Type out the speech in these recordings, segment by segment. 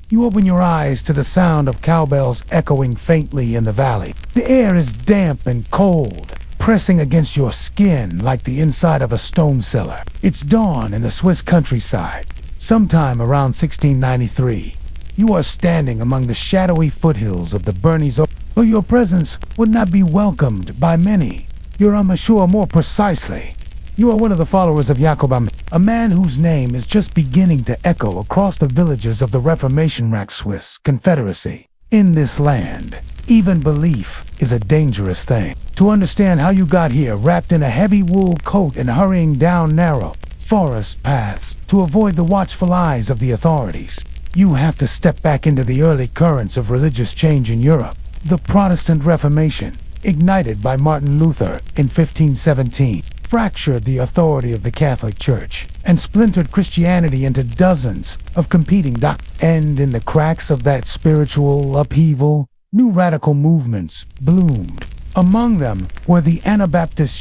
You open your eyes to the sound of cowbells echoing faintly in the valley. The air is damp and cold, pressing against your skin like the inside of a stone cellar. It's dawn in the Swiss countryside, sometime around 1693. You are standing among the shadowy foothills of the Bernese, though your presence would not be welcomed by many. You're Amish, more precisely. You are one of the followers of Jacob Amish, a man whose name is just beginning to echo across the villages of the Reformation-racked Swiss Confederacy. In this land, even belief is a dangerous thing. To understand how you got here wrapped in a heavy wool coat and hurrying down narrow forest paths to avoid the watchful eyes of the authorities, you have to step back into the early currents of religious change in Europe. The Protestant Reformation, ignited by Martin Luther in 1517, fractured the authority of the Catholic Church and splintered Christianity into dozens of competing doctrines. And in the cracks of that spiritual upheaval, new radical movements bloomed. Among them were the Anabaptist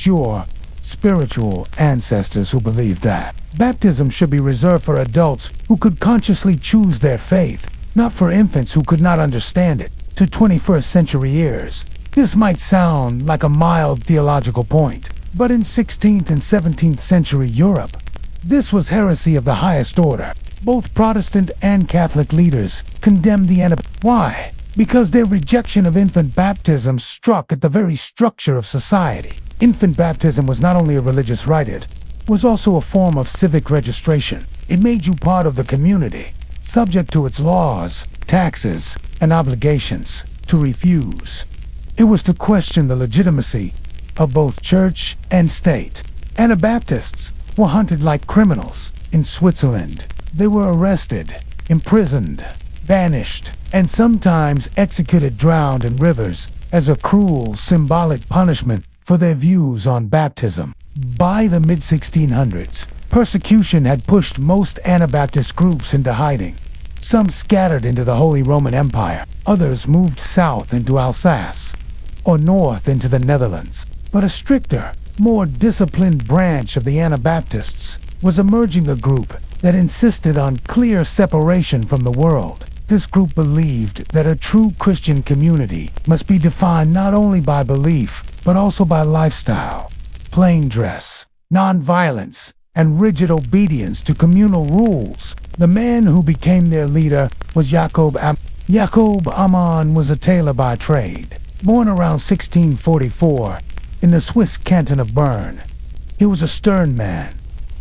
spiritual ancestors who believed that baptism should be reserved for adults who could consciously choose their faith, not for infants who could not understand it. To 21st century ears, this might sound like a mild theological point, but in 16th and 17th century Europe, this was heresy of the highest order. Both Protestant and Catholic leaders condemned the Anabaptists. Why? Because their rejection of infant baptism struck at the very structure of society. Infant baptism was not only a religious rite, it was also a form of civic registration. It made you part of the community, subject to its laws, taxes, and obligations. To refuse, it was to question the legitimacy of both church and state. Anabaptists were hunted like criminals. In Switzerland, they were arrested, imprisoned, banished, and sometimes executed drowned in rivers as a cruel symbolic punishment for their views on baptism. By the mid-1600s, persecution had pushed most Anabaptist groups into hiding. Some scattered into the Holy Roman Empire, others moved south into Alsace, or north into the Netherlands. But a stricter, more disciplined branch of the Anabaptists was emerging, a group that insisted on clear separation from the world. This group believed that a true Christian community must be defined not only by belief, but also by lifestyle, plain dress, nonviolence, and rigid obedience to communal rules. The man who became their leader was Jacob Amann was a tailor by trade. Born around 1644 in the Swiss canton of Bern, he was a stern man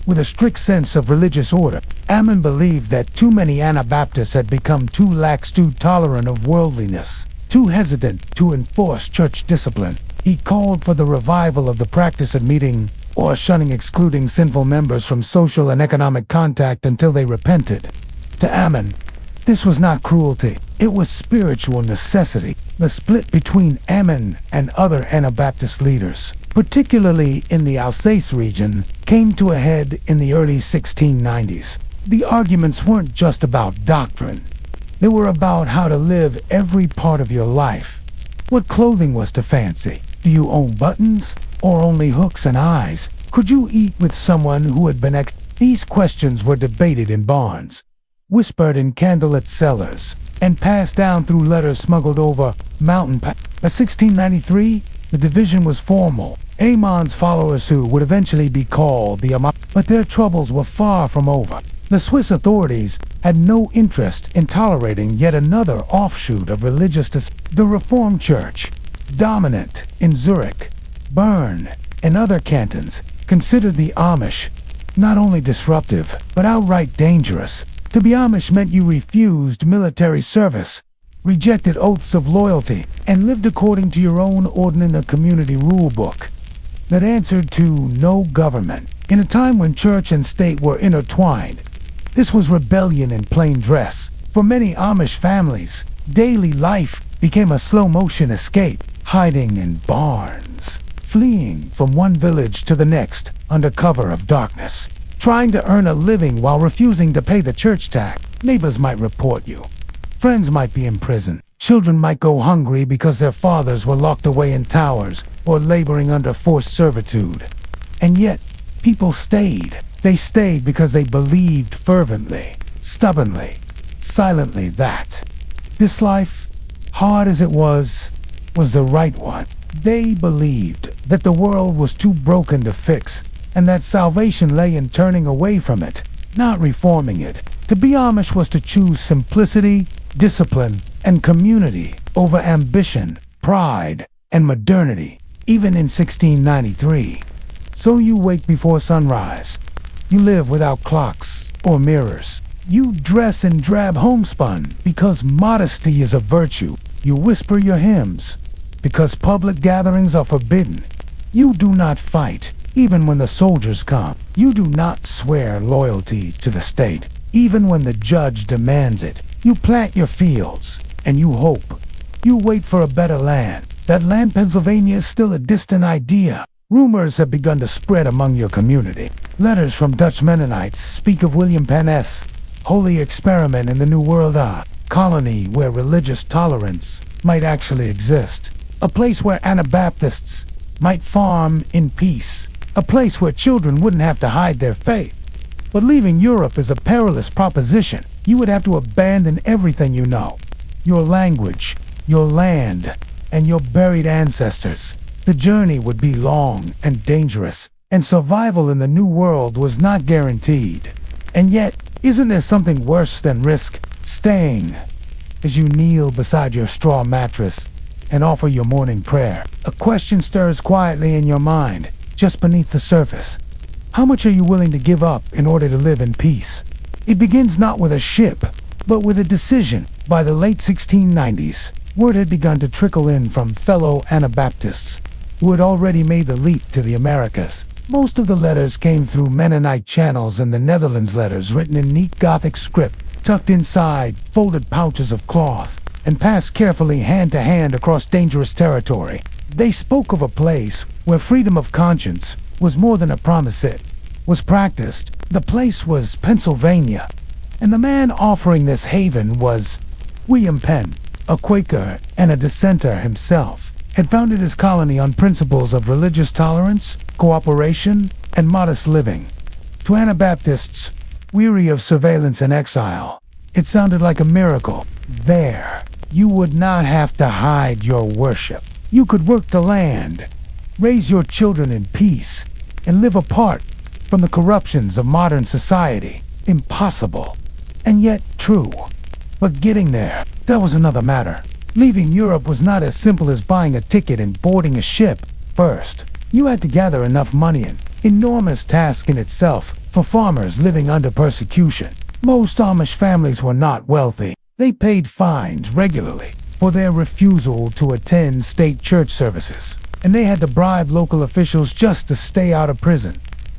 with a strict sense of religious order. Amann believed that too many Anabaptists had become too lax, too tolerant of worldliness, too hesitant to enforce church discipline. He called for the revival of the practice of meeting or shunning, excluding sinful members from social and economic contact until they repented. To Amann, this was not cruelty, it was spiritual necessity. The split between Amann and other Anabaptist leaders, particularly in the Alsace region, came to a head in the early 1690s. The arguments weren't just about doctrine. They were about how to live every part of your life. What clothing was to fancy? Do you own buttons or only hooks and eyes? Could you eat with someone who had been These questions were debated in barns, whispered in candlelit cellars, and passed down through letters smuggled over mountain paths. By 1693, the division was formal. Amann's followers, who would eventually be called the Amish, but their troubles were far from over. The Swiss authorities had no interest in tolerating yet another offshoot of religious The Reformed Church, dominant in Zurich, Bern, and other cantons, considered the Amish not only disruptive, but outright dangerous. To be Amish meant you refused military service, rejected oaths of loyalty, and lived according to your own ordinance, a community rule book that answered to no government. In a time when church and state were intertwined, this was rebellion in plain dress. For many Amish families, daily life became a slow-motion escape, hiding in barns, fleeing from one village to the next under cover of darkness, trying to earn a living while refusing to pay the church tax. Neighbors might report you. Friends might be in prison. Children might go hungry because their fathers were locked away in towers or laboring under forced servitude. And yet, people stayed. They stayed because they believed fervently, stubbornly, silently that this life, hard as it was the right one. They believed that the world was too broken to fix, and that salvation lay in turning away from it, not reforming it. To be Amish was to choose simplicity, discipline, and community over ambition, pride, and modernity, even in 1693. So you wake before sunrise. You live without clocks or mirrors. You dress in drab homespun because modesty is a virtue. You whisper your hymns because public gatherings are forbidden. You do not fight, even when the soldiers come. You do not swear loyalty to the state, even when the judge demands it. You plant your fields, and you hope. You wait for a better land. That land, Pennsylvania, is still a distant idea. Rumors have begun to spread among your community. Letters from Dutch Mennonites speak of William Penn's holy experiment in the New World, a colony where religious tolerance might actually exist. A place where Anabaptists might farm in peace. A place where children wouldn't have to hide their faith. But leaving Europe is a perilous proposition. You would have to abandon everything you know. Your language, your land, and your buried ancestors. The journey would be long and dangerous, and survival in the New World was not guaranteed. And yet, isn't there something worse than risk? Staying. As you kneel beside your straw mattress and offer your morning prayer, a question stirs quietly in your mind, just beneath the surface. How much are you willing to give up in order to live in peace? It begins not with a ship, but with a decision. By the late 1690s, word had begun to trickle in from fellow Anabaptists who had already made the leap to the Americas. Most of the letters came through Mennonite channels and the Netherlands, letters written in neat Gothic script, tucked inside folded pouches of cloth, and passed carefully hand to hand across dangerous territory. They spoke of a place where freedom of conscience was more than a promise, it was practiced. The place was Pennsylvania, and the man offering this haven was William Penn, a Quaker and a dissenter himself. Had founded his colony on principles of religious tolerance, cooperation, and modest living. To Anabaptists, weary of surveillance and exile, it sounded like a miracle. There, you would not have to hide your worship. You could work the land, raise your children in peace, and live apart from the corruptions of modern society. Impossible, and yet true. But getting there, that was another matter. Leaving Europe was not as simple as buying a ticket and boarding a ship. First, you had to gather enough money, an enormous task in itself for farmers living under persecution. Most Amish families were not wealthy. They paid fines regularly for their refusal to attend state church services, and they had to bribe local officials just to stay out of prison.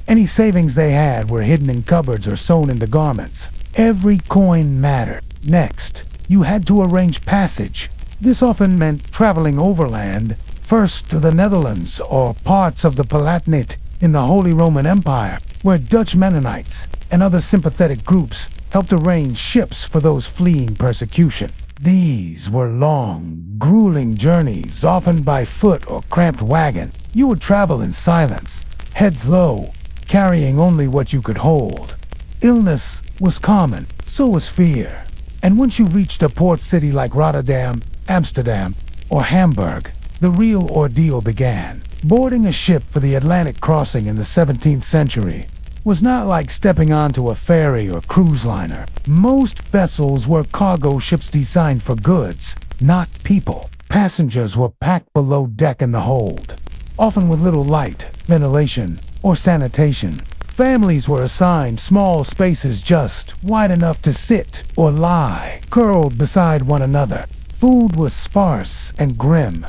Any savings they had were hidden in cupboards or sewn into garments. Every coin mattered. Next, you had to arrange passage. This often meant traveling overland, first to the Netherlands or parts of the Palatinate in the Holy Roman Empire, where Dutch Mennonites and other sympathetic groups helped arrange ships for those fleeing persecution. These were long, grueling journeys, often by foot or cramped wagon. You would travel in silence, heads low, carrying only what you could hold. Illness was common, so was fear. And once you reached a port city like Rotterdam, Amsterdam, or Hamburg, the real ordeal began. Boarding a ship for the Atlantic crossing in the 17th century was not like stepping onto a ferry or cruise liner. Most vessels were cargo ships designed for goods, not people. Passengers were packed below deck in the hold, often with little light, ventilation, or sanitation. Families were assigned small spaces just wide enough to sit or lie, curled beside one another. Food was sparse and grim.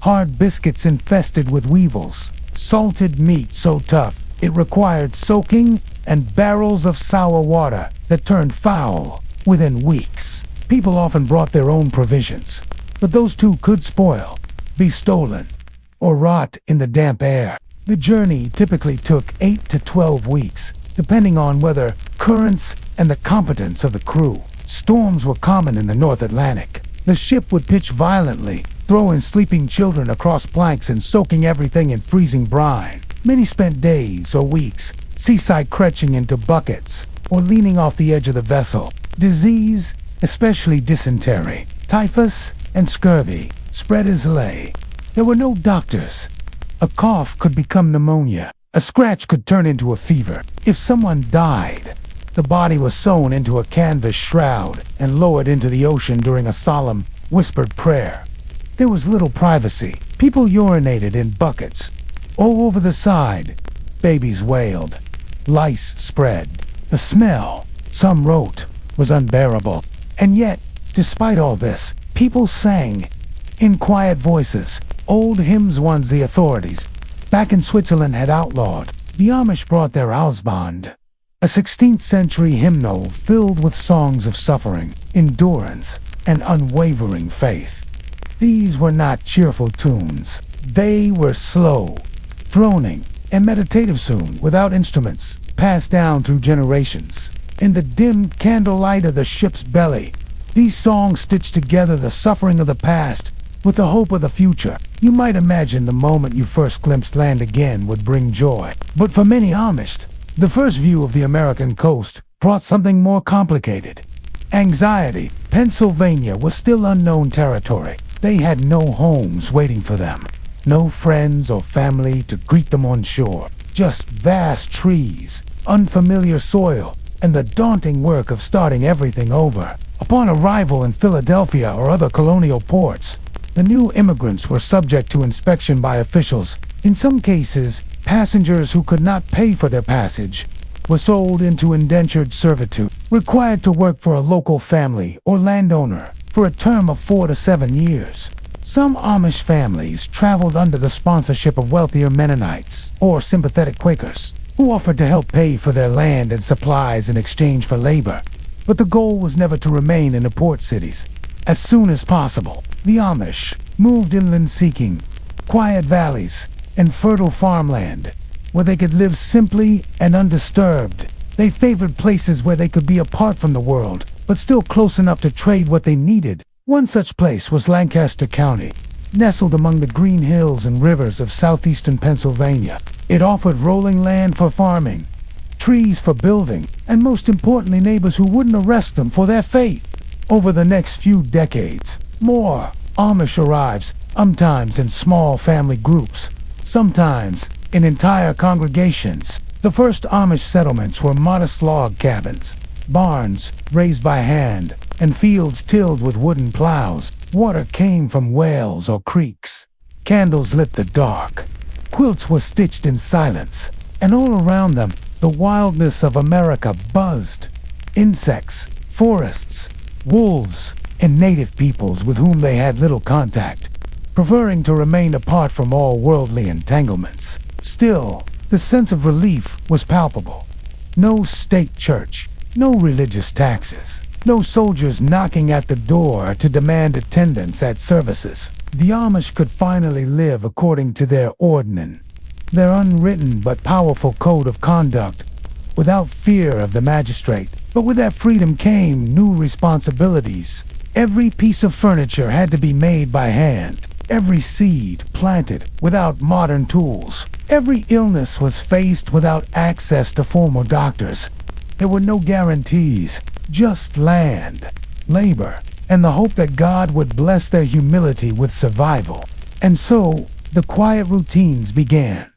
Hard biscuits infested with weevils. Salted meat so tough it required soaking, and barrels of sour water that turned foul within weeks. People often brought their own provisions, but those too could spoil, be stolen, or rot in the damp air. The journey typically took 8 to 12 weeks, depending on weather, currents, and the competence of the crew. Storms were common in the North Atlantic. The ship would pitch violently, throwing sleeping children across planks and soaking everything in freezing brine. Many spent days or weeks seaside cretching into buckets or leaning off the edge of the vessel. Disease especially dysentery, typhus, and scurvy, spread as lay. There were no doctors. A cough could become pneumonia. A scratch could turn into a fever. If someone died, the body was sewn into a canvas shroud and lowered into the ocean during a solemn, whispered prayer. There was little privacy. People urinated in buckets. All over the side, babies wailed. Lice spread. The smell, some wrote, was unbearable. And yet, despite all this, people sang, in quiet voices, old hymns once the authorities back in Switzerland had outlawed. The Amish brought their Ausband, a 16th century hymnal filled with songs of suffering, endurance, and unwavering faith. These were not cheerful tunes. They were slow, droning, and meditative soon, without instruments, passed down through generations. In the dim candlelight of the ship's belly, these songs stitched together the suffering of the past with the hope of the future. You might imagine the moment you first glimpsed land again would bring joy. But for many Amish, the first view of the American coast brought something more complicated. Anxiety. Pennsylvania was still unknown territory. They had no homes waiting for them, no friends or family to greet them on shore. Just vast trees, unfamiliar soil, and the daunting work of starting everything over. Upon arrival in Philadelphia or other colonial ports, the new immigrants were subject to inspection by officials. In some cases, passengers who could not pay for their passage were sold into indentured servitude, required to work for a local family or landowner for a term of 4 to 7 years. Some Amish families traveled under the sponsorship of wealthier Mennonites or sympathetic Quakers, who offered to help pay for their land and supplies in exchange for labor. But the goal was never to remain in the port cities. As soon as possible, the Amish moved inland seeking quiet valleys and fertile farmland where they could live simply and undisturbed. They favored places where they could be apart from the world, but still close enough to trade what they needed. One such place was Lancaster County, nestled among the green hills and rivers of southeastern Pennsylvania. It offered rolling land for farming, trees for building, and most importantly, neighbors who wouldn't arrest them for their faith. Over the next few decades, more Amish arrives, sometimes in small family groups, sometimes in entire congregations. The first Amish settlements were modest log cabins, barns raised by hand, and fields tilled with wooden plows. Water came from wells or creeks. Candles lit the dark. Quilts were stitched in silence, and all around them, the wildness of America buzzed. Insects, forests, wolves, and native peoples with whom they had little contact, preferring to remain apart from all worldly entanglements. Still, the sense of relief was palpable. No state church, no religious taxes, no soldiers knocking at the door to demand attendance at services. The Amish could finally live according to their ordinance, their unwritten but powerful code of conduct, without fear of the magistrate. But with that freedom came new responsibilities. Every piece of furniture had to be made by hand, every seed planted without modern tools. Every illness was faced without access to formal doctors. There were no guarantees, just land, labor, and the hope that God would bless their humility with survival. And so, the quiet routines began.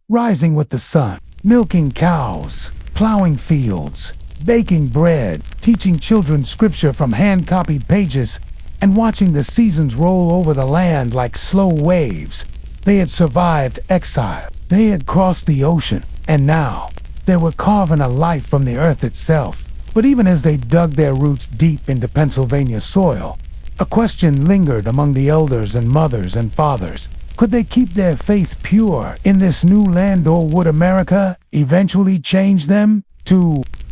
Rising with the sun, milking cows, plowing fields, baking bread, teaching children scripture from hand-copied pages, and watching the seasons roll over the land like slow waves. They had survived exile. They had crossed the ocean, and now they were carving a life from the earth itself. But even as they dug their roots deep into Pennsylvania soil, a question lingered among the elders and mothers and fathers. Could they keep their faith pure in this new land, or would America eventually change them?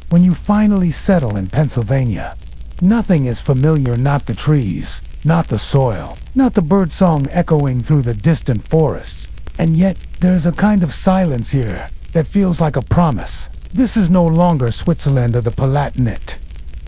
When you finally settle in Pennsylvania, nothing is familiar, not the trees, not the soil, not the birdsong echoing through the distant forests. And yet, there's a kind of silence here that feels like a promise. This is no longer Switzerland or the Palatinate.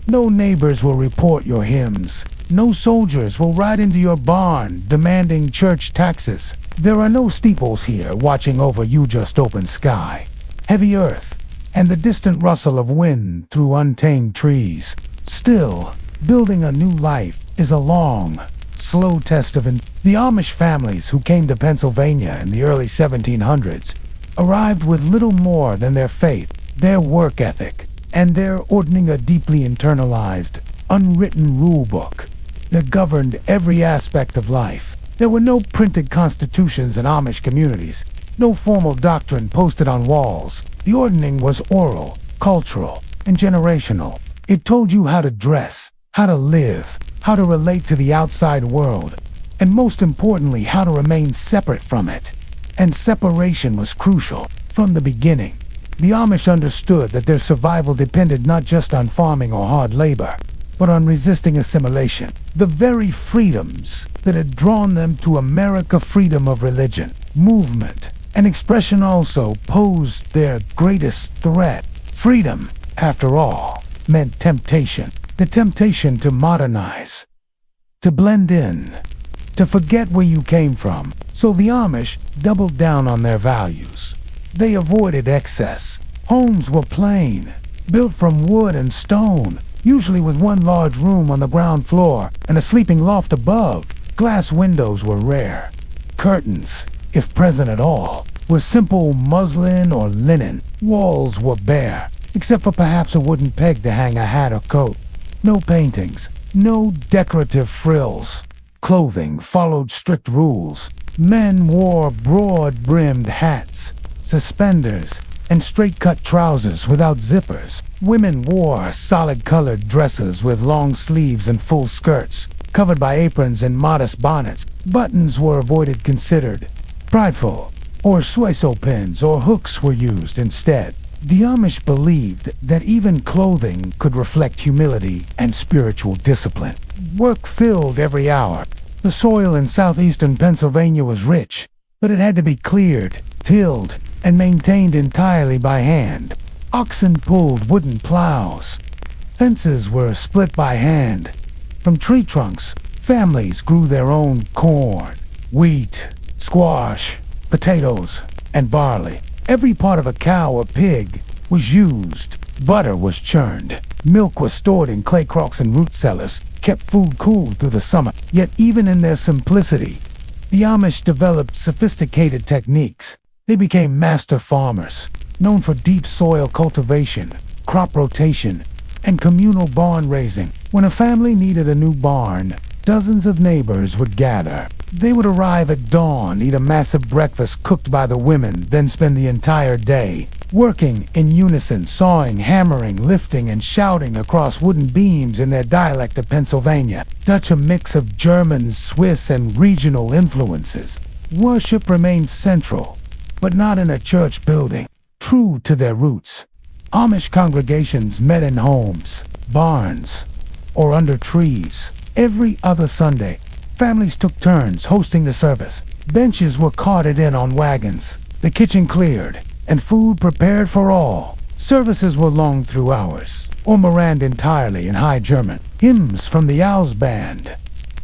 No neighbors will report your hymns. No soldiers will ride into your barn demanding church taxes. There are no steeples here watching over you, just open sky, heavy earth, and the distant rustle of wind through untamed trees. Still, Building a new life is a long, slow test of the Amish families who came to Pennsylvania in the early 1700s arrived with little more than their faith, their work ethic, and their ordning a deeply internalized, unwritten rule book that governed every aspect of life. There were no printed constitutions in Amish communities, no formal doctrine posted on walls. The ordning was oral, cultural, and generational. It told you how to dress, how to live, how to relate to the outside world, and most importantly, how to remain separate from it. And separation was crucial. From the beginning, the Amish understood that their survival depended not just on farming or hard labor, but on resisting assimilation. The very freedoms that had drawn them to America, freedom of religion, movement, and expression also posed their greatest threat. Freedom, after all, meant temptation. The temptation to modernize, to blend in, to forget where you came from. So the Amish doubled down on their values. They avoided excess. Homes were plain, built from wood and stone, usually with one large room on the ground floor and a sleeping loft above. Glass windows were rare. Curtains, if present at all, were simple muslin or linen. Walls were bare, except for perhaps a wooden peg to hang a hat or coat. No paintings, no decorative frills. Clothing followed strict rules. Men wore broad-brimmed hats, suspenders, and straight-cut trousers without zippers. Women wore solid-colored dresses with long sleeves and full skirts, covered by aprons and modest bonnets. Buttons were avoided, considered prideful, or suiso pins or hooks were used instead. The Amish believed that even clothing could reflect humility and spiritual discipline. Work filled every hour. The soil in southeastern Pennsylvania was rich, but it had to be cleared, tilled, and maintained entirely by hand. Oxen pulled wooden plows. Fences were split by hand. From tree trunks, families grew their own corn, wheat, squash, potatoes, and barley. Every part of a cow or pig was used. Butter was churned. Milk was stored in clay crocks and root cellars, kept food cool through the summer. Yet even in their simplicity, the Amish developed sophisticated techniques. They became master farmers, known for deep soil cultivation, crop rotation, and communal barn raising. When a family needed a new barn, dozens of neighbors would gather. They would arrive at dawn, eat a massive breakfast cooked by the women, then spend the entire day working in unison, sawing, hammering, lifting, and shouting across wooden beams in their dialect of Pennsylvania. Dutch, a mix of German, Swiss, and regional influences. Worship remained central, but not in a church building. True to their roots, Amish congregations met in homes, barns, or under trees. Every other Sunday, families took turns hosting the service. Benches were carted in on wagons, the kitchen cleared, and food prepared for all. Services were long through hours, or moraned entirely in High German. Hymns from the Owls Band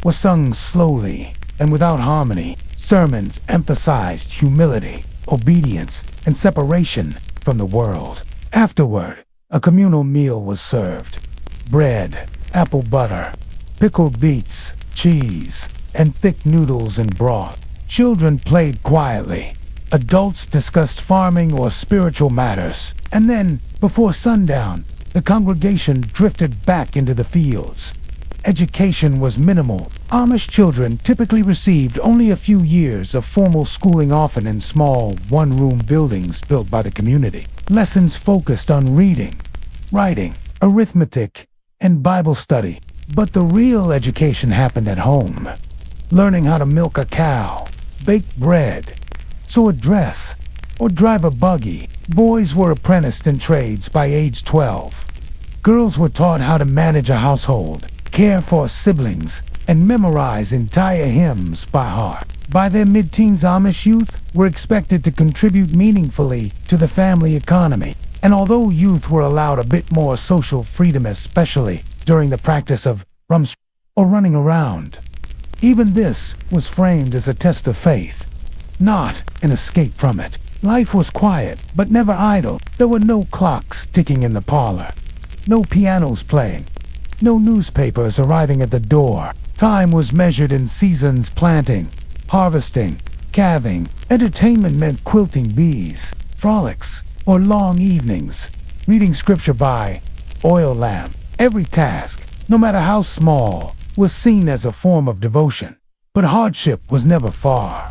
were sung slowly and without harmony. Sermons emphasized humility, obedience, and separation from the world. Afterward, a communal meal was served. Bread, apple butter, pickled beets, cheese, and thick noodles and broth. Children played quietly. Adults discussed farming or spiritual matters. And then, before sundown, the congregation drifted back into the fields. Education was minimal. Amish children typically received only a few years of formal schooling, often in small, one-room buildings built by the community. Lessons focused on reading, writing, arithmetic, and Bible study. But the real education happened at home. Learning how to milk a cow, bake bread, sew a dress, or drive a buggy. Boys were apprenticed in trades by age 12. Girls were taught how to manage a household, care for siblings, and memorize entire hymns by heart. By their mid-teens, Amish youth were expected to contribute meaningfully to the family economy. And although youth were allowed a bit more social freedom, especially during the practice of rums or running around, even this was framed as a test of faith, not an escape from it. Life was quiet, but never idle. There were no clocks ticking in the parlor, no pianos playing, No newspapers arriving at the door. Time was measured in seasons: planting, harvesting, calving. Entertainment meant quilting bees, frolics, or long evenings, reading scripture by oil lamp. Every task, no matter how small, was seen as a form of devotion. But hardship was never far.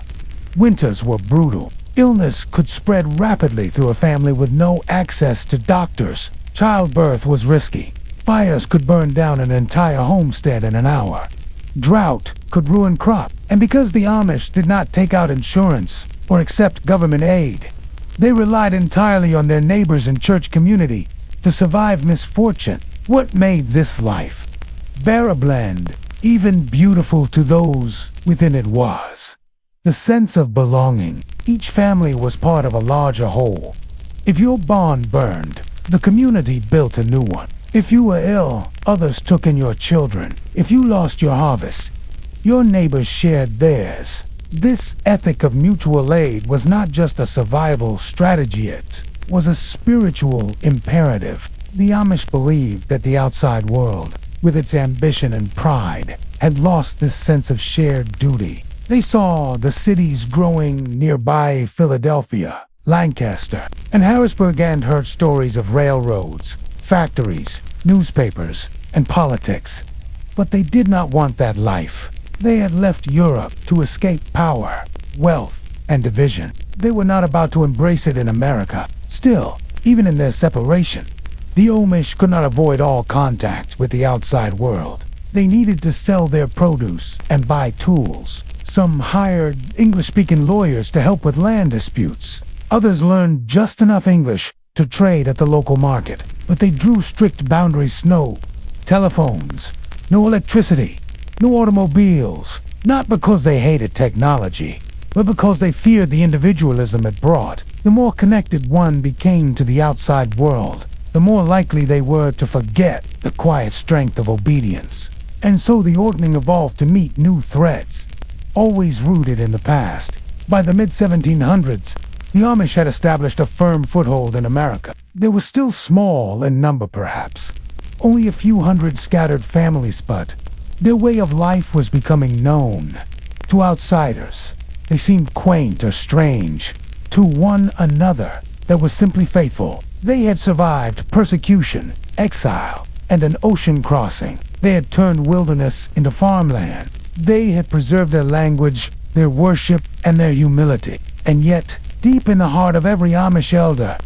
Winters were brutal. Illness could spread rapidly through a family with no access to doctors. Childbirth was risky. Fires could burn down an entire homestead in an hour. Drought could ruin crops. And because the Amish did not take out insurance or accept government aid, they relied entirely on their neighbors and church community to survive misfortune. What made this life bearable, even beautiful to those within it, was the sense of belonging. Each family was part of a larger whole. If your barn burned, the community built a new one. If you were ill, others took in your children. If you lost your harvest, your neighbors shared theirs. This ethic of mutual aid was not just a survival strategy, it was a spiritual imperative. The Amish believed that the outside world, with its ambition and pride, had lost this sense of shared duty. They saw the cities growing nearby Philadelphia, Lancaster, and Harrisburg, and heard stories of railroads, factories, newspapers, and politics. But they did not want that life. They had left Europe to escape power, wealth, and division. They were not about to embrace it in America. Still, even in their separation, the Amish could not avoid all contact with the outside world. They needed to sell their produce and buy tools. Some hired English-speaking lawyers to help with land disputes. Others learned just enough English to trade at the local market. But they drew strict boundaries: no telephones, no electricity, no automobiles. Not because they hated technology, but because they feared the individualism it brought. The more connected one became to the outside world, the more likely they were to forget the quiet strength of obedience. And so the ordning evolved to meet new threats, always rooted in the past. By the mid-1700s, the Amish had established a firm foothold in America. They were still small in number, perhaps, only a few hundred scattered families, but their way of life was becoming known. To outsiders, they seemed quaint or strange. To one another, they were simply faithful. They had survived persecution, exile, and an ocean crossing. They had turned wilderness into farmland. They had preserved their language, their worship, and their humility. And yet, deep in the heart of every Amish elder,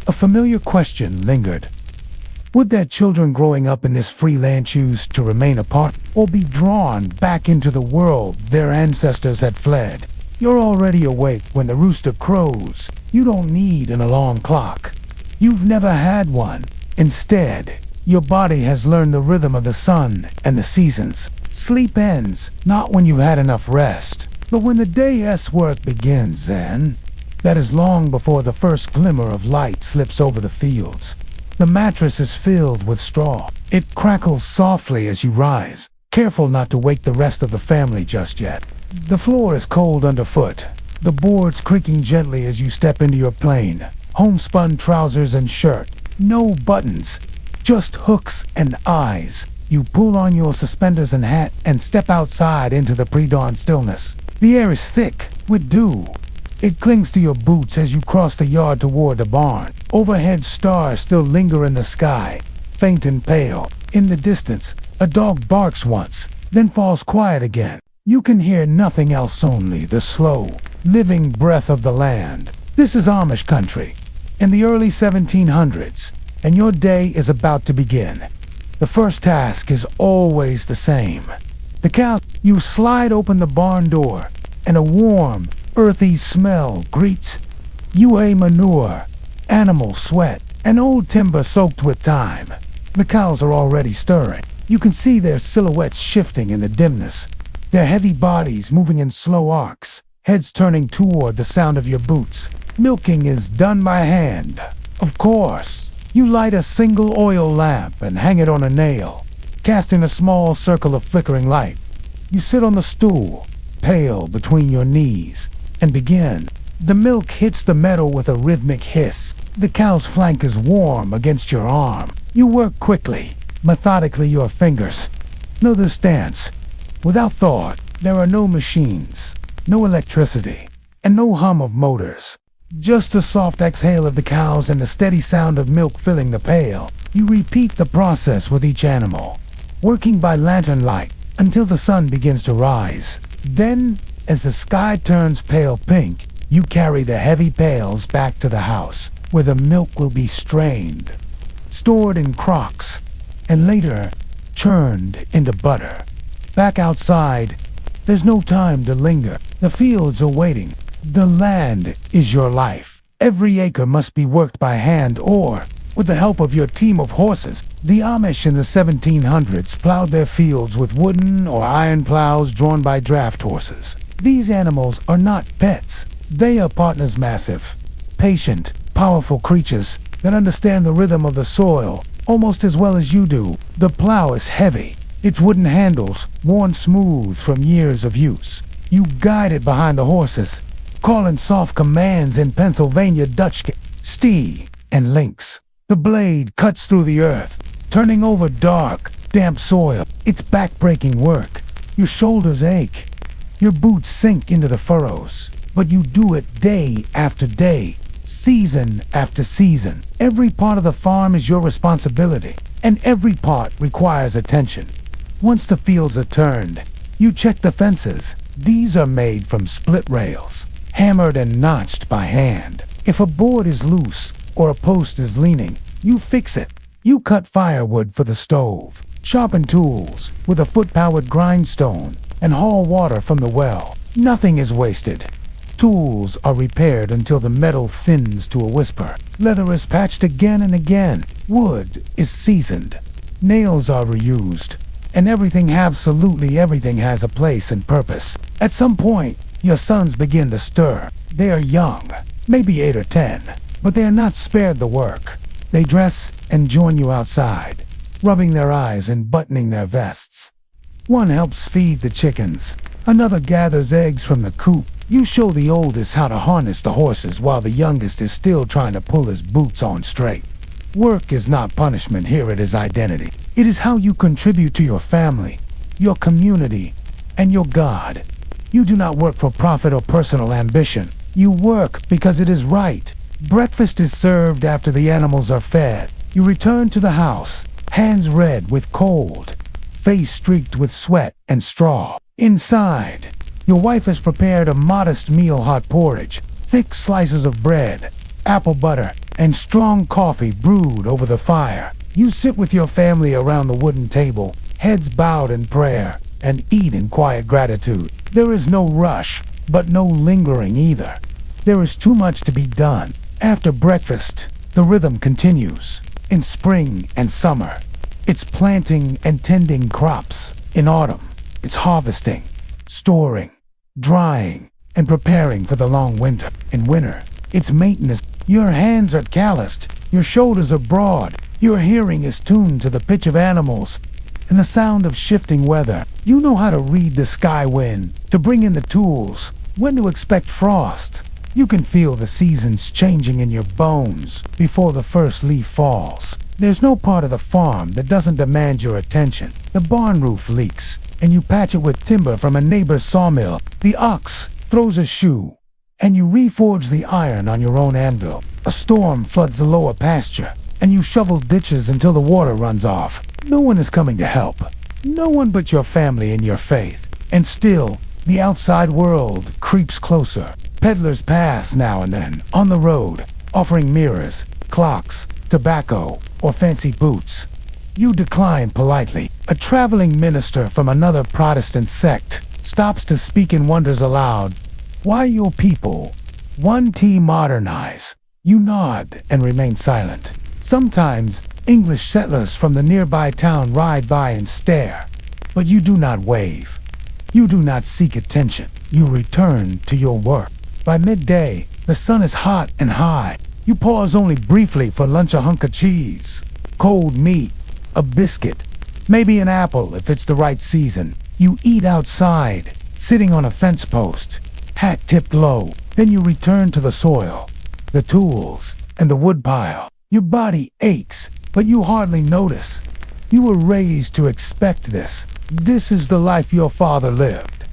a familiar question lingered. Would their children growing up in this free land choose to remain apart, or be drawn back into the world their ancestors had fled? You're already awake when the rooster crows. You don't need an alarm clock. You've never had one. Instead, your body has learned the rhythm of the sun and the seasons. Sleep ends, not when you've had enough rest, but when the day's work begins, and that is long before the first glimmer of light slips over the fields. The mattress is filled with straw. It crackles softly as you rise, careful not to wake the rest of the family just yet. The floor is cold underfoot, the boards creaking gently as you step into your plain, homespun trousers and shirt. No buttons, just hooks and eyes. You pull on your suspenders and hat and step outside into the pre-dawn stillness. The air is thick with dew. It clings to your boots as you cross the yard toward the barn. Overhead stars still linger in the sky, faint and pale. In the distance, a dog barks once, then falls quiet again. You can hear nothing else, only the slow, living breath of the land. This is Amish country, in the early 1700s, and your day is about to begin. The first task is always the same. The cow. You slide open the barn door, and a warm, earthy smell greets you. Manure, animal sweat, and old timber soaked with time. The cows are already stirring. You can see their silhouettes shifting in the dimness, their heavy bodies moving in slow arcs, heads turning toward the sound of your boots. Milking is done by hand, of course. You light a single oil lamp and hang it on a nail, casting a small circle of flickering light. You sit on the stool, pail between your knees, and begin. The milk hits the metal with a rhythmic hiss. The cow's flank is warm against your arm. You work quickly, methodically your fingers. Know this stance. Without thought, there are no machines, no electricity, and no hum of motors. Just the soft exhale of the cows and the steady sound of milk filling the pail. You repeat the process with each animal, working by lantern light until the sun begins to rise. Then, as the sky turns pale pink, you carry the heavy pails back to the house, where the milk will be strained, stored in crocks, and later churned into butter. Back outside, there's no time to linger. The fields are waiting. The land is your life. Every acre must be worked by hand or, with the help of your team of horses. The Amish in the 1700s plowed their fields with wooden or iron plows drawn by draft horses. These animals are not pets. They are partners, massive, patient, powerful creatures that understand the rhythm of the soil almost as well as you do. The plow is heavy, its wooden handles worn smooth from years of use. You guide it behind the horses, calling soft commands in Pennsylvania Dutch, stee, and lynx. The blade cuts through the earth, turning over dark, damp soil. It's back-breaking work. Your shoulders ache. Your boots sink into the furrows. But you do it day after day, season after season. Every part of the farm is your responsibility, and every part requires attention. Once the fields are turned, you check the fences. These are made from split rails, hammered and notched by hand. If a board is loose or a post is leaning, you fix it. You cut firewood for the stove, sharpen tools with a foot-powered grindstone, and haul water from the well. Nothing is wasted. Tools are repaired until the metal thins to a whisper. Leather is patched again and again. Wood is seasoned. Nails are reused. And absolutely everything has a place and purpose. At some point, your sons begin to stir. They are young, maybe 8 or 10, but they are not spared the work. They dress and join you outside, rubbing their eyes and buttoning their vests. One helps feed the chickens. Another gathers eggs from the coop. You show the oldest how to harness the horses while the youngest is still trying to pull his boots on straight. Work is not punishment here, it is identity. It is how you contribute to your family, your community, and your God. You do not work for profit or personal ambition. You work because it is right. Breakfast is served after the animals are fed. You return to the house, hands red with cold, face streaked with sweat and straw. Inside, your wife has prepared a modest meal: hot porridge, thick slices of bread, apple butter, and strong coffee brewed over the fire. You sit with your family around the wooden table, heads bowed in prayer, and eat in quiet gratitude. There is no rush, but no lingering either. There is too much to be done. After breakfast, the rhythm continues. In spring and summer, it's planting and tending crops. In autumn, it's harvesting, storing, drying, and preparing for the long winter. In winter, it's maintenance. Your hands are calloused, your shoulders are broad, your hearing is tuned to the pitch of animals and the sound of shifting weather. You know how to read the sky wind, to bring in the tools, when to expect frost. You can feel the seasons changing in your bones before the first leaf falls. There's no part of the farm that doesn't demand your attention. The barn roof leaks, and you patch it with timber from a neighbor's sawmill. The ox throws a shoe, and you reforge the iron on your own anvil. A storm floods the lower pasture, and you shovel ditches until the water runs off. No one is coming to help. No one but your family and your faith. And still, the outside world creeps closer. Peddlers pass now and then on the road, offering mirrors, clocks, tobacco, or fancy boots. You decline politely. A traveling minister from another Protestant sect stops to speak and wonders aloud, "Why your people? 1T modernize." You nod and remain silent. Sometimes English settlers from the nearby town ride by and stare, but you do not wave. You do not seek attention. You return to your work. By midday, the sun is hot and high. You pause only briefly for lunch: a hunk of cheese, cold meat, a biscuit, maybe an apple if it's the right season. You eat outside, sitting on a fence post, hat tipped low. Then you return to the soil, the tools, and the woodpile. Your body aches, but you hardly notice. You were raised to expect this. This is the life your father lived,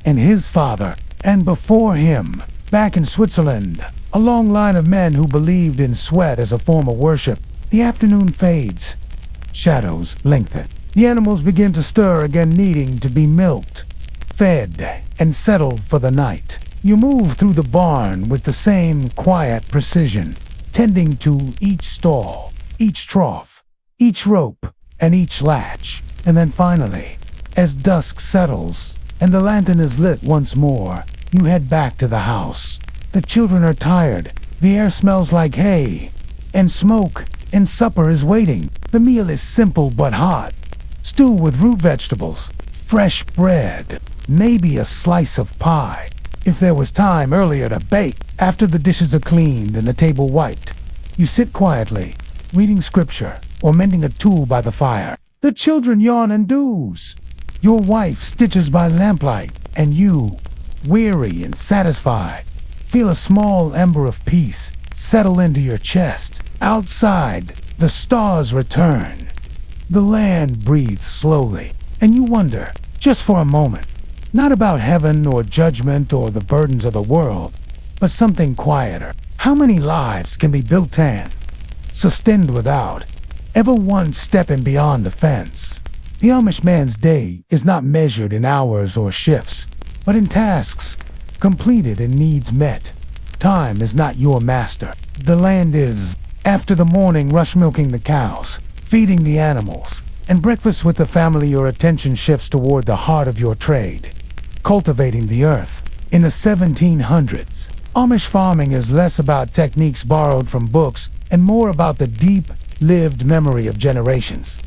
and his father, and before him. Back in Switzerland, a long line of men who believed in sweat as a form of worship. The afternoon fades. Shadows lengthen. The animals begin to stir again, needing to be milked, fed, and settled for the night. You move through the barn with the same quiet precision, tending to each stall, each trough, each rope, and each latch. And then finally, as dusk settles and the lantern is lit once more, you head back to the house. The children are tired. The air smells like hay and smoke, and supper is waiting. The meal is simple but hot. Stew with root vegetables, fresh bread, maybe a slice of pie, if there was time earlier to bake. After the dishes are cleaned and the table wiped, you sit quietly, reading scripture or mending a tool by the fire. The children yawn and doze. Your wife stitches by lamplight, and you, weary and satisfied, feel a small ember of peace settle into your chest. Outside, the stars return. The land breathes slowly, and you wonder, just for a moment, not about heaven or judgment or the burdens of the world, but something quieter. How many lives can be built in, sustained without ever once stepping beyond the fence? The Amish man's day is not measured in hours or shifts, but in tasks completed and needs met. Time is not your master. The land is. After the morning rush, milking the cows, feeding the animals, and breakfast with the family, your attention shifts toward the heart of your trade, cultivating the earth. In the 1700s, Amish farming is less about techniques borrowed from books and more about the deep, lived memory of generations.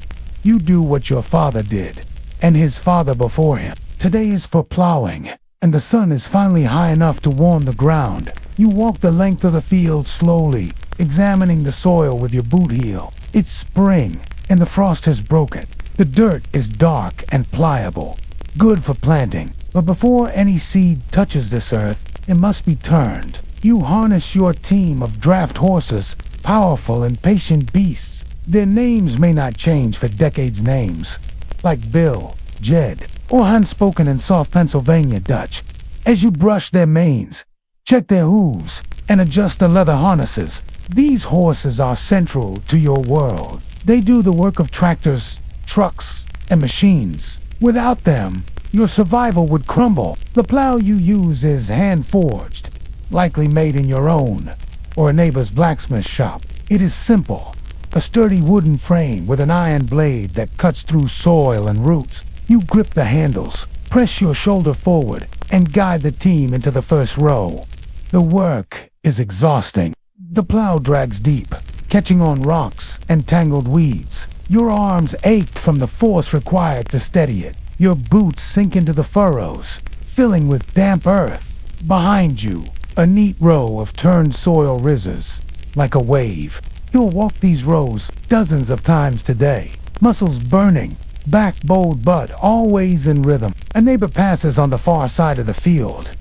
You do what your father did, and his father before him. Today is for plowing, and the sun is finally high enough to warm the ground. You walk the length of the field slowly, examining the soil with your boot heel. It's spring, and the frost has broken. The dirt is dark and pliable, good for planting. But before any seed touches this earth, it must be turned. You harness your team of draft horses, powerful and patient beasts. Their names may not change for decades, names like Bill, Jed, or unspoken in soft Pennsylvania Dutch. As you brush their manes, check their hooves, and adjust the leather harnesses, these horses are central to your world. They do the work of tractors, trucks, and machines. Without them, your survival would crumble. The plow you use is hand-forged, likely made in your own or a neighbor's blacksmith shop. It is simple, a sturdy wooden frame with an iron blade that cuts through soil and roots. You grip the handles, press your shoulder forward, and guide the team into the first row. The work is exhausting. The plow drags deep, catching on rocks and tangled weeds. Your arms ache from the force required to steady it. Your boots sink into the furrows, filling with damp earth. Behind you, a neat row of turned soil rizzers, like a wave. You'll walk these rows dozens of times today, muscles burning, back bowed but always in rhythm. A neighbor passes on the far side of the field,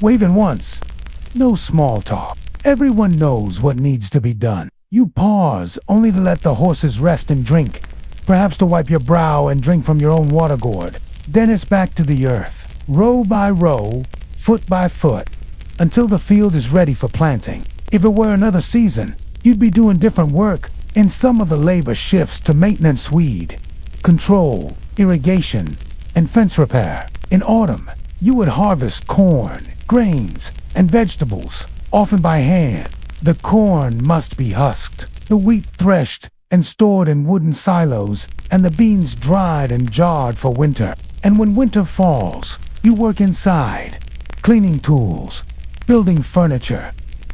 waving once. No small talk. Everyone knows what needs to be done. You pause, only to let the horses rest and drink, perhaps to wipe your brow and drink from your own water gourd. Then it's back to the earth, row by row, foot by foot, until the field is ready for planting. If it were another season, you'd be doing different work. In some of the labor shifts to maintenance, weed control, irrigation, and fence repair. In autumn, you would harvest corn, grains, and vegetables, often by hand. The corn must be husked, the wheat threshed and stored in wooden silos, and the beans dried and jarred for winter. And when winter falls, you work inside, cleaning tools, building furniture,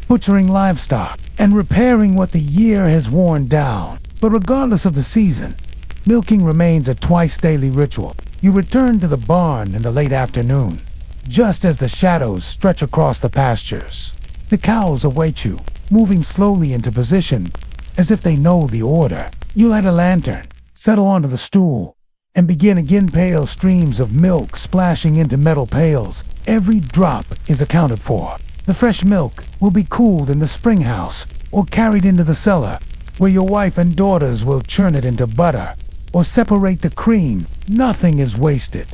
butchering livestock, and repairing what the year has worn down. But regardless of the season, milking remains a twice-daily ritual. You return to the barn in the late afternoon, just as the shadows stretch across the pastures. The cows await you, moving slowly into position, as if they know the order. You light a lantern, settle onto the stool, and begin again. Pale streams of milk splashing into metal pails. Every drop is accounted for. The fresh milk will be cooled in the spring house or carried into the cellar, where your wife and daughters will churn it into butter or separate the cream. Nothing is wasted.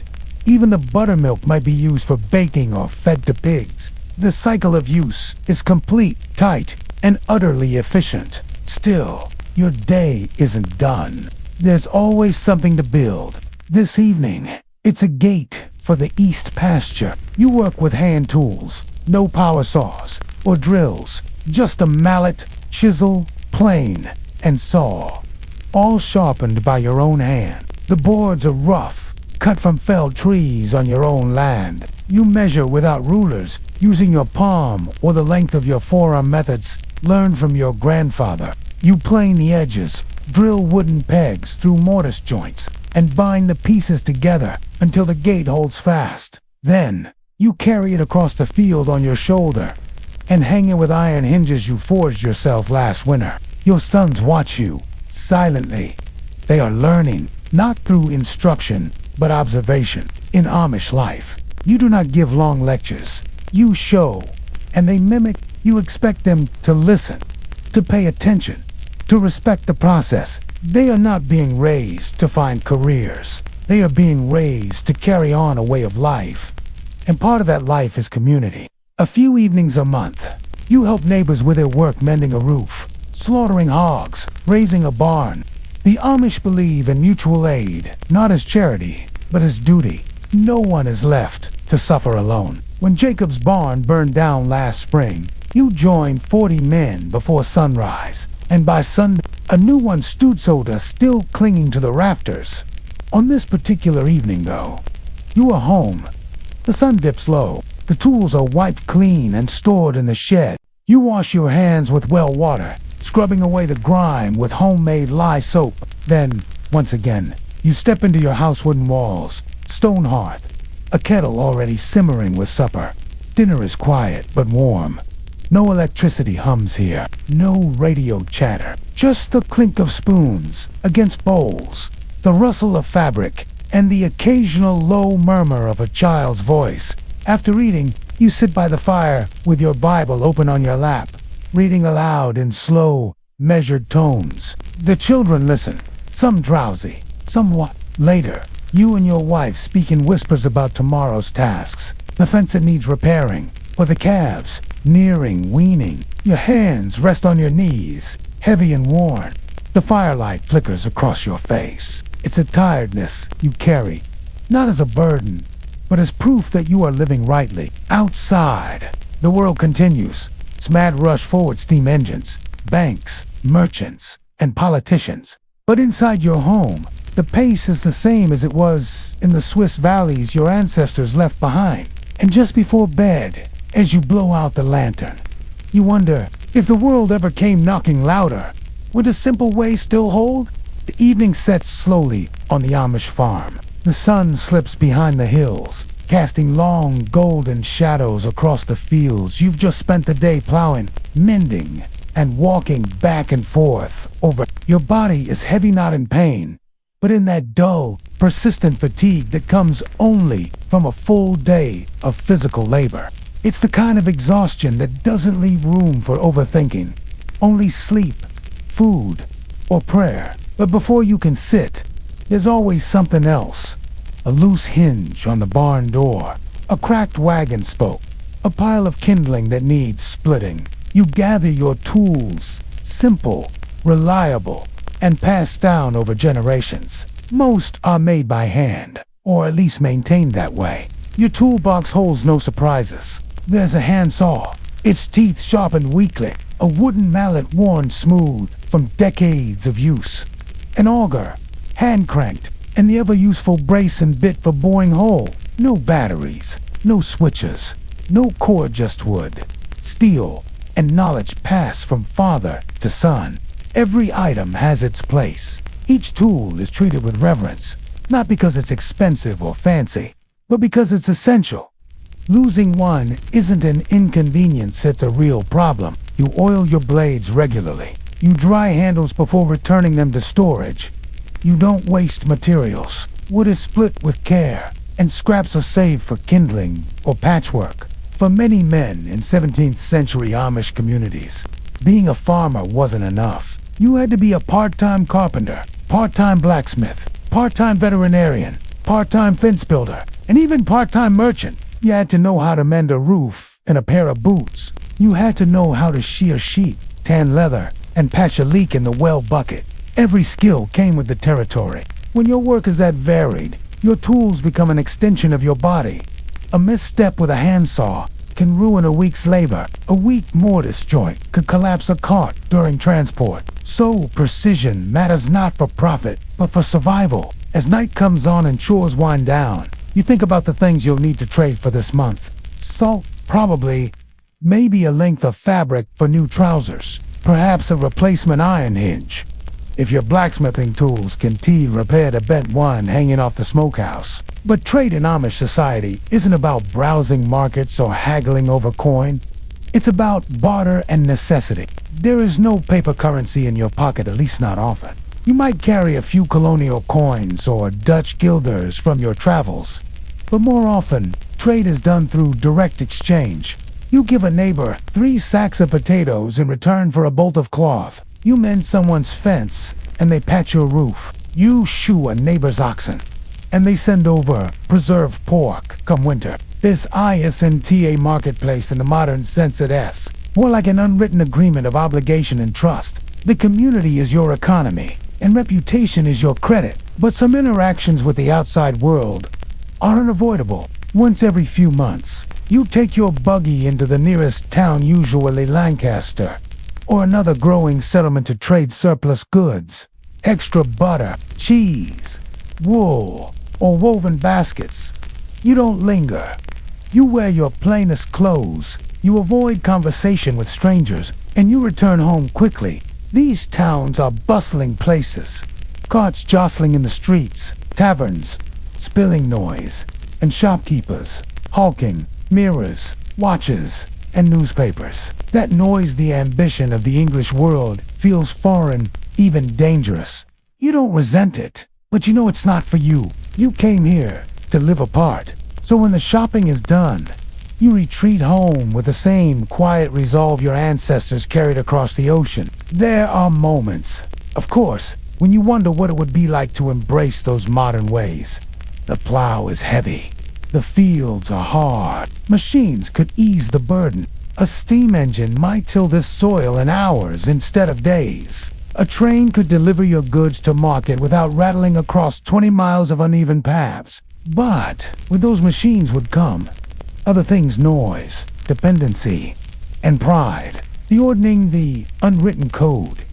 Even the buttermilk might be used for baking or fed to pigs. The cycle of use is complete, tight, and utterly efficient. Still, your day isn't done. There's always something to build. This evening, it's a gate for the east pasture. You work with hand tools, no power saws or drills, just a mallet, chisel, plane, and saw, all sharpened by your own hand. The boards are rough, cut from felled trees on your own land. You measure without rulers, using your palm or the length of your forearm, methods learned from your grandfather. You plane the edges, drill wooden pegs through mortise joints, and bind the pieces together until the gate holds fast. Then, you carry it across the field on your shoulder and hang it with iron hinges you forged yourself last winter. Your sons watch you, silently. They are learning, not through instruction, but observation. In Amish life, you do not give long lectures. You show, and they mimic. You expect them to listen, to pay attention, to respect the process. They are not being raised to find careers. They are being raised to carry on a way of life. And part of that life is community. A few evenings a month, you help neighbors with their work, mending a roof, slaughtering hogs, raising a barn. The Amish believe in mutual aid, not as charity, but as duty. No one is left to suffer alone. When Jacob's barn burned down last spring, you joined 40 men before sunrise, and by sundown, a new one stood soda still clinging to the rafters. On this particular evening, though, you are home. The sun dips low. The tools are wiped clean and stored in the shed. You wash your hands with well water, scrubbing away the grime with homemade lye soap. Then, once again, you step into your house wooden walls, stone hearth, a kettle already simmering with supper. Dinner is quiet but warm. No electricity hums here, no radio chatter, just the clink of spoons against bowls, the rustle of fabric, and the occasional low murmur of a child's voice. After eating, you sit by the fire with your Bible open on your lap, reading aloud in slow, measured tones. The children listen, some drowsy, somewhat. Later, you and your wife speak in whispers about tomorrow's tasks, the fence that needs repairing, or the calves nearing weaning. Your hands rest on your knees, heavy and worn. The firelight flickers across your face. It's a tiredness you carry, not as a burden, but as proof that you are living rightly. Outside, the world continues. Its mad rush forward, steam engines, banks, merchants, and politicians. But inside your home, the pace is the same as it was in the Swiss valleys your ancestors left behind. And just before bed, as you blow out the lantern, you wonder, if the world ever came knocking louder, would a simple way still hold? The evening sets slowly on the Amish farm. The sun slips behind the hills, casting long golden shadows across the fields you've just spent the day plowing, mending, and walking back and forth over. Your body is heavy, not in pain, but in that dull, persistent fatigue that comes only from a full day of physical labor. It's the kind of exhaustion that doesn't leave room for overthinking, only sleep, food, or prayer. But before you can sit, there's always something else. A loose hinge on the barn door, a cracked wagon spoke, a pile of kindling that needs splitting. You gather your tools, simple, reliable, and passed down over generations. Most are made by hand, or at least maintained that way. Your toolbox holds no surprises. There's a handsaw, its teeth sharpened weakly, a wooden mallet worn smooth from decades of use, an auger, hand-cranked, and the ever-useful brace and bit for boring hole. No batteries, no switches, no cord, just wood, steel, and knowledge passed from father to son. Every item has its place. Each tool is treated with reverence, not because it's expensive or fancy, but because it's essential. Losing one isn't an inconvenience, it's a real problem. You oil your blades regularly. You dry handles before returning them to storage. You don't waste materials. Wood is split with care, and scraps are saved for kindling or patchwork. For many men in 17th century Amish communities, being a farmer wasn't enough. You had to be a part-time carpenter, part-time blacksmith, part-time veterinarian, part-time fence builder, and even part-time merchant. You had to know how to mend a roof and a pair of boots. You had to know how to shear sheep, tan leather, and patch a leak in the well bucket. Every skill came with the territory. When your work is that varied, your tools become an extension of your body. A misstep with a handsaw can ruin a week's labor. A weak mortise joint could collapse a cart during transport. So precision matters not for profit, but for survival. As night comes on and chores wind down, you think about the things you'll need to trade for this month. Salt, probably. Maybe a length of fabric for new trousers. Perhaps a replacement iron hinge. If your blacksmithing tools can repair the bent one hanging off the smokehouse. But trade in Amish society isn't about browsing markets or haggling over coin. It's about barter and necessity. There is no paper currency in your pocket, at least not often. You might carry a few colonial coins or Dutch guilders from your travels, but more often, trade is done through direct exchange. You give a neighbor 3 sacks of potatoes in return for a bolt of cloth. You mend someone's fence, and they patch your roof. You shoe a neighbor's oxen, and they send over preserved pork come winter. This isn't a marketplace in the modern sense it is. More like an unwritten agreement of obligation and trust. The community is your economy, and reputation is your credit. But some interactions with the outside world are unavoidable. Once every few months, you take your buggy into the nearest town, usually Lancaster, or another growing settlement to trade surplus goods. Extra butter, cheese, wool, or woven baskets. You don't linger. You wear your plainest clothes. You avoid conversation with strangers, and you return home quickly. These towns are bustling places. Carts jostling in the streets, taverns, spilling noise, and shopkeepers hawking mirrors, watches, and newspapers. That noise, the ambition of the English world, feels foreign, even dangerous. You don't resent it, but you know it's not for you. You came here to live apart. So when the shopping is done, you retreat home with the same quiet resolve your ancestors carried across the ocean. There are moments, of course, when you wonder what it would be like to embrace those modern ways. The plow is heavy. The fields are hard. Machines could ease the burden. A steam engine might till this soil in hours instead of days. A train could deliver your goods to market without rattling across 20 miles of uneven paths. But with those machines would come other things: noise, dependency, and pride. The ordering, the unwritten code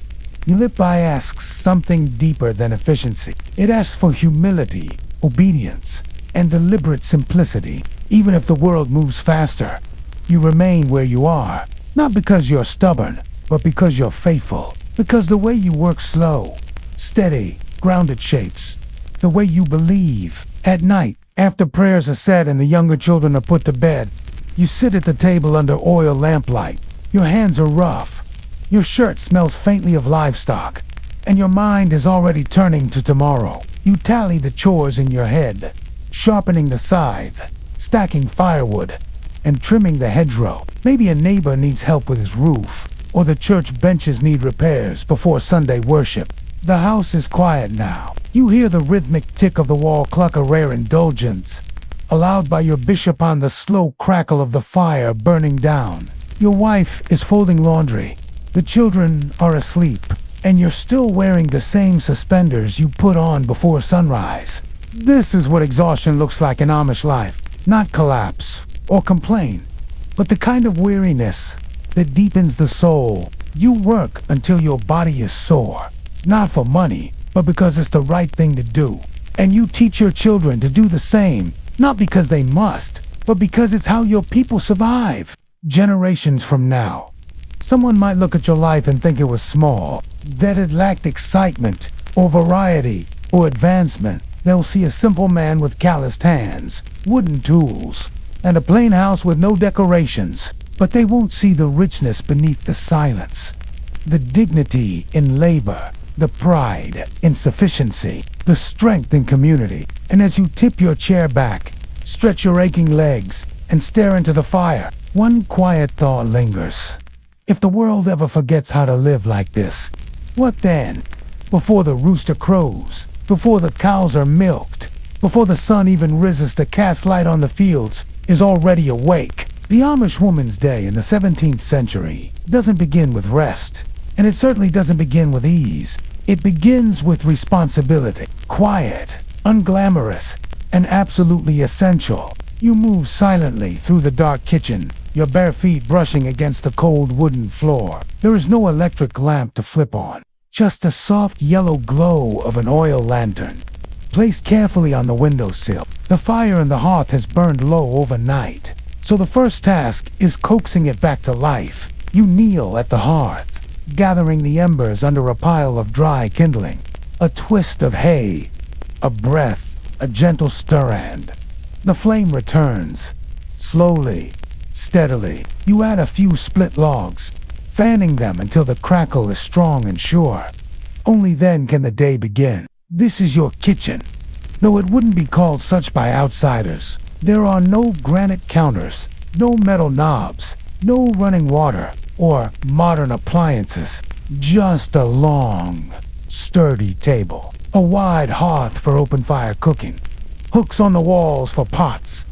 you live by asks something deeper than efficiency. It asks for humility, obedience, and deliberate simplicity. Even if the world moves faster, you remain where you are, not because you're stubborn, but because you're faithful. Because the way you work slow, steady, grounded shapes the way you believe. At night, after prayers are said and the younger children are put to bed, you sit at the table under oil lamplight. Your hands are rough. Your shirt smells faintly of livestock, and your mind is already turning to tomorrow. You tally the chores in your head, sharpening the scythe, stacking firewood, and trimming the hedgerow. Maybe a neighbor needs help with his roof, or the church benches need repairs before Sunday worship. The house is quiet now. You hear the rhythmic tick of the wall clock, a rare indulgence, allowed by your bishop on the slow crackle of the fire burning down. Your wife is folding laundry. The children are asleep, and you're still wearing the same suspenders you put on before sunrise. This is what exhaustion looks like in Amish life. Not collapse or complain, but the kind of weariness that deepens the soul. You work until your body is sore, not for money, but because it's the right thing to do. And you teach your children to do the same, not because they must, but because it's how your people survive. Generations from now, someone might look at your life and think it was small, that it lacked excitement, or variety, or advancement. They'll see a simple man with calloused hands, wooden tools, and a plain house with no decorations. But they won't see the richness beneath the silence, the dignity in labor, the pride in sufficiency, the strength in community. And as you tip your chair back, stretch your aching legs, and stare into the fire, one quiet thought lingers. If the world ever forgets how to live like this, what then? Before the rooster crows, before the cows are milked, before the sun even rises to cast light on the fields, is already awake. The Amish woman's day in the 17th century doesn't begin with rest, and it certainly doesn't begin with ease. It begins with responsibility, quiet, unglamorous, and absolutely essential. You move silently through the dark kitchen, your bare feet brushing against the cold wooden floor. There is no electric lamp to flip on, just the soft yellow glow of an oil lantern, placed carefully on the windowsill. The fire in the hearth has burned low overnight, so the first task is coaxing it back to life. You kneel at the hearth, gathering the embers under a pile of dry kindling. A twist of hay, a breath, a gentle stir, and the flame returns. Slowly, steadily, you add a few split logs, fanning them until the crackle is strong and sure. Only then can the day begin. This is your kitchen, though it wouldn't be called such by outsiders. There are no granite counters, no metal knobs, no running water, or modern appliances. Just a long, sturdy table, a wide hearth for open-fire cooking, hooks on the walls for pots,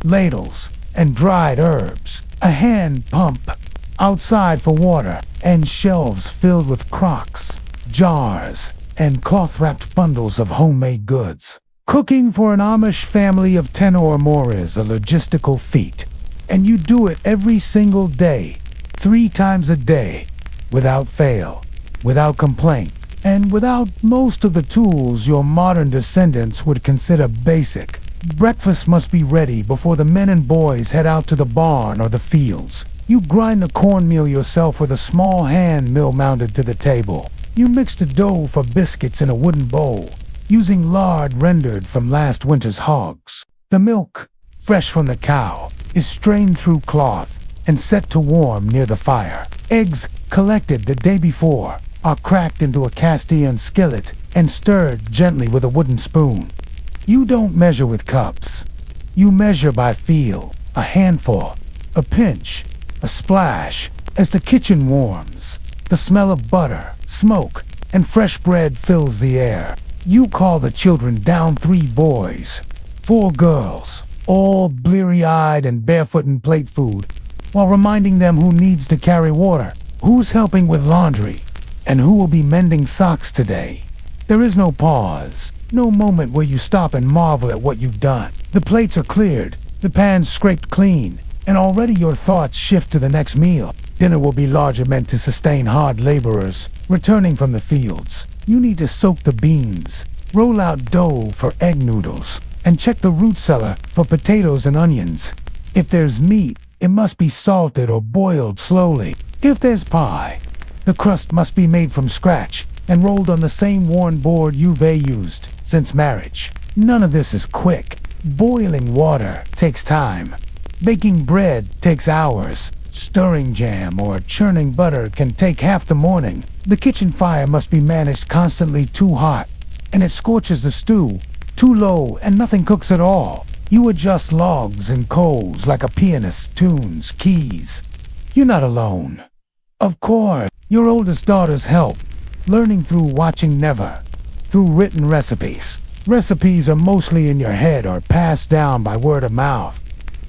ladles, and dried herbs, a hand pump outside for water, and shelves filled with crocks, jars, and cloth-wrapped bundles of homemade goods. Cooking for an Amish family of 10 or more is a logistical feat, and you do it every single day, 3 times a day, without fail, without complaint, and without most of the tools your modern descendants would consider basic. Breakfast must be ready before the men and boys head out to the barn or the fields. You grind the cornmeal yourself with a small hand mill mounted to the table. You mix the dough for biscuits in a wooden bowl, using lard rendered from last winter's hogs. The milk, fresh from the cow, is strained through cloth and set to warm near the fire. Eggs, collected the day before, are cracked into a cast iron skillet and stirred gently with a wooden spoon. You don't measure with cups. You measure by feel, a handful, a pinch, a splash. As the kitchen warms, the smell of butter, smoke, and fresh bread fills the air. You call the children down, 3 boys, 4 girls, all bleary-eyed and barefoot in plate food, while reminding them who needs to carry water, who's helping with laundry, and who will be mending socks today. There is no pause, no moment where you stop and marvel at what you've done. The plates are cleared, the pans scraped clean, and already your thoughts shift to the next meal. Dinner will be larger, meant to sustain hard laborers returning from the fields. You need to soak the beans, roll out dough for egg noodles, and check the root cellar for potatoes and onions. If there's meat, it must be salted or boiled slowly. If there's pie, the crust must be made from scratch and rolled on the same worn board you've used since marriage. None of this is quick. Boiling water takes time. Baking bread takes hours. Stirring jam or churning butter can take half the morning. The kitchen fire must be managed constantly too hot, and it scorches the stew. Too low and nothing cooks at all. You adjust logs and coals like a pianist tunes keys. You're not alone. Of course, your oldest daughters help, learning through watching, never through written recipes. Recipes are mostly in your head or passed down by word of mouth.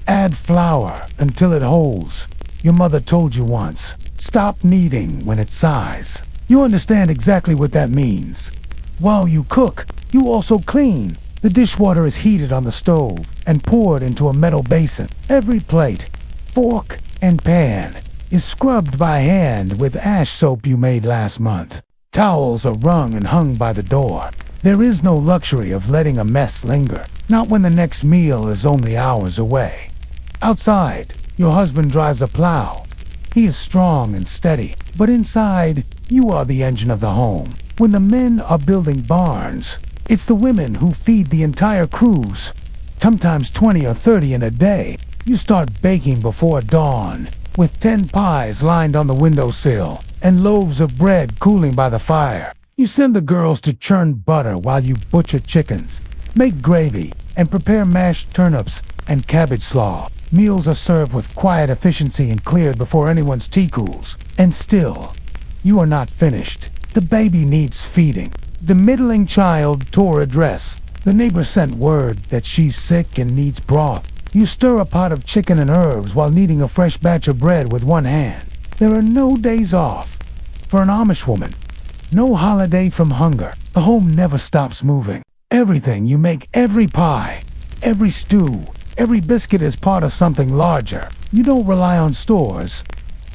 Add flour until it holds. Your mother told you once. Stop kneading when it sighs. You understand exactly what that means. While you cook, you also clean. The dishwater is heated on the stove and poured into a metal basin. Every plate, fork, and pan is scrubbed by hand with ash soap you made last month. Towels are wrung and hung by the door. There is no luxury of letting a mess linger, not when the next meal is only hours away. Outside, your husband drives a plow. He is strong and steady, but inside, you are the engine of the home. When the men are building barns, it's the women who feed the entire crews, sometimes 20 or 30 in a day. You start baking before dawn, with 10 pies lined on the windowsill and loaves of bread cooling by the fire. You send the girls to churn butter while you butcher chickens, make gravy, and prepare mashed turnips and cabbage slaw. Meals are served with quiet efficiency and cleared before anyone's tea cools. And still, you are not finished. The baby needs feeding. The middling child tore a dress. The neighbor sent word that she's sick and needs broth. You stir a pot of chicken and herbs while kneading a fresh batch of bread with one hand. There are no days off. For an Amish woman, no holiday from hunger. The home never stops moving. Everything you make, every pie, every stew, every biscuit is part of something larger. You don't rely on stores.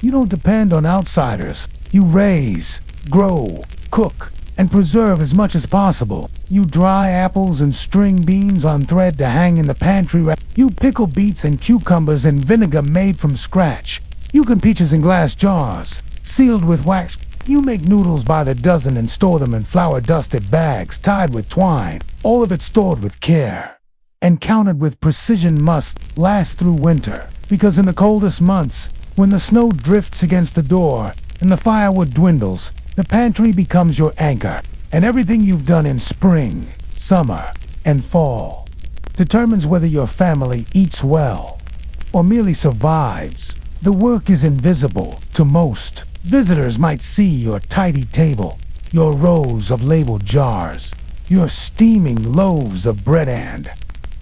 You don't depend on outsiders. You raise, grow, cook, and preserve as much as possible. You dry apples and string beans on thread to hang in the pantry. You pickle beets and cucumbers in vinegar made from scratch. You can peaches in glass jars, sealed with wax. You make noodles by the dozen and store them in flour-dusted bags tied with twine. All of it stored with care and counted with precision must last through winter. Because in the coldest months, when the snow drifts against the door and the firewood dwindles, the pantry becomes your anchor, and everything you've done in spring, summer, and fall determines whether your family eats well or merely survives. The work is invisible to most. Visitors might see your tidy table, your rows of labeled jars, your steaming loaves of bread, and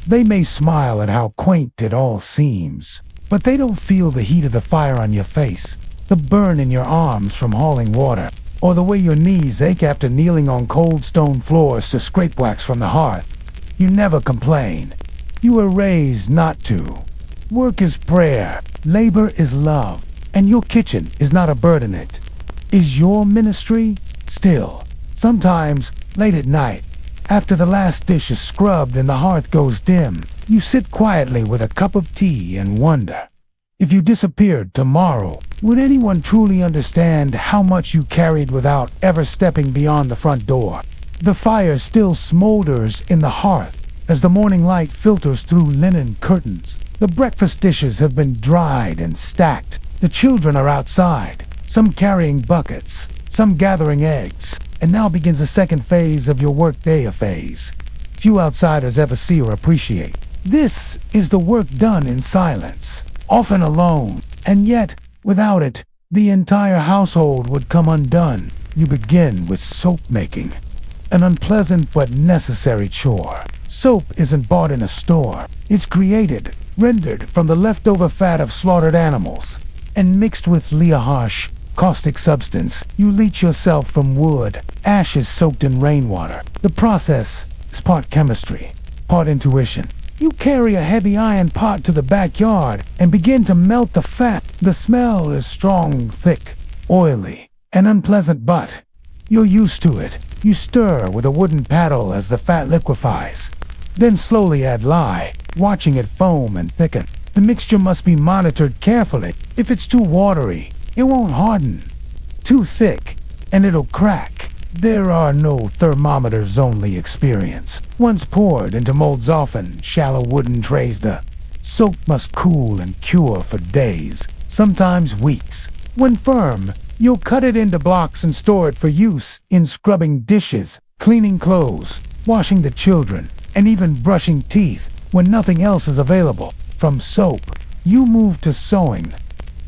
they may smile at how quaint it all seems, but they don't feel the heat of the fire on your face, the burn in your arms from hauling water, or the way your knees ache after kneeling on cold stone floors to scrape wax from the hearth. You never complain. You were raised not to. Work is prayer, labor is love, and your kitchen is not a burden. It is your ministry. Still, sometimes, late at night, after the last dish is scrubbed and the hearth goes dim, you sit quietly with a cup of tea and wonder, if you disappeared tomorrow, would anyone truly understand how much you carried without ever stepping beyond the front door? The fire still smolders in the hearth as the morning light filters through linen curtains. The breakfast dishes have been dried and stacked. The children are outside, some carrying buckets, some gathering eggs, and now begins a second phase of your workday, a phase few outsiders ever see or appreciate. This is the work done in silence, often alone, and yet, without it, the entire household would come undone. You begin with soap making, an unpleasant but necessary chore. Soap isn't bought in a store. It's created, rendered from the leftover fat of slaughtered animals, and mixed with harsh, caustic substance. You leach yourself from wood, ashes soaked in rainwater. The process is part chemistry, part intuition. You carry a heavy iron pot to the backyard and begin to melt the fat. The smell is strong, thick, oily, and unpleasant, but you're used to it. You stir with a wooden paddle as the fat liquefies, then slowly add lye, watching it foam and thicken. The mixture must be monitored carefully. If it's too watery, it won't harden. Too thick, and it'll crack. There are no thermometers, only experience. Once poured into molds, often shallow wooden trays, the soap must cool and cure for days, sometimes weeks. When firm, you'll cut it into blocks and store it for use in scrubbing dishes, cleaning clothes, washing the children, and even brushing teeth when nothing else is available. From soap, you move to sewing.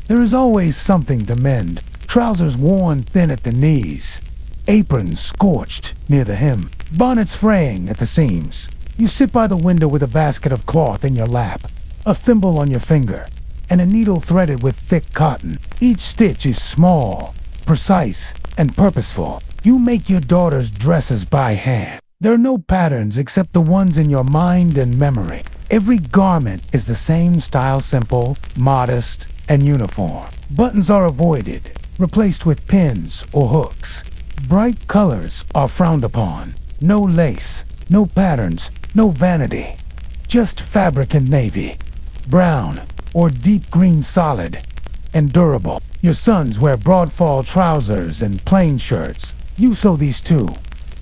There is always something to mend. Trousers worn thin at the knees, aprons scorched near the hem, bonnets fraying at the seams. You sit by the window with a basket of cloth in your lap, a thimble on your finger, and a needle threaded with thick cotton. Each stitch is small, precise, and purposeful. You make your daughter's dresses by hand. There are no patterns except the ones in your mind and memory. Every garment is the same style, simple, modest, and uniform. Buttons are avoided, replaced with pins or hooks. Bright colors are frowned upon. No lace, no patterns, no vanity. Just fabric and navy, brown, or deep green, solid and durable. Your sons wear broad-fall trousers and plain shirts. You sew these too,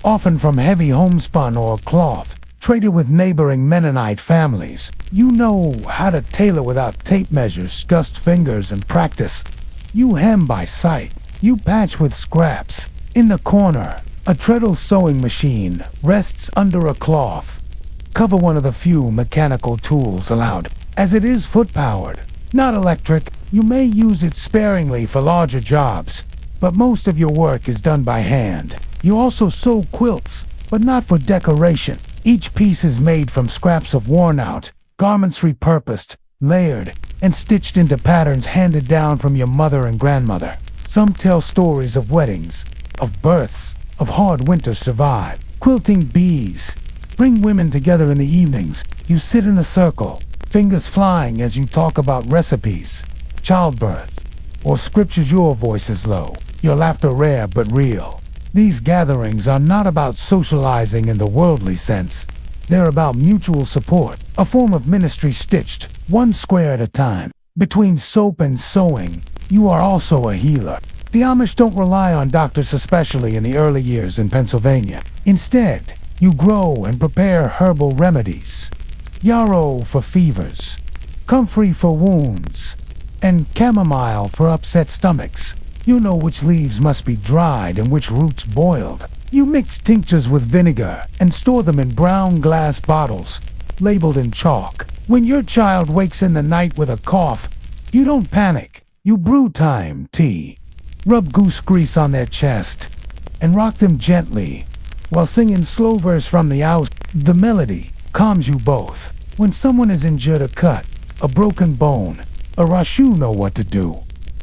often from heavy homespun or cloth, traded with neighboring Mennonite families. You know how to tailor without tape measures, gust fingers, and practice. You hem by sight. You patch with scraps. In the corner, a treadle sewing machine rests under a cloth. Cover one of the few mechanical tools allowed, as it is foot-powered, not electric. You may use it sparingly for larger jobs, but most of your work is done by hand. You also sew quilts, but not for decoration. Each piece is made from scraps of worn-out garments, repurposed, layered, and stitched into patterns handed down from your mother and grandmother. Some tell stories of weddings, of births, of hard winters survived. Quilting bees bring women together in the evenings. You sit in a circle, fingers flying as you talk about recipes, childbirth, or scriptures. Your voice is low, your laughter rare but real. These gatherings are not about socializing in the worldly sense. They're about mutual support, a form of ministry stitched, one square at a time. Between soap and sewing, you are also a healer. The Amish don't rely on doctors, especially in the early years in Pennsylvania. Instead, you grow and prepare herbal remedies. Yarrow for fevers, comfrey for wounds, and chamomile for upset stomachs. You know which leaves must be dried and which roots boiled. You mix tinctures with vinegar and store them in brown glass bottles, labeled in chalk. When your child wakes in the night with a cough, you don't panic. You brew thyme tea, rub goose grease on their chest, and rock them gently while singing slow verse from the house. The melody calms you both. When someone is injured, a cut, a broken bone, a rash, you know what to do.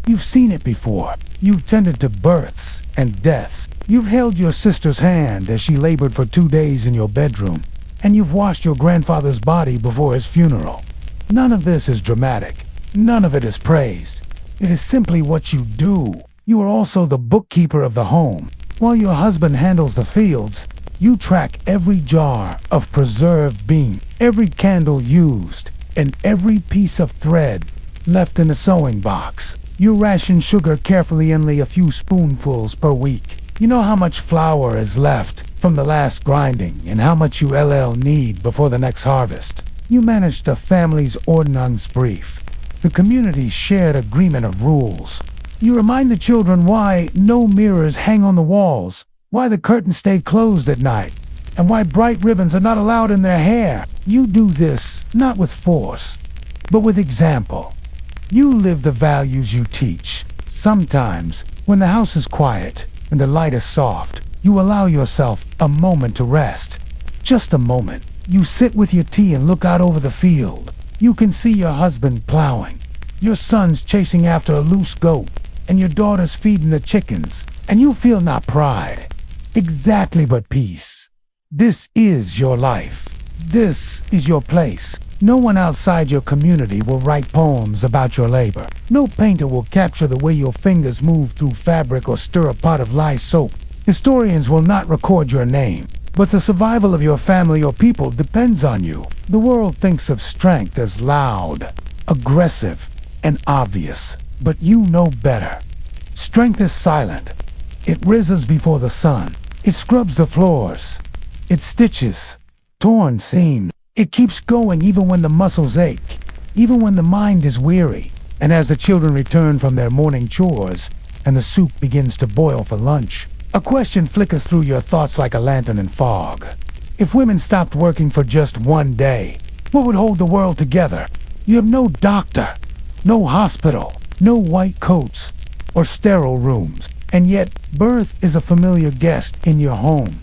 You've seen it before. You've tended to births and deaths. You've held your sister's hand as she labored for 2 days in your bedroom, and you've washed your grandfather's body before his funeral. None of this is dramatic. None of it is praised. It is simply what you do. You are also the bookkeeper of the home. While your husband handles the fields, you track every jar of preserved bean, every candle used, and every piece of thread left in a sewing box. You ration sugar carefully, only a few spoonfuls per week. You know how much flour is left from the last grinding and how much you need before the next harvest. You manage the family's ordnance brief, the community's shared agreement of rules. You remind the children why no mirrors hang on the walls, why the curtains stay closed at night, and why bright ribbons are not allowed in their hair. You do this not with force, but with example. You live the values you teach. Sometimes, when the house is quiet and the light is soft, you allow yourself a moment to rest. Just a moment. You sit with your tea and look out over the field. You can see your husband plowing, your sons chasing after a loose goat, and your daughters feeding the chickens. And you feel not pride, exactly, but peace. This is your life. This is your place. No one outside your community will write poems about your labor. No painter will capture the way your fingers move through fabric or stir a pot of lye soap. Historians will not record your name, but the survival of your family or people depends on you. The world thinks of strength as loud, aggressive, and obvious, but you know better. Strength is silent. It rises before the sun. It scrubs the floors. It stitches torn seams. It keeps going even when the muscles ache, even when the mind is weary. And as the children return from their morning chores and the soup begins to boil for lunch, a question flickers through your thoughts like a lantern in fog. If women stopped working for just one day, what would hold the world together? You have no doctor, no hospital, no white coats or sterile rooms, and yet birth is a familiar guest in your home.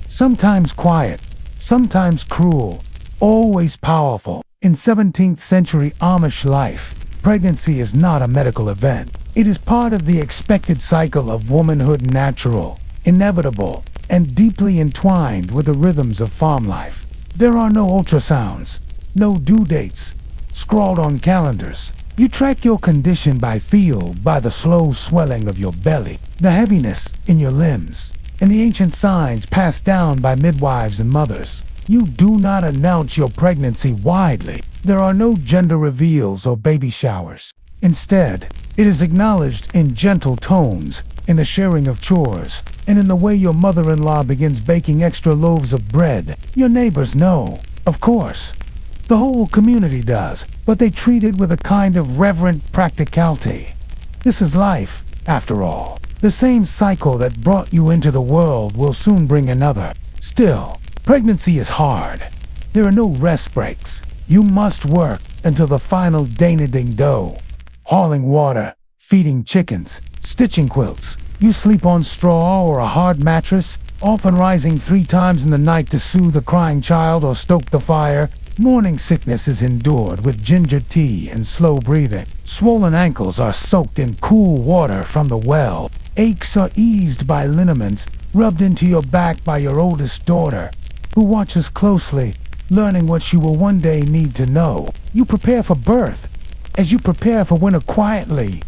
Sometimes quiet, sometimes cruel, always powerful. In 17th century Amish life, pregnancy is not a medical event. It is part of the expected cycle of womanhood, natural, inevitable, and deeply entwined with the rhythms of farm life. There are no ultrasounds, no due dates scrawled on calendars. You track your condition by feel, by the slow swelling of your belly, the heaviness in your limbs, and the ancient signs passed down by midwives and mothers. You do not announce your pregnancy widely. There are no gender reveals or baby showers. Instead, it is acknowledged in gentle tones, in the sharing of chores, and in the way your mother-in-law begins baking extra loaves of bread. Your neighbors know, of course. The whole community does, but they treat it with a kind of reverent practicality. This is life, after all. The same cycle that brought you into the world will soon bring another. Still, pregnancy is hard. There are no rest breaks. You must work until the final ding-a-ding-do. Hauling water, feeding chickens, stitching quilts. You sleep on straw or a hard mattress, often rising 3 times in the night to soothe a crying child or stoke the fire. Morning sickness is endured with ginger tea and slow breathing. Swollen ankles are soaked in cool water from the well. Aches are eased by liniments rubbed into your back by your oldest daughter, who watches closely, learning what she will one day need to know. You prepare for birth, as you prepare for winter quietly,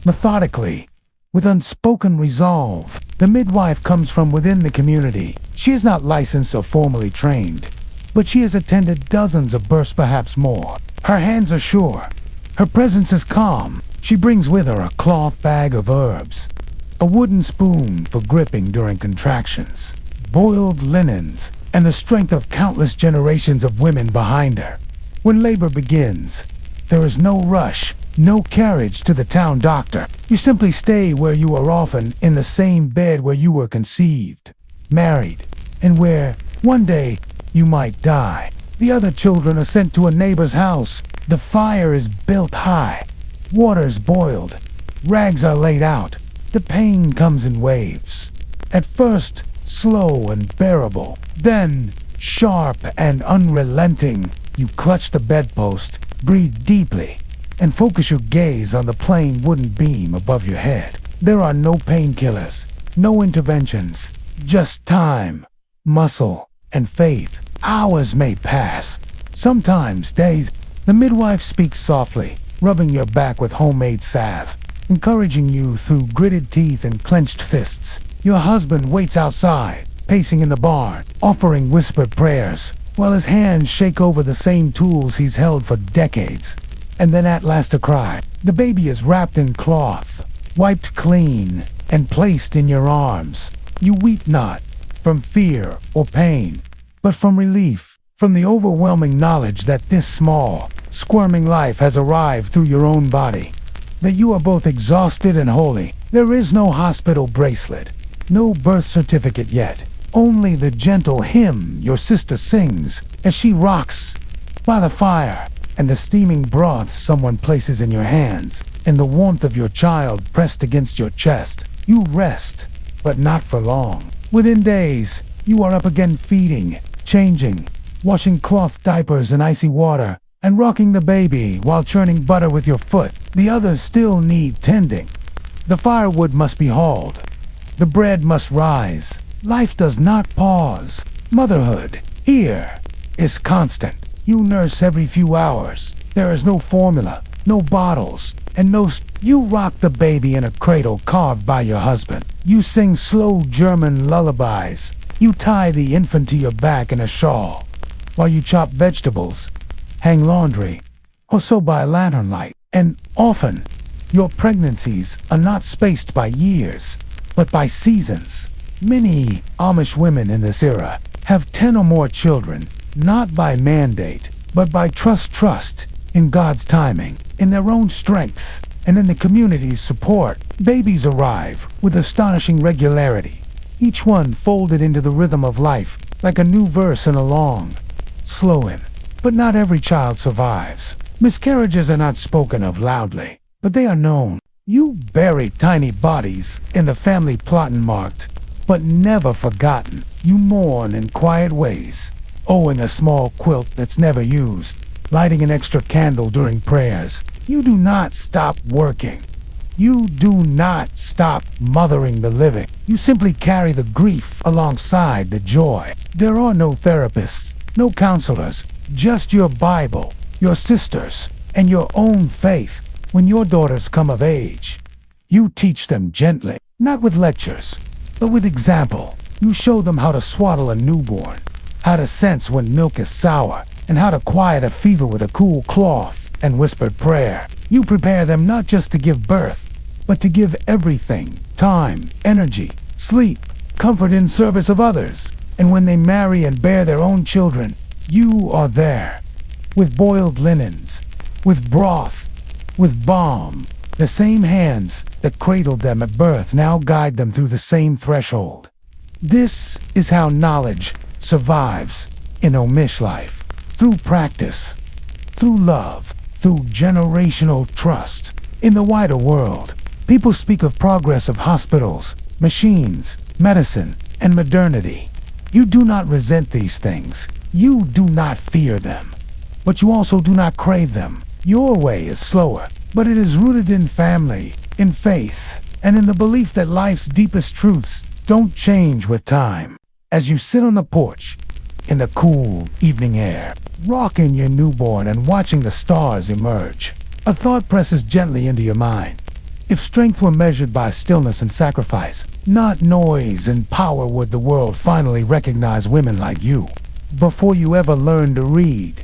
methodically, with unspoken resolve. The midwife comes from within the community. She is not licensed or formally trained, but she has attended dozens of births, perhaps more. Her hands are sure. Her presence is calm. She brings with her a cloth bag of herbs, a wooden spoon for gripping during contractions, boiled linens, and the strength of countless generations of women behind her. When labor begins, there is no rush, no carriage to the town doctor. You simply stay where you are, often in the same bed where you were conceived, married, and where, one day, you might die. The other children are sent to a neighbor's house. The fire is built high. Water's boiled. Rags are laid out. The pain comes in waves. At first, slow and bearable. Then, sharp and unrelenting. You clutch the bedpost, breathe deeply, and focus your gaze on the plain wooden beam above your head. There are no painkillers, no interventions, just time, muscle, and faith. Hours may pass, sometimes days. The midwife speaks softly, rubbing your back with homemade salve, encouraging you through gritted teeth and clenched fists. Your husband waits outside, pacing in the barn, offering whispered prayers, while his hands shake over the same tools he's held for decades. And then at last a cry. The baby is wrapped in cloth, wiped clean, and placed in your arms. You weep not from fear or pain, but from relief, from the overwhelming knowledge that this small, squirming life has arrived through your own body, that you are both exhausted and holy. There is no hospital bracelet, no birth certificate yet, only the gentle hymn your sister sings as she rocks by the fire, and the steaming broth someone places in your hands, and the warmth of your child pressed against your chest. You rest, but not for long. Within days, you are up again, feeding, changing, washing cloth diapers in icy water, and rocking the baby while churning butter with your foot. The others still need tending. The firewood must be hauled. The bread must rise. Life does not pause. Motherhood, here, is constant. You nurse every few hours. There is no formula, no bottles, and you rock the baby in a cradle carved by your husband. You sing slow German lullabies. You tie the infant to your back in a shawl, while you chop vegetables, hang laundry, or sew by lantern light. And often, your pregnancies are not spaced by years, but by seasons. Many Amish women in this era have 10 or more children, not by mandate, but by trust in God's timing, in their own strength, and in the community's support. Babies arrive with astonishing regularity, each one folded into the rhythm of life, like a new verse in a long, slow hymn. But not every child survives. Miscarriages are not spoken of loudly, but they are known. You bury tiny bodies in the family plot and marked, but never forgotten. You mourn in quiet ways, owing a small quilt that's never used, lighting an extra candle during prayers. You do not stop working. You do not stop mothering the living. You simply carry the grief alongside the joy. There are no therapists, no counselors, just your Bible, your sisters, and your own faith. When your daughters come of age, you teach them gently, not with lectures, but with example. You show them how to swaddle a newborn, how to sense when milk is sour, and how to quiet a fever with a cool cloth and whispered prayer. You prepare them not just to give birth, but to give everything: time, energy, sleep, comfort in service of others. And when they marry and bear their own children, you are there, with boiled linens, with broth, with balm. The same hands that cradled them at birth now guide them through the same threshold. This is how knowledge survives in Amish life. Through practice, through love, through generational trust. In the wider world, people speak of progress of hospitals, machines, medicine, and modernity. You do not resent these things. You do not fear them. But you also do not crave them. Your way is slower, but it is rooted in family, in faith, and in the belief that life's deepest truths don't change with time. As you sit on the porch, in the cool evening air, rocking your newborn and watching the stars emerge, a thought presses gently into your mind. If strength were measured by stillness and sacrifice, not noise and power, would the world finally recognize women like you? Before you ever learn to read,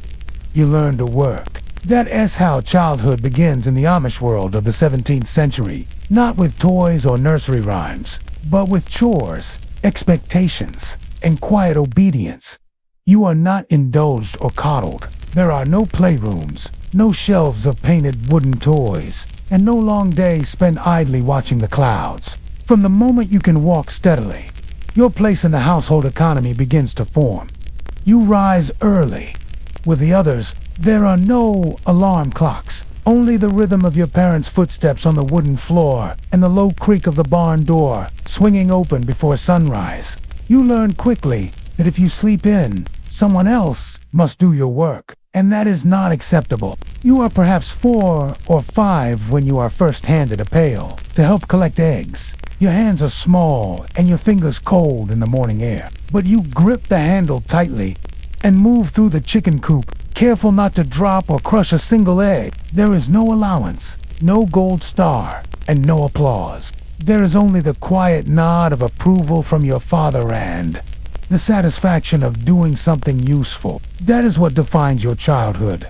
you learn to work. That is how childhood begins in the Amish world of the 17th century. Not with toys or nursery rhymes, but with chores, expectations, and quiet obedience. You are not indulged or coddled. There are no playrooms, no shelves of painted wooden toys, and no long days spent idly watching the clouds. From the moment you can walk steadily, your place in the household economy begins to form. You rise early. With the others, there are no alarm clocks, only the rhythm of your parents' footsteps on the wooden floor and the low creak of the barn door swinging open before sunrise. You learn quickly that if you sleep in, someone else must do your work, and that is not acceptable. You are perhaps 4 or 5 when you are first handed a pail to help collect eggs. Your hands are small and your fingers cold in the morning air, but you grip the handle tightly and move through the chicken coop, careful not to drop or crush a single egg. There is no allowance, no gold star, and no applause. There is only the quiet nod of approval from your father and the satisfaction of doing something useful. That is what defines your childhood.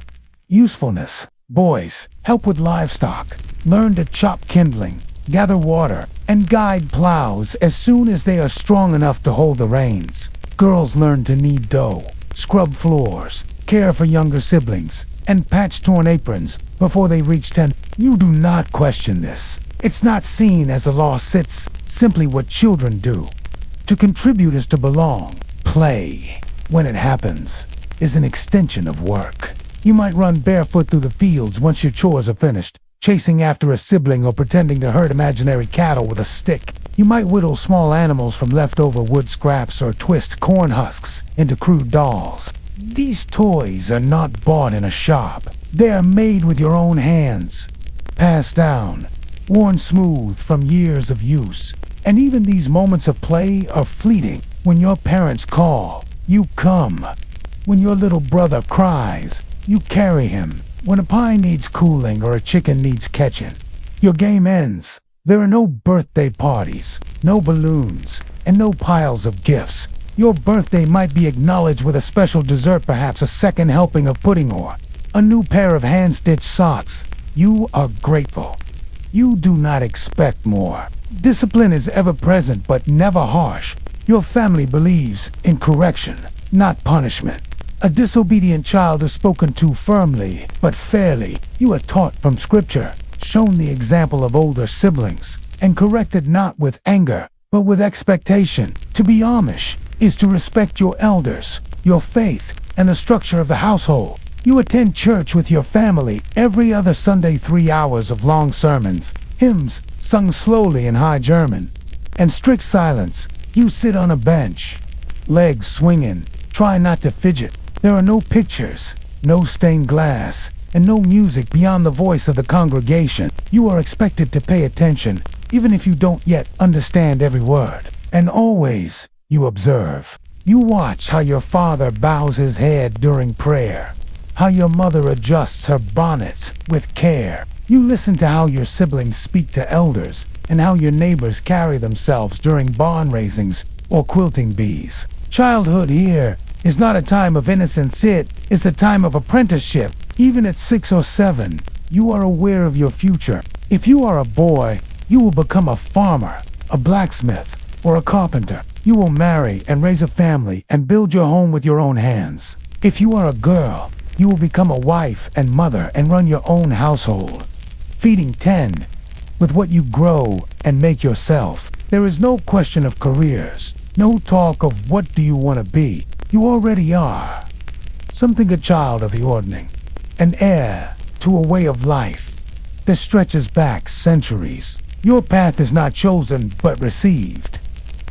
Usefulness. Boys help with livestock, learn to chop kindling, gather water, and guide plows as soon as they are strong enough to hold the reins. Girls learn to knead dough, scrub floors, care for younger siblings, and patch torn aprons before they reach 10. You do not question this. It's not seen as a loss, it's simply what children do. To contribute is to belong. Play, when it happens, is an extension of work. You might run barefoot through the fields once your chores are finished, chasing after a sibling or pretending to herd imaginary cattle with a stick. You might whittle small animals from leftover wood scraps or twist corn husks into crude dolls. These toys are not bought in a shop. They are made with your own hands, passed down, worn smooth from years of use. And even these moments of play are fleeting. When your parents call, you come. When your little brother cries, you carry him. When a pie needs cooling or a chicken needs catching, your game ends. There are no birthday parties, no balloons, and no piles of gifts. Your birthday might be acknowledged with a special dessert, perhaps a second helping of pudding or a new pair of hand-stitched socks. You are grateful. You do not expect more. Discipline is ever present but never harsh. Your family believes in correction, not punishment. A disobedient child is spoken to firmly but fairly. You are taught from scripture, shown the example of older siblings, and corrected not with anger but with expectation. To be Amish is to respect your elders, your faith, and the structure of the household. You attend church with your family every other Sunday, 3 hours of long sermons, hymns sung slowly in High German, and strict silence. You sit on a bench, legs swinging, try not to fidget. There are no pictures, no stained glass, and no music beyond the voice of the congregation. You are expected to pay attention, even if you don't yet understand every word. And always, you observe. You watch how your father bows his head during prayer, how your mother adjusts her bonnet with care. You listen to how your siblings speak to elders, and how your neighbors carry themselves during barn raisings or quilting bees. Childhood here is not a time of innocence, it is a time of apprenticeship. Even at 6 or 7, you are aware of your future. If you are a boy, you will become a farmer, a blacksmith, or a carpenter. You will marry and raise a family and build your home with your own hands. If you are a girl, you will become a wife and mother and run your own household, feeding 10 with what you grow and make yourself. There is no question of careers, no talk of what do you want to be. You already are something, a child of the ordning, an heir to a way of life that stretches back centuries. Your path is not chosen but received.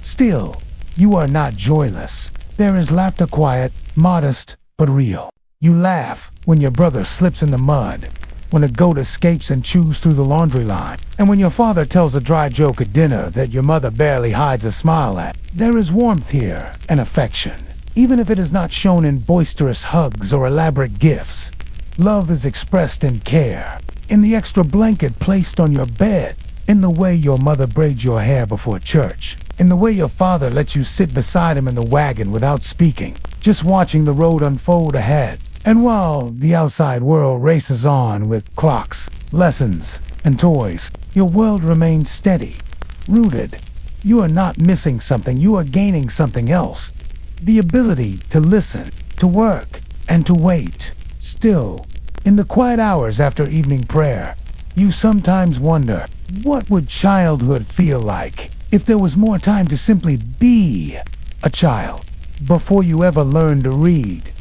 Still, You are not joyless. There is laughter, quiet, modest, but real. You laugh when your brother slips in the mud, when a goat escapes and chews through the laundry line, and when your father tells a dry joke at dinner that your mother barely hides a smile at. There is warmth here and affection, even if it is not shown in boisterous hugs or elaborate gifts. Love is expressed in care, in the extra blanket placed on your bed, in the way your mother braids your hair before church, in the way your father lets you sit beside him in the wagon without speaking, just watching the road unfold ahead. And while the outside world races on with clocks, lessons, and toys, your world remains steady, rooted. You are not missing something, you are gaining something else. The ability to listen, to work, and to wait. Still, in the quiet hours after evening prayer, you sometimes wonder, what would childhood feel like if there was more time to simply be a child? Before you ever learn to read,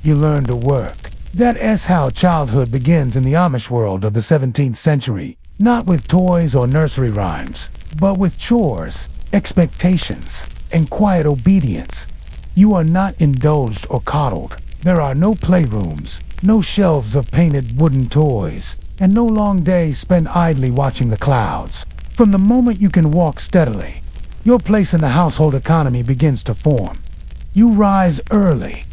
you learn to work. That is how childhood begins in the Amish world of the 17th century. Not with toys or nursery rhymes, but with chores, expectations, and quiet obedience. You are not indulged or coddled. There are no playrooms, no shelves of painted wooden toys, and no long days spent idly watching the clouds. From the moment you can walk steadily, your place in the household economy begins to form. You rise early.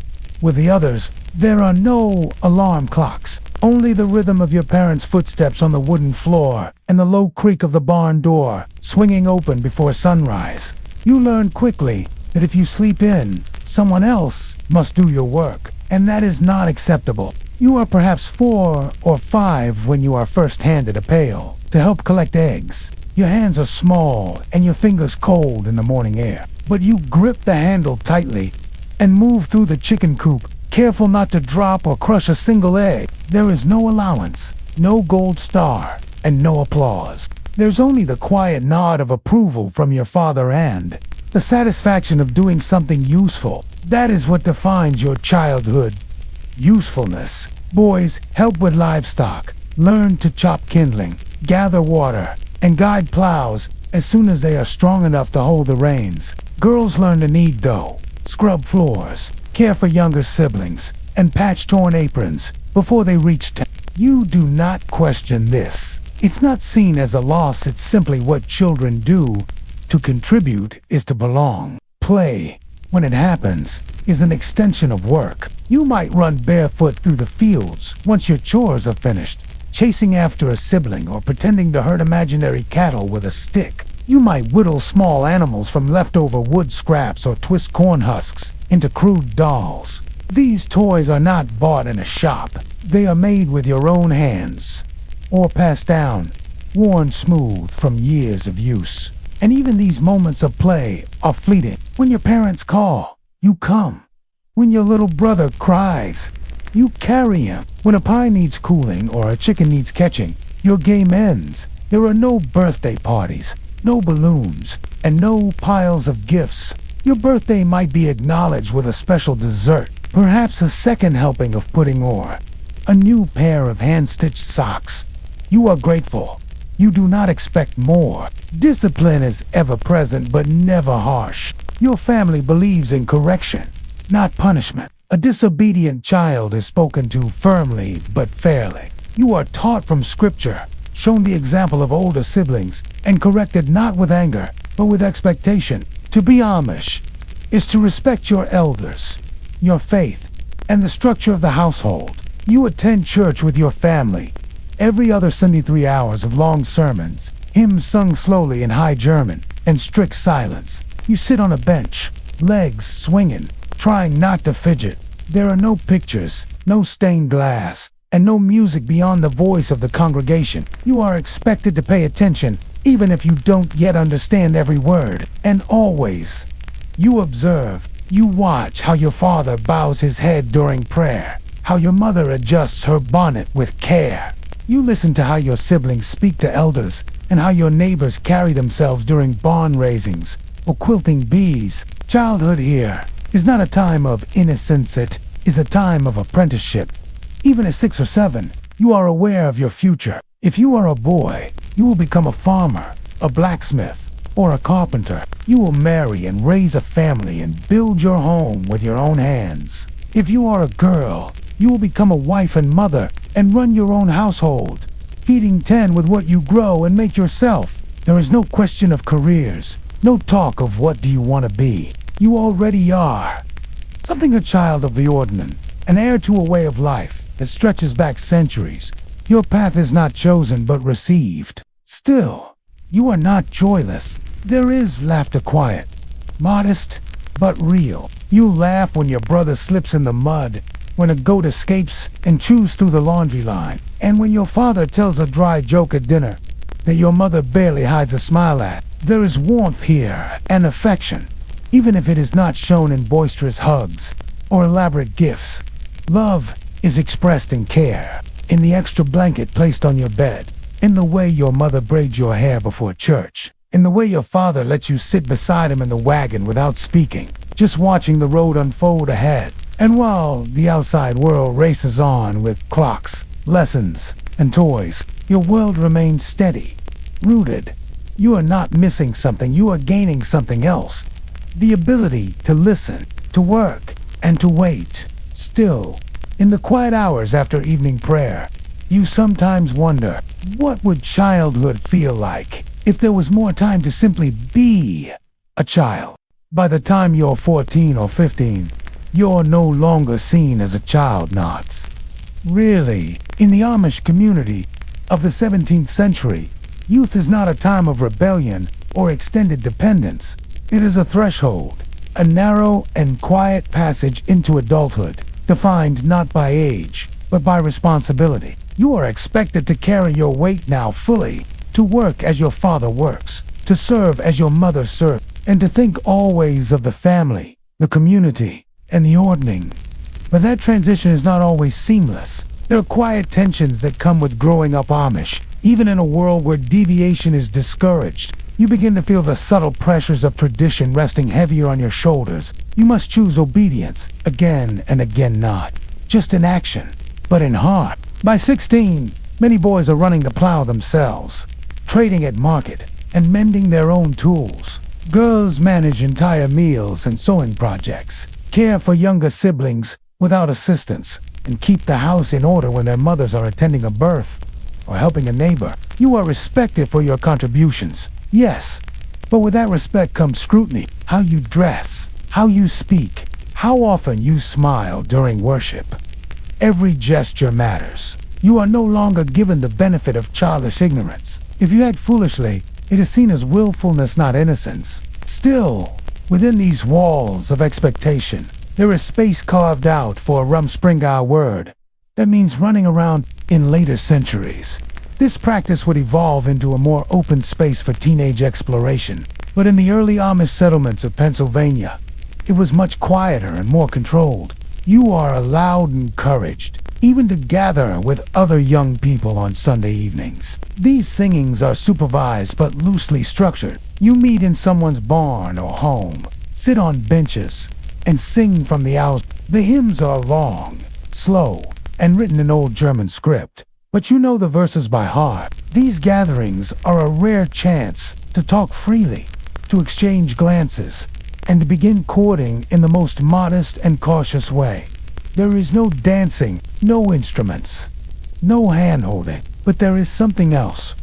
With the others, there are no alarm clocks, only the rhythm of your parents' footsteps on the wooden floor and the low creak of the barn door swinging open before sunrise. You learn quickly that if you sleep in, someone else must do your work, and that is not acceptable. You are perhaps 4 or 5 when you are first handed a pail to help collect eggs. Your hands are small and your fingers cold in the morning air, but you grip the handle tightly and move through the chicken coop, careful not to drop or crush a single egg. There is no allowance, no gold star, and no applause. There's only the quiet nod of approval from your father and the satisfaction of doing something useful. That is what defines your childhood. Usefulness. Boys, help with livestock, learn to chop kindling, gather water, and guide plows as soon as they are strong enough to hold the reins. Girls learn to knead dough, scrub floors, care for younger siblings, and patch torn aprons before they reach town. You do not question this. It's not seen as a loss, it's simply what children do. To contribute is to belong. Play, when it happens, is an extension of work. You might run barefoot through the fields once your chores are finished, chasing after a sibling or pretending to herd imaginary cattle with a stick. You might whittle small animals from leftover wood scraps or twist corn husks into crude dolls. These toys are not bought in a shop. They are made with your own hands, or passed down, worn smooth from years of use. And even these moments of play are fleeting. When your parents call, you come. When your little brother cries, you carry him. When a pie needs cooling or a chicken needs catching, your game ends. There are no birthday parties, no balloons, and no piles of gifts. Your birthday might be acknowledged with a special dessert, perhaps a second helping of pudding or a new pair of hand-stitched socks. You are grateful. You do not expect more. Discipline is ever present but never harsh. Your family believes in correction, not punishment. A disobedient child is spoken to firmly but fairly. You are taught from scripture, shown the example of older siblings, and corrected not with anger, but with expectation. To be Amish is to respect your elders, your faith, and the structure of the household. You attend church with your family. Every other Sunday, 3 hours of long sermons, hymns sung slowly in high German, and strict silence. You sit on a bench, legs swinging, trying not to fidget. There are no pictures, no stained glass, and no music beyond the voice of the congregation. You are expected to pay attention, even if you don't yet understand every word. And always, you observe, you watch how your father bows his head during prayer, how your mother adjusts her bonnet with care. You listen to how your siblings speak to elders, and how your neighbors carry themselves during barn raisings or quilting bees. Childhood here is not a time of innocence, it is a time of apprenticeship. Even at 6 or 7, you are aware of your future. If you are a boy, you will become a farmer, a blacksmith, or a carpenter. You will marry and raise a family and build your home with your own hands. If you are a girl, you will become a wife and mother and run your own household, feeding 10 with what you grow and make yourself. There is no question of careers, no talk of what do you want to be. You already are. Something a child of the ordinary, an heir to a way of life that stretches back centuries. Your path is not chosen but received. Still, you are not joyless. There is laughter quiet, modest, but real. You laugh when your brother slips in the mud, when a goat escapes and chews through the laundry line, and when your father tells a dry joke at dinner that your mother barely hides a smile at. There is warmth here and affection, even if it is not shown in boisterous hugs or elaborate gifts. Love is expressed in care, in the extra blanket placed on your bed, in the way your mother braids your hair before church, in the way your father lets you sit beside him in the wagon without speaking, just watching the road unfold ahead. And while the outside world races on with clocks, lessons, and toys, your world remains steady, rooted. You are not missing something, you are gaining something else. The ability to listen, to work, and to wait. Still, in the quiet hours after evening prayer, you sometimes wonder, what would childhood feel like if there was more time to simply be a child? By the time you're 14 or 15, you're no longer seen as a child, not. Really, in the Amish community of the 17th century, youth is not a time of rebellion or extended dependence. It is a threshold, a narrow and quiet passage into adulthood, defined not by age, but by responsibility. You are expected to carry your weight now fully, to work as your father works, to serve as your mother served, and to think always of the family, the community, and the ordning. But that transition is not always seamless. There are quiet tensions that come with growing up Amish. Even in a world where deviation is discouraged, you begin to feel the subtle pressures of tradition resting heavier on your shoulders. You must choose obedience, again and again, not just in action, but in heart. By 16, many boys are running the plow themselves, trading at market, and mending their own tools. Girls manage entire meals and sewing projects, care for younger siblings without assistance, and keep the house in order when their mothers are attending a birth or helping a neighbor. You are respected for your contributions, yes, but with that respect comes scrutiny. How you dress, how you speak, how often you smile during worship. Every gesture matters. You are no longer given the benefit of childish ignorance. If you act foolishly, it is seen as willfulness, not innocence. Still, within these walls of expectation, there is space carved out for a Rumspringa word that means running around. In later centuries, this practice would evolve into a more open space for teenage exploration. But in the early Amish settlements of Pennsylvania, it was much quieter and more controlled. You are allowed and encouraged, even to gather with other young people on Sunday evenings. These singings are supervised but loosely structured. You meet in someone's barn or home, sit on benches, and sing from the owls. The hymns are long, slow, and written in Old German script, but you know the verses by heart. These gatherings are a rare chance to talk freely, to exchange glances, and to begin courting in the most modest and cautious way. There is no dancing, no instruments, no hand-holding, but there is something else.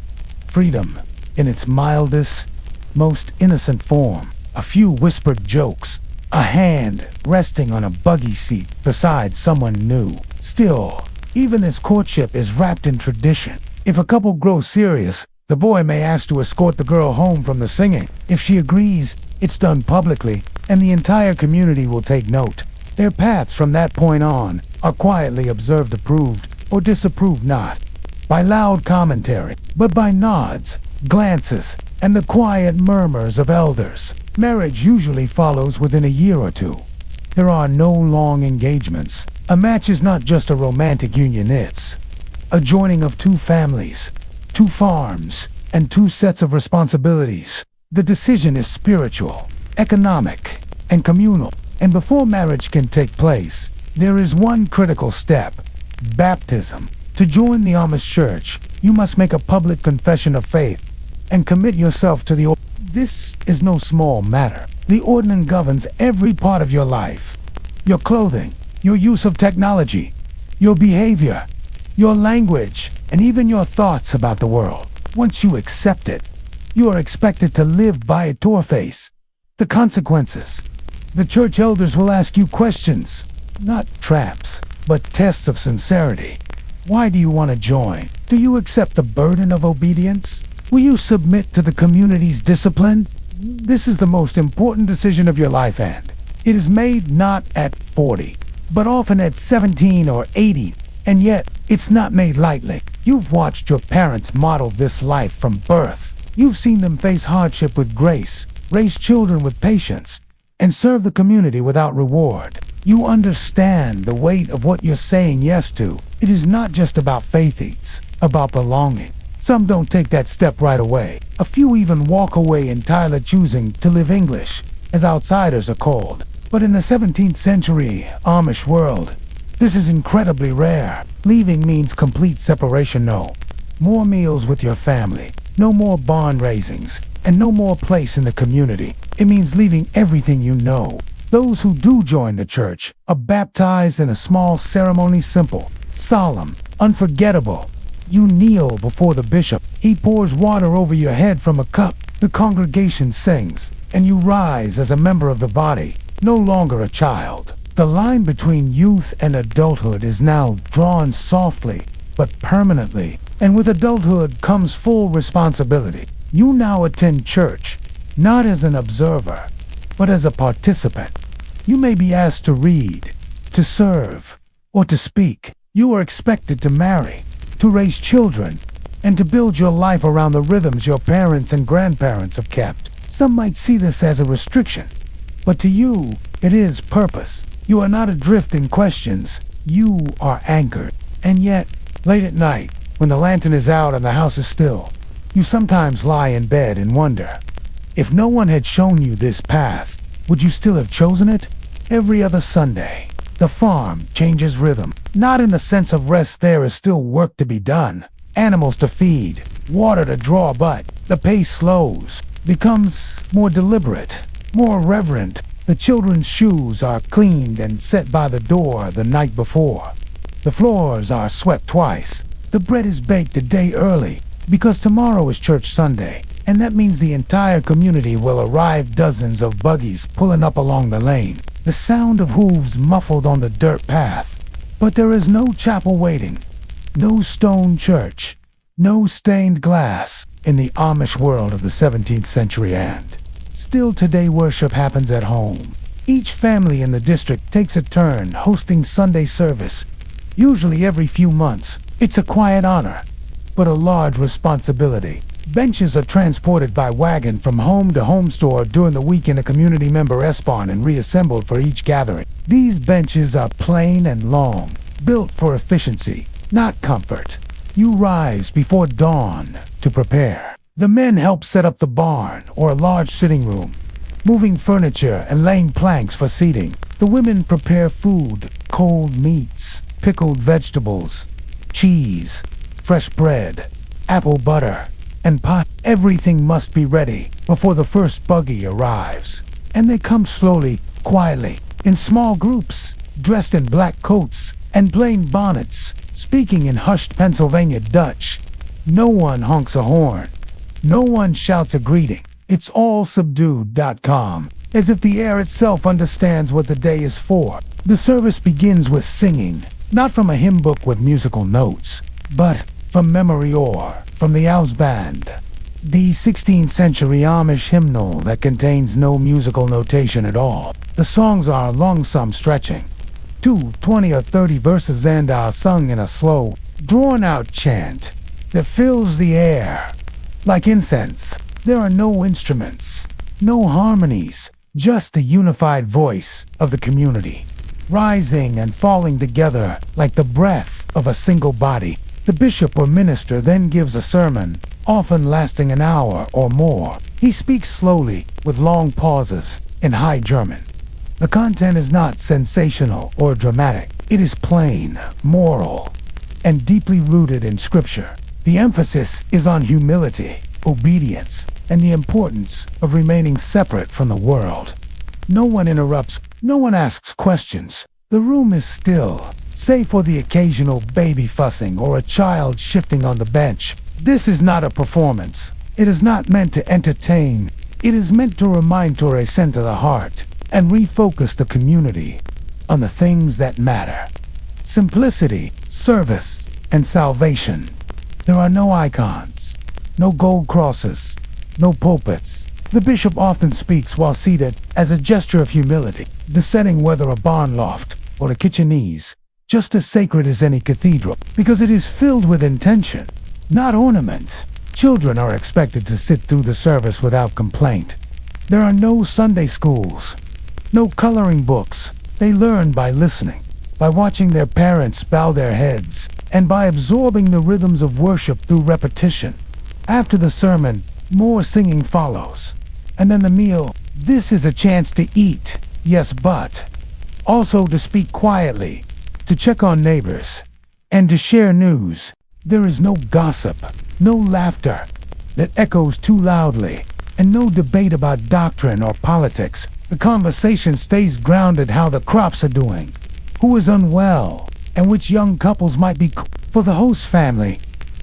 Freedom, in its mildest, most innocent form. A few whispered jokes, a hand resting on a buggy seat beside someone new. Still, even this courtship is wrapped in tradition. If a couple grows serious, the boy may ask to escort the girl home from the singing. If she agrees, it's done publicly, and the entire community will take note. Their paths from that point on are quietly observed, approved, or disapproved, not by loud commentary, but by nods, glances, and the quiet murmurs of elders. Marriage usually follows within a year or two. There are no long engagements. A match is not just a romantic union, it's a joining of two families, two farms, and two sets of responsibilities. The decision is spiritual, economic, and communal. And before marriage can take place, there is one critical step: baptism. To join the Amish church, you must make a public confession of faith and commit yourself to the This is no small matter. The ordinance governs every part of your life. Your clothing, your use of technology, your behavior, your language, and even your thoughts about the world. Once you accept it, you are expected to live by it to your face. The consequences. The church elders will ask you questions, not traps, but tests of sincerity. Why do you want to join? Do you accept the burden of obedience? Will you submit to the community's discipline? This is the most important decision of your life, and it is made not at 40, but often at 17 or 80, and yet it's not made lightly. You've watched your parents model this life from birth. You've seen them face hardship with grace, raise children with patience, and serve the community without reward. You understand the weight of what you're saying yes to. It is not just about faith, it's about belonging. Some don't take that step right away. A few even walk away entirely choosing to live English, as outsiders are called. But in the 17th century Amish world, this is incredibly rare. Leaving means complete separation. No more meals with your family, no more barn raisings, and no more place in the community. It means leaving everything you know. Those who do join the church are baptized in a small ceremony, simple, solemn, unforgettable. You kneel before the bishop. He pours water over your head from a cup. The congregation sings, and you rise as a member of the body, no longer a child. The line between youth and adulthood is now drawn softly, but permanently. And with adulthood comes full responsibility. You now attend church, not as an observer, but as a participant. You may be asked to read, to serve, or to speak. You are expected to marry, to raise children, and to build your life around the rhythms your parents and grandparents have kept. Some might see this as a restriction, but to you, it is purpose. You are not adrift in questions. You are anchored. And yet, late at night, when the lantern is out and the house is still, you sometimes lie in bed and wonder, if no one had shown you this path, would you still have chosen it? Every other Sunday, the farm changes rhythm. Not in the sense of rest, there is still work to be done. Animals to feed, water to draw, but the pace slows, becomes more deliberate, more reverent. The children's shoes are cleaned and set by the door the night before. The floors are swept twice. The bread is baked a day early, because tomorrow is church Sunday, and that means the entire community will arrive, dozens of buggies pulling up along the lane, the sound of hooves muffled on the dirt path. But there is no chapel waiting, no stone church, no stained glass in the Amish world of the 17th century, and still today worship happens at home. Each family in the district takes a turn hosting Sunday service, usually every few months. It's a quiet honor, but a large responsibility. Benches are transported by wagon from home to home store during the week in a community member S-barn and reassembled for each gathering. These benches are plain and long, built for efficiency, not comfort. You rise before dawn to prepare. The men help set up the barn or a large sitting room, moving furniture and laying planks for seating. The women prepare food, cold meats, pickled vegetables, cheese, fresh bread, apple butter, and pie. Everything must be ready before the first buggy arrives. And they come slowly, quietly, in small groups, dressed in black coats and plain bonnets, speaking in hushed Pennsylvania Dutch. No one honks a horn. No one shouts a greeting. It's all subdued.com, as if the air itself understands what the day is for. The service begins with singing, not from a hymn book with musical notes, but from memory or from the house band. The 16th century Amish hymnal that contains no musical notation at all. The songs are long, some stretching, 20 or 30 verses, and are sung in a slow, drawn-out chant that fills the air like incense. There are no instruments, no harmonies, just the unified voice of the community, rising and falling together like the breath of a single body. The bishop or minister then gives a sermon, often lasting an hour or more. He speaks slowly, with long pauses, in High German. The content is not sensational or dramatic. It is plain, moral, and deeply rooted in Scripture. The emphasis is on humility, obedience, and the importance of remaining separate from the world. No one interrupts, no one asks questions. The room is still, save for the occasional baby fussing or a child shifting on the bench. This is not a performance. It is not meant to entertain. It is meant to remind to center the heart and refocus the community on the things that matter. Simplicity, service, and salvation. There are no icons, no gold crosses, no pulpits. The bishop often speaks while seated as a gesture of humility, the setting, whether a barn loft or a kitchenese, just as sacred as any cathedral, because it is filled with intention, not ornament. Children are expected to sit through the service without complaint. There are no Sunday schools, no coloring books. They learn by listening, by watching their parents bow their heads, and by absorbing the rhythms of worship through repetition. After the sermon, more singing follows. And then the meal. This is a chance to eat, yes, but also to speak quietly, to check on neighbors, and to share news. There is no gossip, no laughter that echoes too loudly, and no debate about doctrine or politics. The conversation stays grounded: how the crops are doing, who is unwell, and which young couples might be for the host family.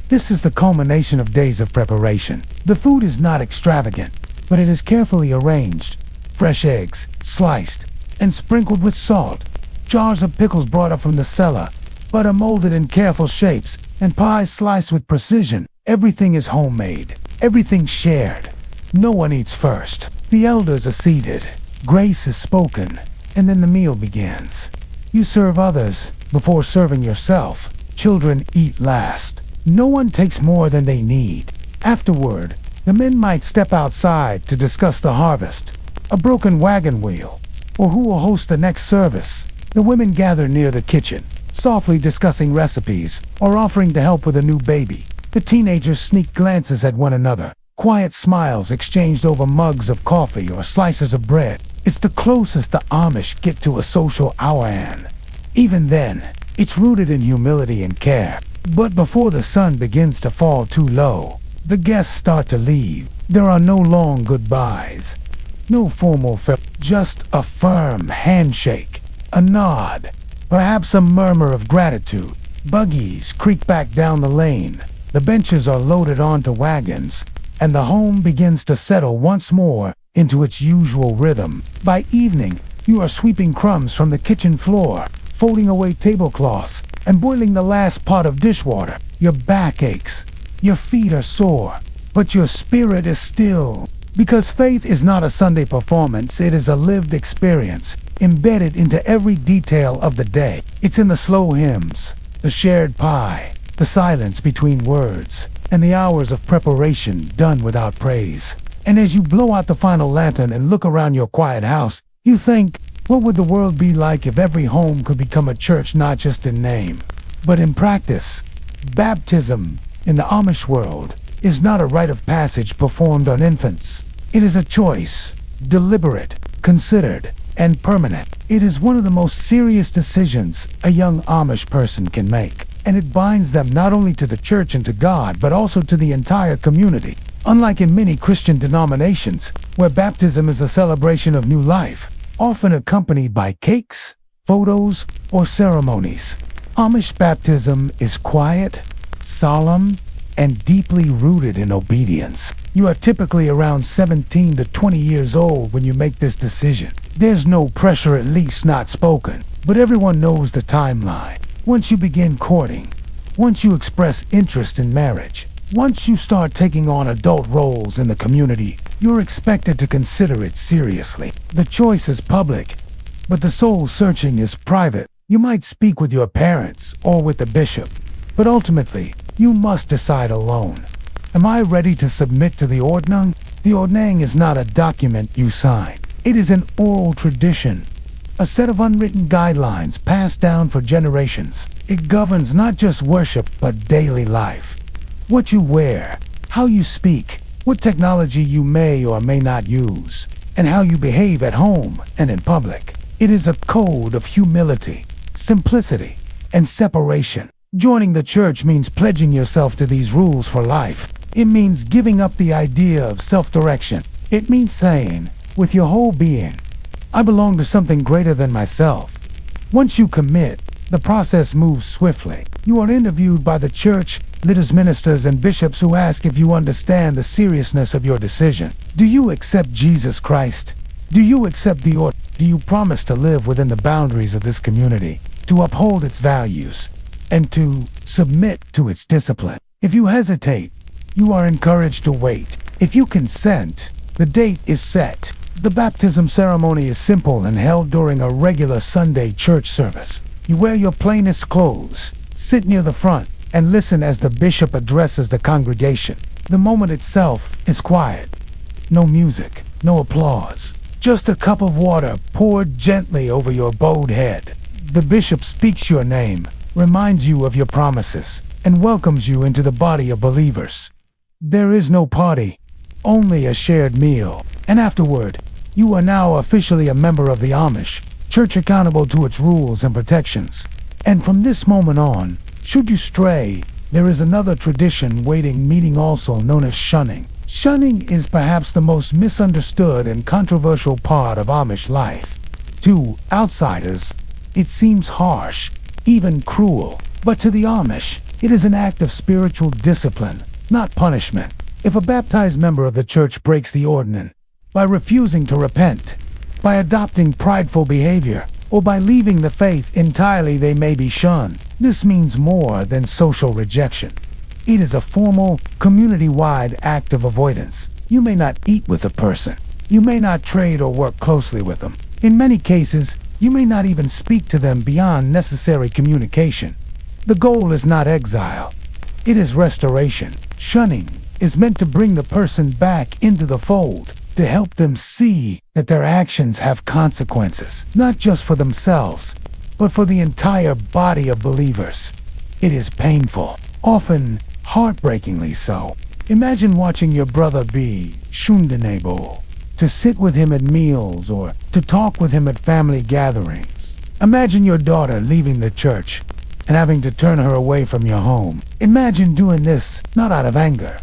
This is the culmination of days of preparation. The food is not extravagant, but it is carefully arranged. Fresh eggs, sliced and sprinkled with salt. Jars of pickles brought up from the cellar. Butter molded in careful shapes, and pies sliced with precision. Everything is homemade. Everything shared. No one eats first. The elders are seated. Grace is spoken, and then the meal begins. You serve others before serving yourself. Children eat last. No one takes more than they need. Afterward, the men might step outside to discuss the harvest, a broken wagon wheel, or who will host the next service. The women gather near the kitchen, softly discussing recipes or offering to help with a new baby. The teenagers sneak glances at one another, quiet smiles exchanged over mugs of coffee or slices of bread. It's the closest the Amish get to a social hour. Even then, it's rooted in humility and care. But before the sun begins to fall too low, the guests start to leave. There are no long goodbyes, no formal farewell, just a firm handshake, a nod, perhaps a murmur of gratitude. Buggies creak back down the lane. The benches are loaded onto wagons, and the home begins to settle once more into its usual rhythm. By evening, you are sweeping crumbs from the kitchen floor, folding away tablecloths, and boiling the last pot of dishwater. Your back aches, your feet are sore, but your spirit is still. Because faith is not a Sunday performance, it is a lived experience, embedded into every detail of the day. It's in the slow hymns, the shared pie, the silence between words, and the hours of preparation done without praise. And as you blow out the final lantern and look around your quiet house, you think, what would the world be like if every home could become a church, not just in name, but in practice? Baptism, in the Amish world, is not a rite of passage performed on infants. It is a choice, deliberate, considered, and permanent. It is one of the most serious decisions a young Amish person can make, and it binds them not only to the church and to God, but also to the entire community. Unlike in many Christian denominations, where baptism is a celebration of new life, often accompanied by cakes, photos, or ceremonies, Amish baptism is quiet, solemn, and deeply rooted in obedience. You are typically around 17 to 20 years old when you make this decision. There's no pressure, at least not spoken, but everyone knows the timeline. Once you begin courting, once you express interest in marriage, once you start taking on adult roles in the community, you're expected to consider it seriously. The choice is public, but the soul searching is private. You might speak with your parents or with the bishop, but ultimately, you must decide alone. Am I ready to submit to the ordnung? The ordnung is not a document you sign. It is an oral tradition, a set of unwritten guidelines passed down for generations. It governs not just worship, but daily life. What you wear, how you speak, what technology you may or may not use, and how you behave at home and in public. It is a code of humility, simplicity, and separation. Joining the church means pledging yourself to these rules for life. It means giving up the idea of self-direction. It means saying, with your whole being, I belong to something greater than myself. Once you commit, the process moves swiftly. You are interviewed by the church, leaders, ministers, and bishops who ask if you understand the seriousness of your decision. Do you accept Jesus Christ? Do you accept the order? Do you promise to live within the boundaries of this community, to uphold its values, and to submit to its discipline? If you hesitate, you are encouraged to wait. If you consent, the date is set. The baptism ceremony is simple and held during a regular Sunday church service. You wear your plainest clothes, sit near the front, and listen as the bishop addresses the congregation. The moment itself is quiet. No music, no applause. Just a cup of water poured gently over your bowed head. The bishop speaks your name, reminds you of your promises, and welcomes you into the body of believers. There is no party, only a shared meal. And afterward, you are now officially a member of the Amish, church accountable to its rules and protections. And from this moment on, should you stray, there is another tradition waiting, meeting, also known as shunning. Shunning is perhaps the most misunderstood and controversial part of Amish life. To outsiders, it seems harsh, even cruel. But to the Amish, it is an act of spiritual discipline, not punishment. If a baptized member of the church breaks the ordinance, by refusing to repent, by adopting prideful behavior, or by leaving the faith entirely, they may be shunned. This means more than social rejection. It is a formal, community-wide act of avoidance. You may not eat with a person. You may not trade or work closely with them. In many cases, you may not even speak to them beyond necessary communication. The goal is not exile. It is restoration. Shunning is meant to bring the person back into the fold, to help them see that their actions have consequences, not just for themselves, but for the entire body of believers. It is painful, often heartbreakingly so. Imagine watching your brother be shundenable, to sit with him at meals or to talk with him at family gatherings. Imagine your daughter leaving the church and having to turn her away from your home. Imagine doing this not out of anger,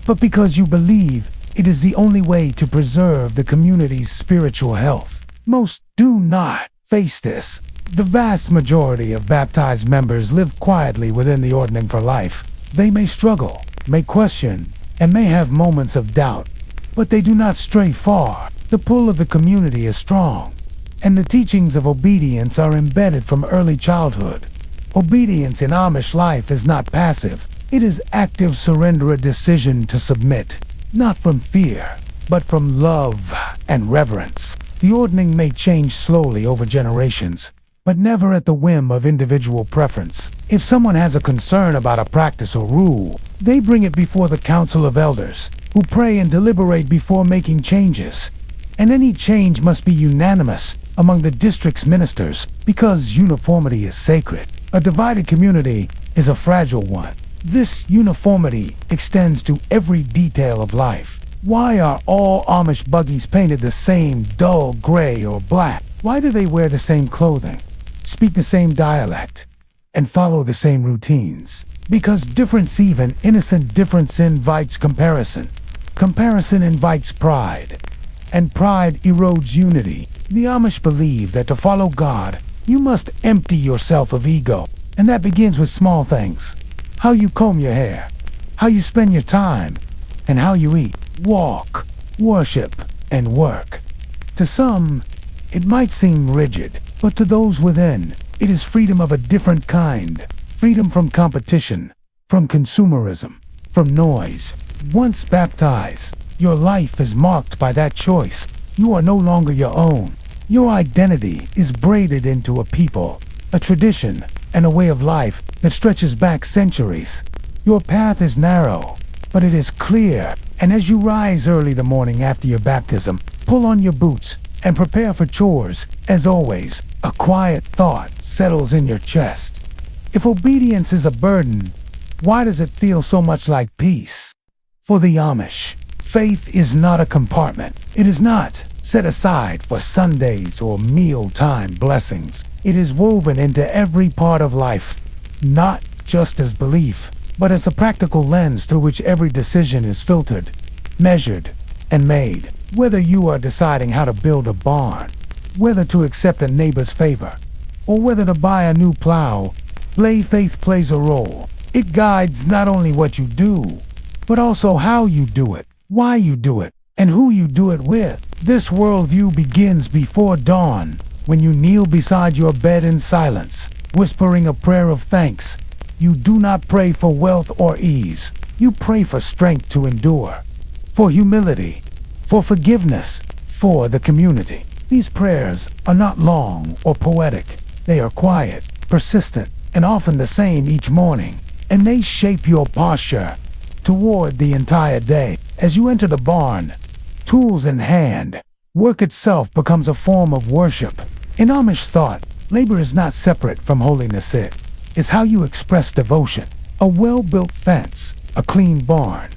but because you believe it is the only way to preserve the community's spiritual health. Most do not face this. The vast majority of baptized members live quietly within the ordering for life. They may struggle, may question, and may have moments of doubt, but they do not stray far. The pull of the community is strong, and the teachings of obedience are embedded from early childhood. Obedience in Amish life is not passive. It is active surrender, a decision to submit. Not from fear, but from love and reverence. The ordering may change slowly over generations, but never at the whim of individual preference. If someone has a concern about a practice or rule, they bring it before the council of elders, who pray and deliberate before making changes. And any change must be unanimous among the district's ministers, because uniformity is sacred. A divided community is a fragile one. This uniformity extends to every detail of life. Why are all Amish buggies painted the same dull gray or black? Why do they wear the same clothing, speak the same dialect, and follow the same routines? Because difference, even innocent difference, invites comparison. Comparison invites pride, and pride erodes unity. The Amish believe that to follow God, you must empty yourself of ego, and that begins with small things. How you comb your hair, how you spend your time, and how you eat, walk, worship, and work. To some, it might seem rigid, but to those within, it is freedom of a different kind. Freedom from competition, from consumerism, from noise. Once baptized, your life is marked by that choice. You are no longer your own. Your identity is braided into a people, a tradition, and a way of life that stretches back centuries. Your path is narrow, but it is clear, and as you rise early the morning after your baptism, pull on your boots and prepare for chores. As always, a quiet thought settles in your chest. If obedience is a burden, why does it feel so much like peace? For the Amish, faith is not a compartment. It is not set aside for Sundays or mealtime blessings. It is woven into every part of life, not just as belief, but as a practical lens through which every decision is filtered, measured, and made. Whether you are deciding how to build a barn, whether to accept a neighbor's favor, or whether to buy a new plow, faith plays a role. It guides not only what you do, but also how you do it, why you do it, and who you do it with. This worldview begins before dawn, when you kneel beside your bed in silence, whispering a prayer of thanks. You do not pray for wealth or ease. You pray for strength to endure, for humility, for forgiveness, for the community. These prayers are not long or poetic. They are quiet, persistent, and often the same each morning, and they shape your posture toward the entire day. As you enter the barn, tools in hand, work itself becomes a form of worship. In Amish thought, labor is not separate from holiness. It is how you express devotion. A well-built fence, a clean barn,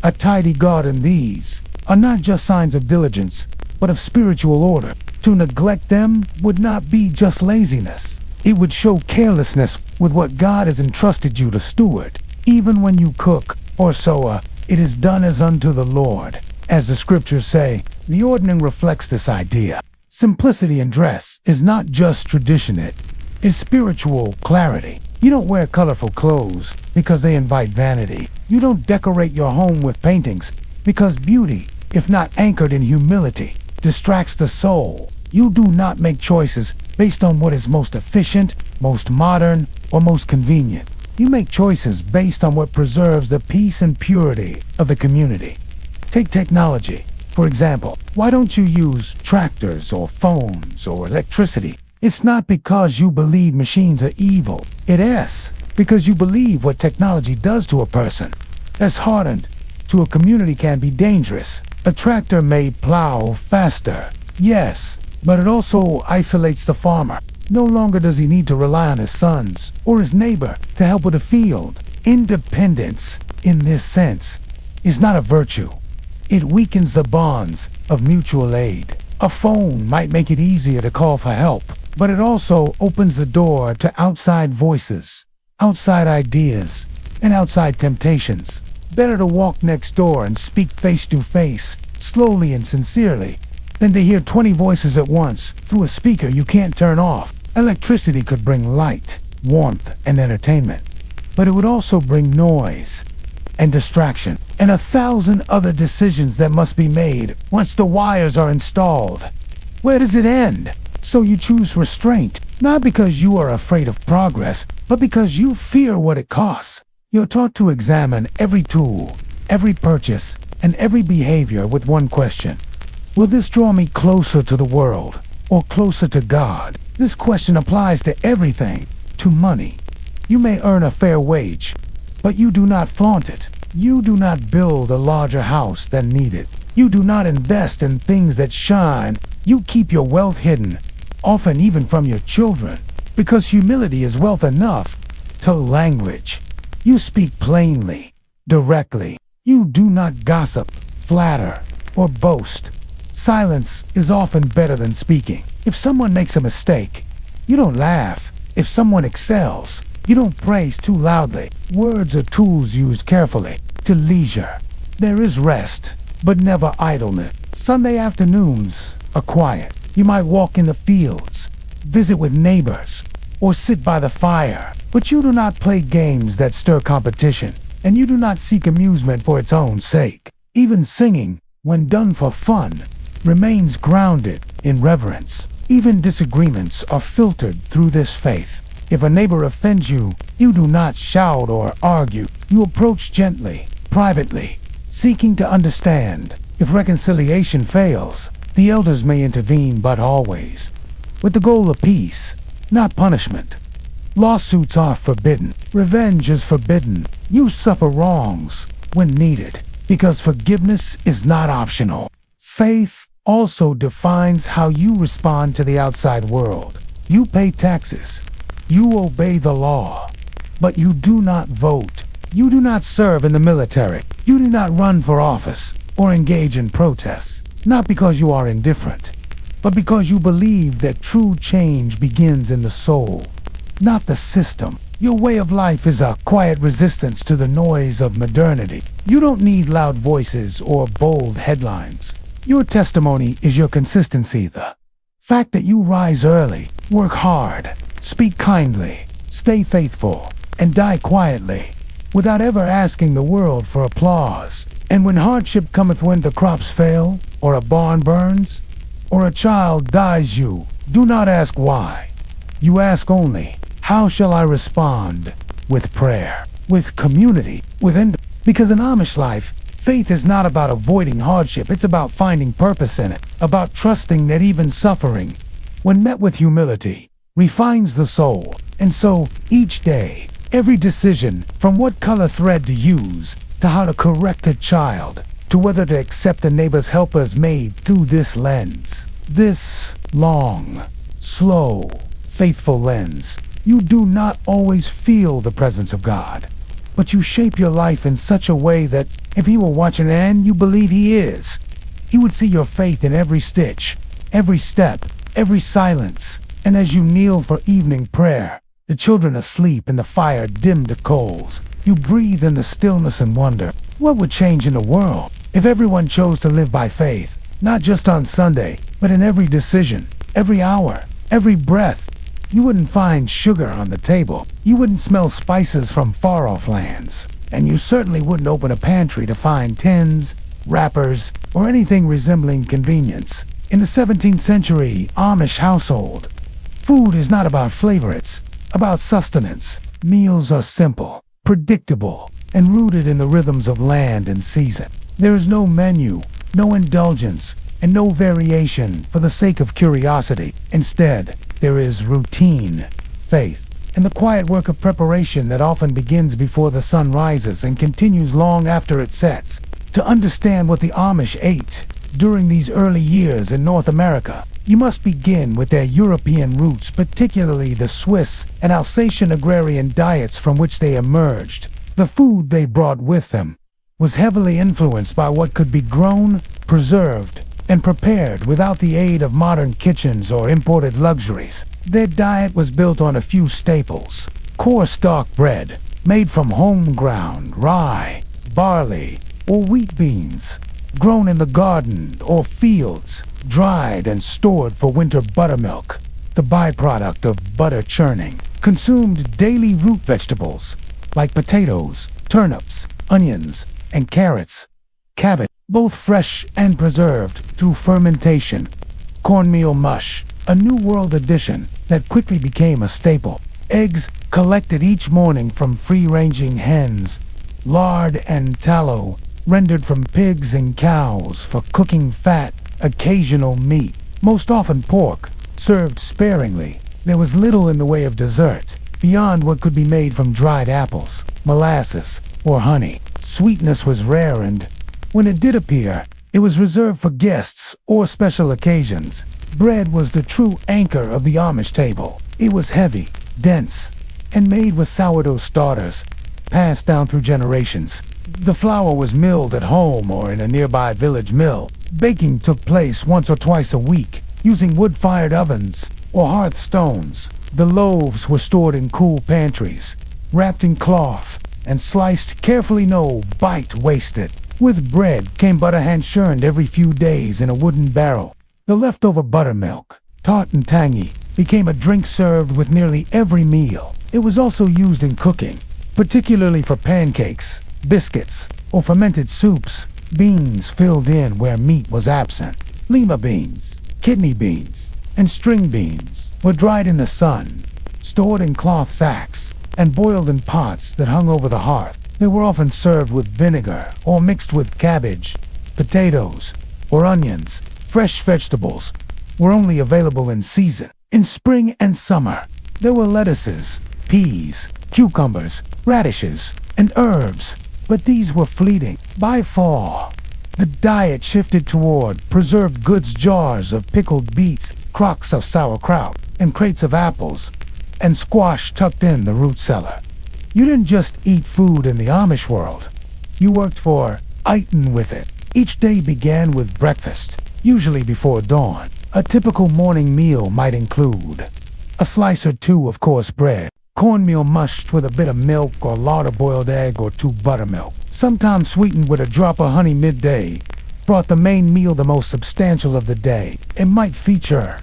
a tidy garden, these are not just signs of diligence, but of spiritual order. To neglect them would not be just laziness. It would show carelessness with what God has entrusted you to steward. Even when you cook or sew, it is done as unto the Lord. As the scriptures say, the ordering reflects this idea. Simplicity in dress is not just tradition, it is spiritual clarity. You don't wear colorful clothes because they invite vanity. You don't decorate your home with paintings because beauty, if not anchored in humility, distracts the soul. You do not make choices based on what is most efficient, most modern, or most convenient. You make choices based on what preserves the peace and purity of the community. Take technology, for example. Why don't you use tractors or phones or electricity? It's not because you believe machines are evil. It is because you believe what technology does to a person that's hardened to a community can be dangerous. A tractor may plow faster, yes, but it also isolates the farmer. No longer does he need to rely on his sons or his neighbor to help with the field. Independence, in this sense, is not a virtue. It weakens the bonds of mutual aid. A phone might make it easier to call for help, but it also opens the door to outside voices, outside ideas, and outside temptations. Better to walk next door and speak face to face, slowly and sincerely, than to hear 20 voices at once through a speaker you can't turn off. Electricity could bring light, warmth, and entertainment, but it would also bring noise and distraction, and 1,000 other decisions that must be made once the wires are installed. Where does it end? So you choose restraint, not because you are afraid of progress, but because you fear what it costs. You're taught to examine every tool, every purchase, and every behavior with one question. Will this draw me closer to the world or closer to God? This question applies to everything, to money. You may earn a fair wage, but you do not flaunt it. You do not build a larger house than needed. You do not invest in things that shine. You keep your wealth hidden, often even from your children, because humility is wealth enough to language. You speak plainly, directly. You do not gossip, flatter, or boast. Silence is often better than speaking. If someone makes a mistake, you don't laugh. If someone excels, you don't praise too loudly. Words are tools used carefully. To leisure, there is rest, but never idleness. Sunday afternoons are quiet. You might walk in the fields, visit with neighbors, or sit by the fire. But you do not play games that stir competition, and you do not seek amusement for its own sake. Even singing, when done for fun, remains grounded in reverence. Even disagreements are filtered through this faith. If a neighbor offends you, you do not shout or argue. You approach gently, privately, seeking to understand. If reconciliation fails, the elders may intervene, but always with the goal of peace, not punishment. Lawsuits are forbidden. Revenge is forbidden. You suffer wrongs when needed, because forgiveness is not optional. Faith also defines how you respond to the outside world. You pay taxes. You obey the law, but you do not vote. You do not serve in the military. You do not run for office or engage in protests, not because you are indifferent, but because you believe that true change begins in the soul, not the system. Your way of life is a quiet resistance to the noise of modernity. You don't need loud voices or bold headlines. Your testimony is your consistency, the fact that you rise early, work hard, speak kindly, stay faithful, and die quietly, without ever asking the world for applause. And when hardship cometh, when the crops fail, or a barn burns, or a child dies, you do not ask why. You ask only, how shall I respond? With prayer, with community, because in Amish life, faith is not about avoiding hardship, it's about finding purpose in it, about trusting that even suffering, when met with humility, refines the soul. And so, each day, every decision, from what color thread to use, to how to correct a child, to whether to accept a neighbor's help, is made through this lens. This long, slow, faithful lens. You do not always feel the presence of God, but you shape your life in such a way that if He were watching and you believe He is, He would see your faith in every stitch, every step, every silence. And as you kneel for evening prayer, the children asleep in the fire dimmed to coals, you breathe in the stillness and wonder, what would change in the world if everyone chose to live by faith, not just on Sunday, but in every decision, every hour, every breath? You wouldn't find sugar on the table. You wouldn't smell spices from far-off lands. And you certainly wouldn't open a pantry to find tins, wrappers, or anything resembling convenience. In the 17th century Amish household, food is not about flavor, it's about sustenance. Meals are simple, predictable, and rooted in the rhythms of land and season. There is no menu, no indulgence, and no variation for the sake of curiosity. Instead, there is routine, faith, and the quiet work of preparation that often begins before the sun rises and continues long after it sets. To understand what the Amish ate during these early years in North America, you must begin with their European roots, particularly the Swiss and Alsatian agrarian diets from which they emerged. The food they brought with them was heavily influenced by what could be grown, preserved, and prepared without the aid of modern kitchens or imported luxuries. Their diet was built on a few staples: coarse dark bread, made from home-ground rye, barley, or wheat beans, grown in the garden or fields, dried and stored for winter. Buttermilk, the byproduct of butter churning, consumed daily root vegetables like potatoes, turnips, onions, and carrots, cabbage, both fresh and preserved through fermentation. Cornmeal mush, a New World addition that quickly became a staple. Eggs collected each morning from free-ranging hens. Lard and tallow rendered from pigs and cows for cooking fat. Occasional meat, most often pork, served sparingly. There was little in the way of dessert beyond what could be made from dried apples, molasses, or honey. Sweetness was rare, and when it did appear, it was reserved for guests or special occasions. Bread was the true anchor of the Amish table. It was heavy, dense, and made with sourdough starters, passed down through generations. The flour was milled at home or in a nearby village mill. Baking took place once or twice a week, using wood-fired ovens or hearthstones. The loaves were stored in cool pantries, wrapped in cloth, and sliced carefully, no bite wasted. With bread came butter hand-churned every few days in a wooden barrel. The leftover buttermilk, tart and tangy, became a drink served with nearly every meal. It was also used in cooking, particularly for pancakes, biscuits, or fermented soups. Beans filled in where meat was absent. Lima beans, kidney beans, and string beans were dried in the sun, stored in cloth sacks, and boiled in pots that hung over the hearth. They were often served with vinegar or mixed with cabbage, potatoes, or onions. Fresh vegetables were only available in season. In spring and summer, there were lettuces, peas, cucumbers, radishes, and herbs, but these were fleeting. By fall, the diet shifted toward preserved goods, jars of pickled beets, crocks of sauerkraut, and crates of apples, and squash tucked in the root cellar. You didn't just eat food in the Amish world. You worked for eaten with it. Each day began with breakfast, usually before dawn. A typical morning meal might include a slice or two of coarse bread, cornmeal mushed with a bit of milk or lard a boiled egg or 2 buttermilk, sometimes sweetened with a drop of honey midday, brought the main meal the most substantial of the day. It might feature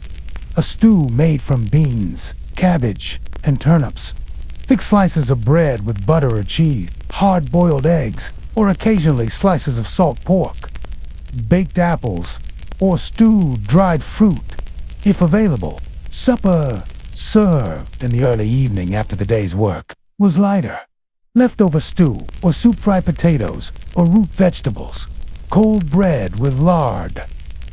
a stew made from beans, cabbage, and turnips, thick slices of bread with butter or cheese, hard-boiled eggs, or occasionally slices of salt pork, baked apples, or stewed dried fruit, if available. Supper, served in the early evening after the day's work, was lighter. Leftover stew, or soup-fried potatoes, or root vegetables, cold bread with lard,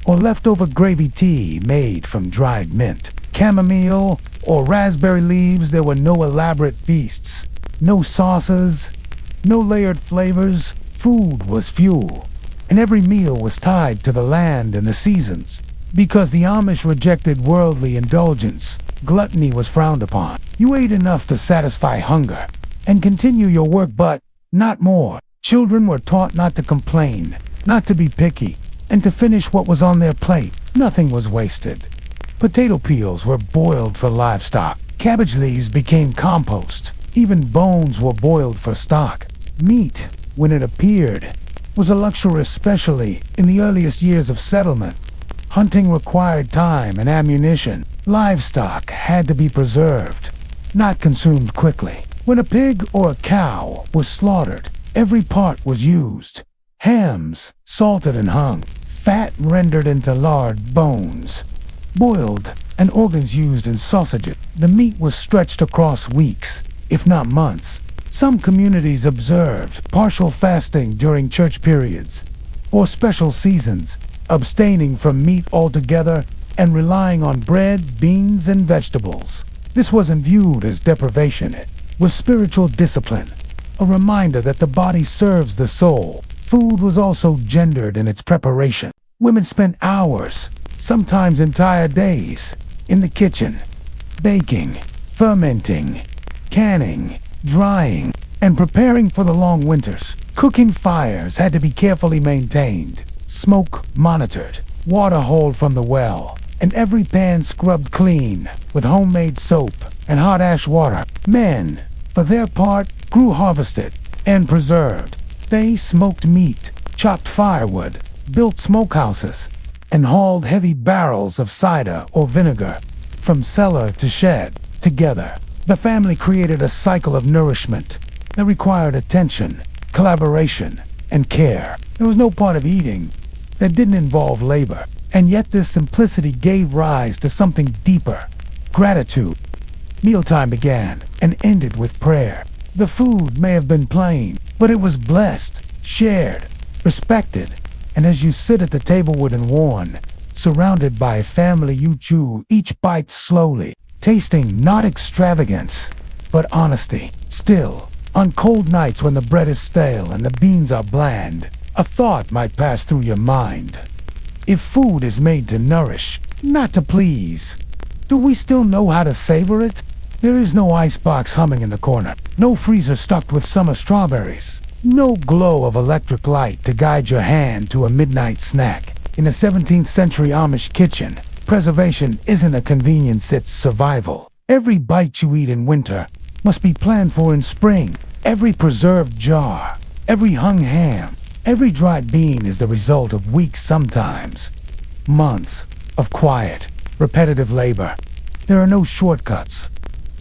or leftover gravy tea made from dried mint, chamomile, or raspberry leaves. There were no elaborate feasts, no sauces, no layered flavors. Food was fuel, and every meal was tied to the land and the seasons. Because the Amish rejected worldly indulgence, gluttony was frowned upon. You ate enough to satisfy hunger and continue your work, but not more. Children were taught not to complain, not to be picky, and to finish what was on their plate. Nothing was wasted. Potato peels were boiled for livestock. Cabbage leaves became compost. Even bones were boiled for stock. Meat, when it appeared, was a luxury, especially in the earliest years of settlement. Hunting required time and ammunition. Livestock had to be preserved, not consumed quickly. When a pig or a cow was slaughtered, every part was used. Hams, salted and hung, fat rendered into lard, bones, boiled, and organs used in sausages. The meat was stretched across weeks, if not months. Some communities observed partial fasting during church periods or special seasons, abstaining from meat altogether and relying on bread, beans, and vegetables. This wasn't viewed as deprivation. It was spiritual discipline, a reminder that the body serves the soul. Food was also gendered in its preparation. Women spent hours, sometimes entire days, in the kitchen, baking, fermenting, canning, drying, and preparing for the long winters. Cooking fires had to be carefully maintained, smoke monitored, water hauled from the well, and every pan scrubbed clean with homemade soap and hot ash water. Men, for their part, grew, harvested, and preserved. They smoked meat, chopped firewood, built smokehouses, and hauled heavy barrels of cider or vinegar from cellar to shed. Together, the family created a cycle of nourishment that required attention, collaboration, and care. There was no part of eating that didn't involve labor, and yet this simplicity gave rise to something deeper: gratitude. Mealtime began and ended with prayer. The food may have been plain, but it was blessed, shared, respected, and as you sit at the table wooden worn, surrounded by family, you chew each bite slowly, tasting not extravagance, but honesty. Still, on cold nights when the bread is stale and the beans are bland, a thought might pass through your mind. If food is made to nourish, not to please, do we still know how to savor it? There is no icebox humming in the corner, no freezer stocked with summer strawberries, no glow of electric light to guide your hand to a midnight snack. In a 17th century Amish kitchen, preservation isn't a convenience, it's survival. Every bite you eat in winter must be planned for in spring. Every preserved jar, every hung ham, every dried bean is the result of weeks, sometimes months, of quiet, repetitive labor. There are no shortcuts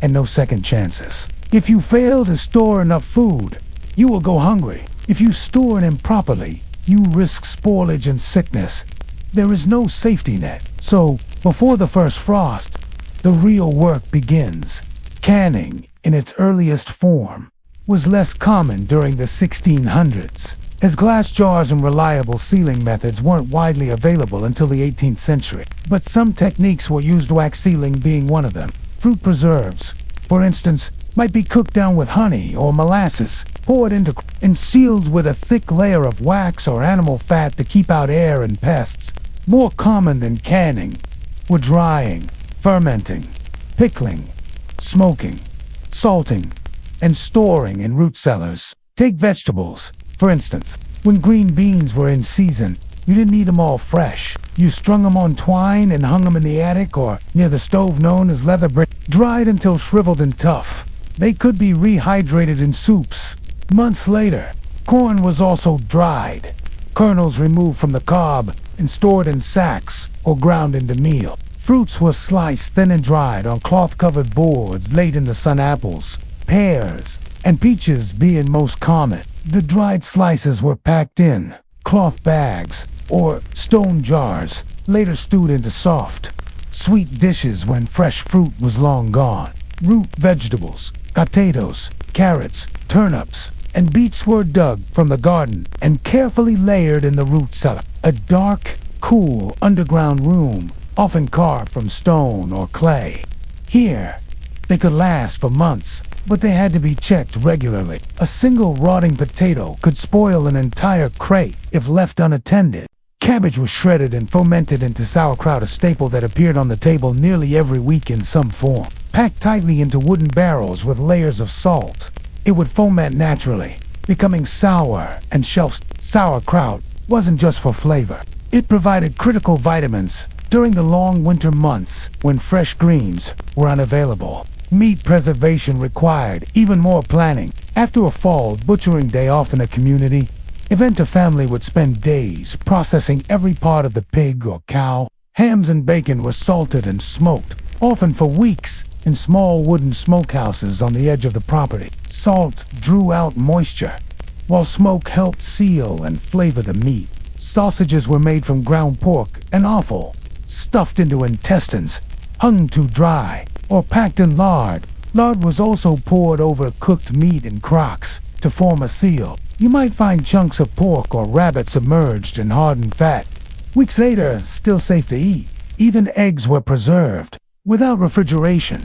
and no second chances. If you fail to store enough food, you will go hungry. If you store it improperly, you risk spoilage and sickness. There is no safety net. So, before the first frost, the real work begins. Canning, in its earliest form, was less common during the 1600s, as glass jars and reliable sealing methods weren't widely available until the 18th century. But some techniques were used, wax sealing being one of them. Fruit preserves, for instance, might be cooked down with honey or molasses, poured into and sealed with a thick layer of wax or animal fat to keep out air and pests. More common than canning were drying, fermenting, pickling, smoking, salting, and storing in root cellars. Take vegetables, for instance. When green beans were in season, you didn't eat them all fresh. You strung them on twine and hung them in the attic or near the stove known as leather brick, dried until shriveled and tough. They could be rehydrated in soups. Months later, corn was also dried, kernels removed from the cob and stored in sacks or ground into meal. Fruits were sliced thin and dried on cloth-covered boards laid in the sun. Apples, pears, and peaches being most common. The dried slices were packed in cloth bags or stone jars, later stewed into soft, sweet dishes when fresh fruit was long gone. Root vegetables, potatoes, carrots, turnips, and beets were dug from the garden and carefully layered in the root cellar, a dark, cool underground room often carved from stone or clay. Here, they could last for months, but they had to be checked regularly. A single rotting potato could spoil an entire crate if left unattended. Cabbage was shredded and fermented into sauerkraut, a staple that appeared on the table nearly every week in some form. Packed tightly into wooden barrels with layers of salt, it would ferment naturally, becoming sour and shelf. Sauerkraut wasn't just for flavor. It provided critical vitamins during the long winter months when fresh greens were unavailable. Meat preservation required even more planning. After a fall butchering day off in a community event, a family would spend days processing every part of the pig or cow. Hams and bacon were salted and smoked, often for weeks, in small wooden smokehouses on the edge of the property. Salt drew out moisture, while smoke helped seal and flavor the meat. Sausages were made from ground pork and offal, stuffed into intestines, hung too dry, or packed in lard. Lard was also poured over cooked meat in crocks to form a seal. You might find chunks of pork or rabbit submerged in hardened fat. Weeks later, still safe to eat. Even eggs were preserved without refrigeration.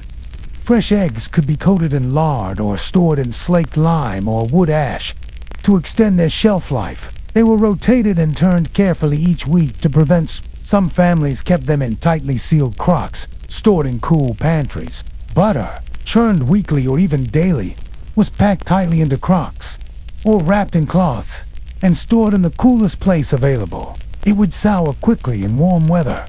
Fresh eggs could be coated in lard or stored in slaked lime or wood ash to extend their shelf life. They were rotated and turned carefully each week to prevent. Some families kept them in tightly sealed crocks, stored in cool pantries. Butter, churned weekly or even daily, was packed tightly into crocks, or wrapped in cloths, and stored in the coolest place available. It would sour quickly in warm weather.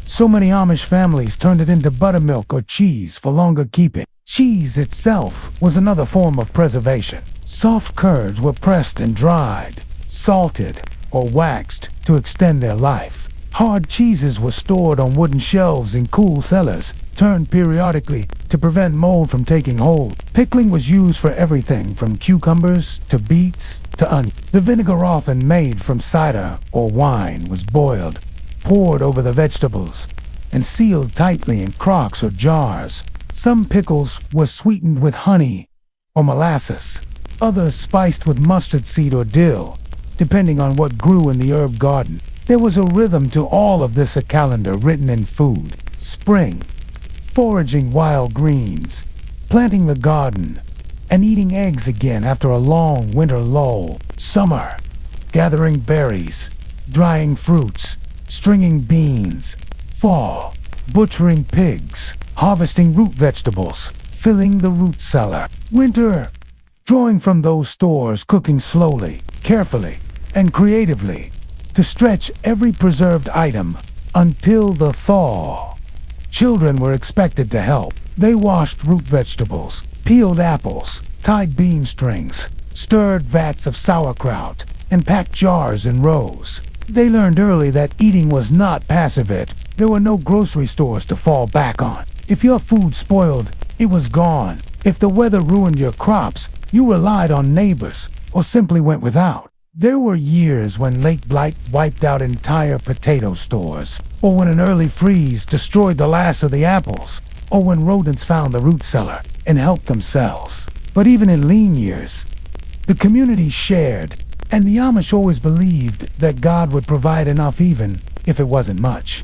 So many Amish families turned it into buttermilk or cheese for longer keeping. Cheese itself was another form of preservation. Soft curds were pressed and dried, salted, or waxed to extend their life. Hard cheeses were stored on wooden shelves in cool cellars, turned periodically to prevent mold from taking hold. Pickling was used for everything from cucumbers to beets to onions. The vinegar, often made from cider or wine, was boiled, poured over the vegetables, and sealed tightly in crocks or jars. Some pickles were sweetened with honey or molasses, others spiced with mustard seed or dill, depending on what grew in the herb garden. There was a rhythm to all of this, a calendar written in food. Spring, foraging wild greens, planting the garden, and eating eggs again after a long winter lull. Summer, gathering berries, drying fruits, stringing beans. Fall, butchering pigs, harvesting root vegetables, filling the root cellar. Winter, drawing from those stores, cooking slowly, carefully, and creatively to stretch every preserved item until the thaw. Children were expected to help. They washed root vegetables, peeled apples, tied bean strings, stirred vats of sauerkraut, and packed jars in rows. They learned early that eating was not passive. There were no grocery stores to fall back on. If your food spoiled, it was gone. If the weather ruined your crops, you relied on neighbors or simply went without. There were years when late blight wiped out entire potato stores, or when an early freeze destroyed the last of the apples, or when rodents found the root cellar and helped themselves. But even in lean years, the community shared, and the Amish always believed that God would provide enough even if it wasn't much.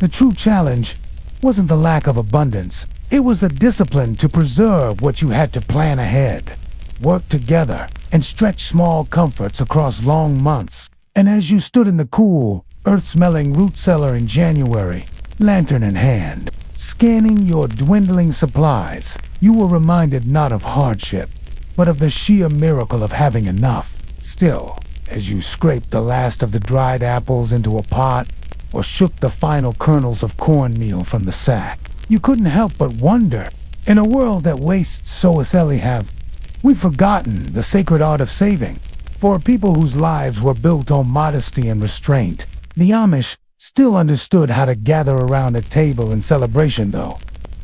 The true challenge wasn't the lack of abundance, it was the discipline to preserve what you had to plan ahead, work together, and stretch small comforts across long months. And as you stood in the cool, earth-smelling root cellar in January, lantern in hand, scanning your dwindling supplies, you were reminded not of hardship, but of the sheer miracle of having enough. Still, as you scraped the last of the dried apples into a pot, or shook the final kernels of cornmeal from the sack, you couldn't help but wonder, In a world that wastes so silly have, we've forgotten the sacred art of saving. For people whose lives were built on modesty and restraint, the Amish still understood how to gather around a table in celebration though.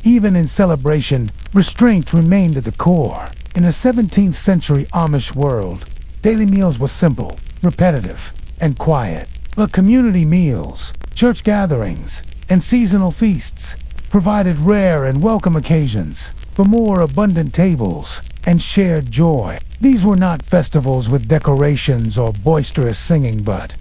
Even in celebration, restraint remained at the core. In a 17th century Amish world, daily meals were simple, repetitive, and quiet. But community meals, church gatherings, and seasonal feasts provided rare and welcome occasions for more abundant tables and shared joy. These were not festivals with decorations or boisterous singing, but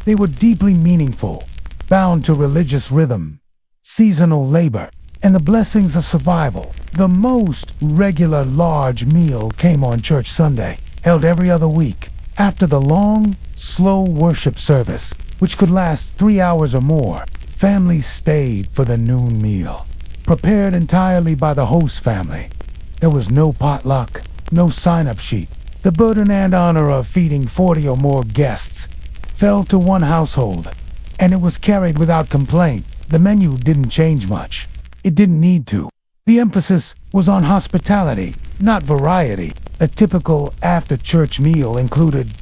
they were deeply meaningful, bound to religious rhythm, seasonal labor, and the blessings of survival. The most regular large meal came on Church Sunday, held every other week. After the long, slow worship service, which could last 3 hours or more, families stayed for the noon meal, prepared entirely by the host family. There was no potluck, no sign-up sheet. The burden and honor of feeding 40 or more guests fell to one household, and it was carried without complaint. The menu didn't change much. It didn't need to. The emphasis was on hospitality, not variety. A typical after-church meal included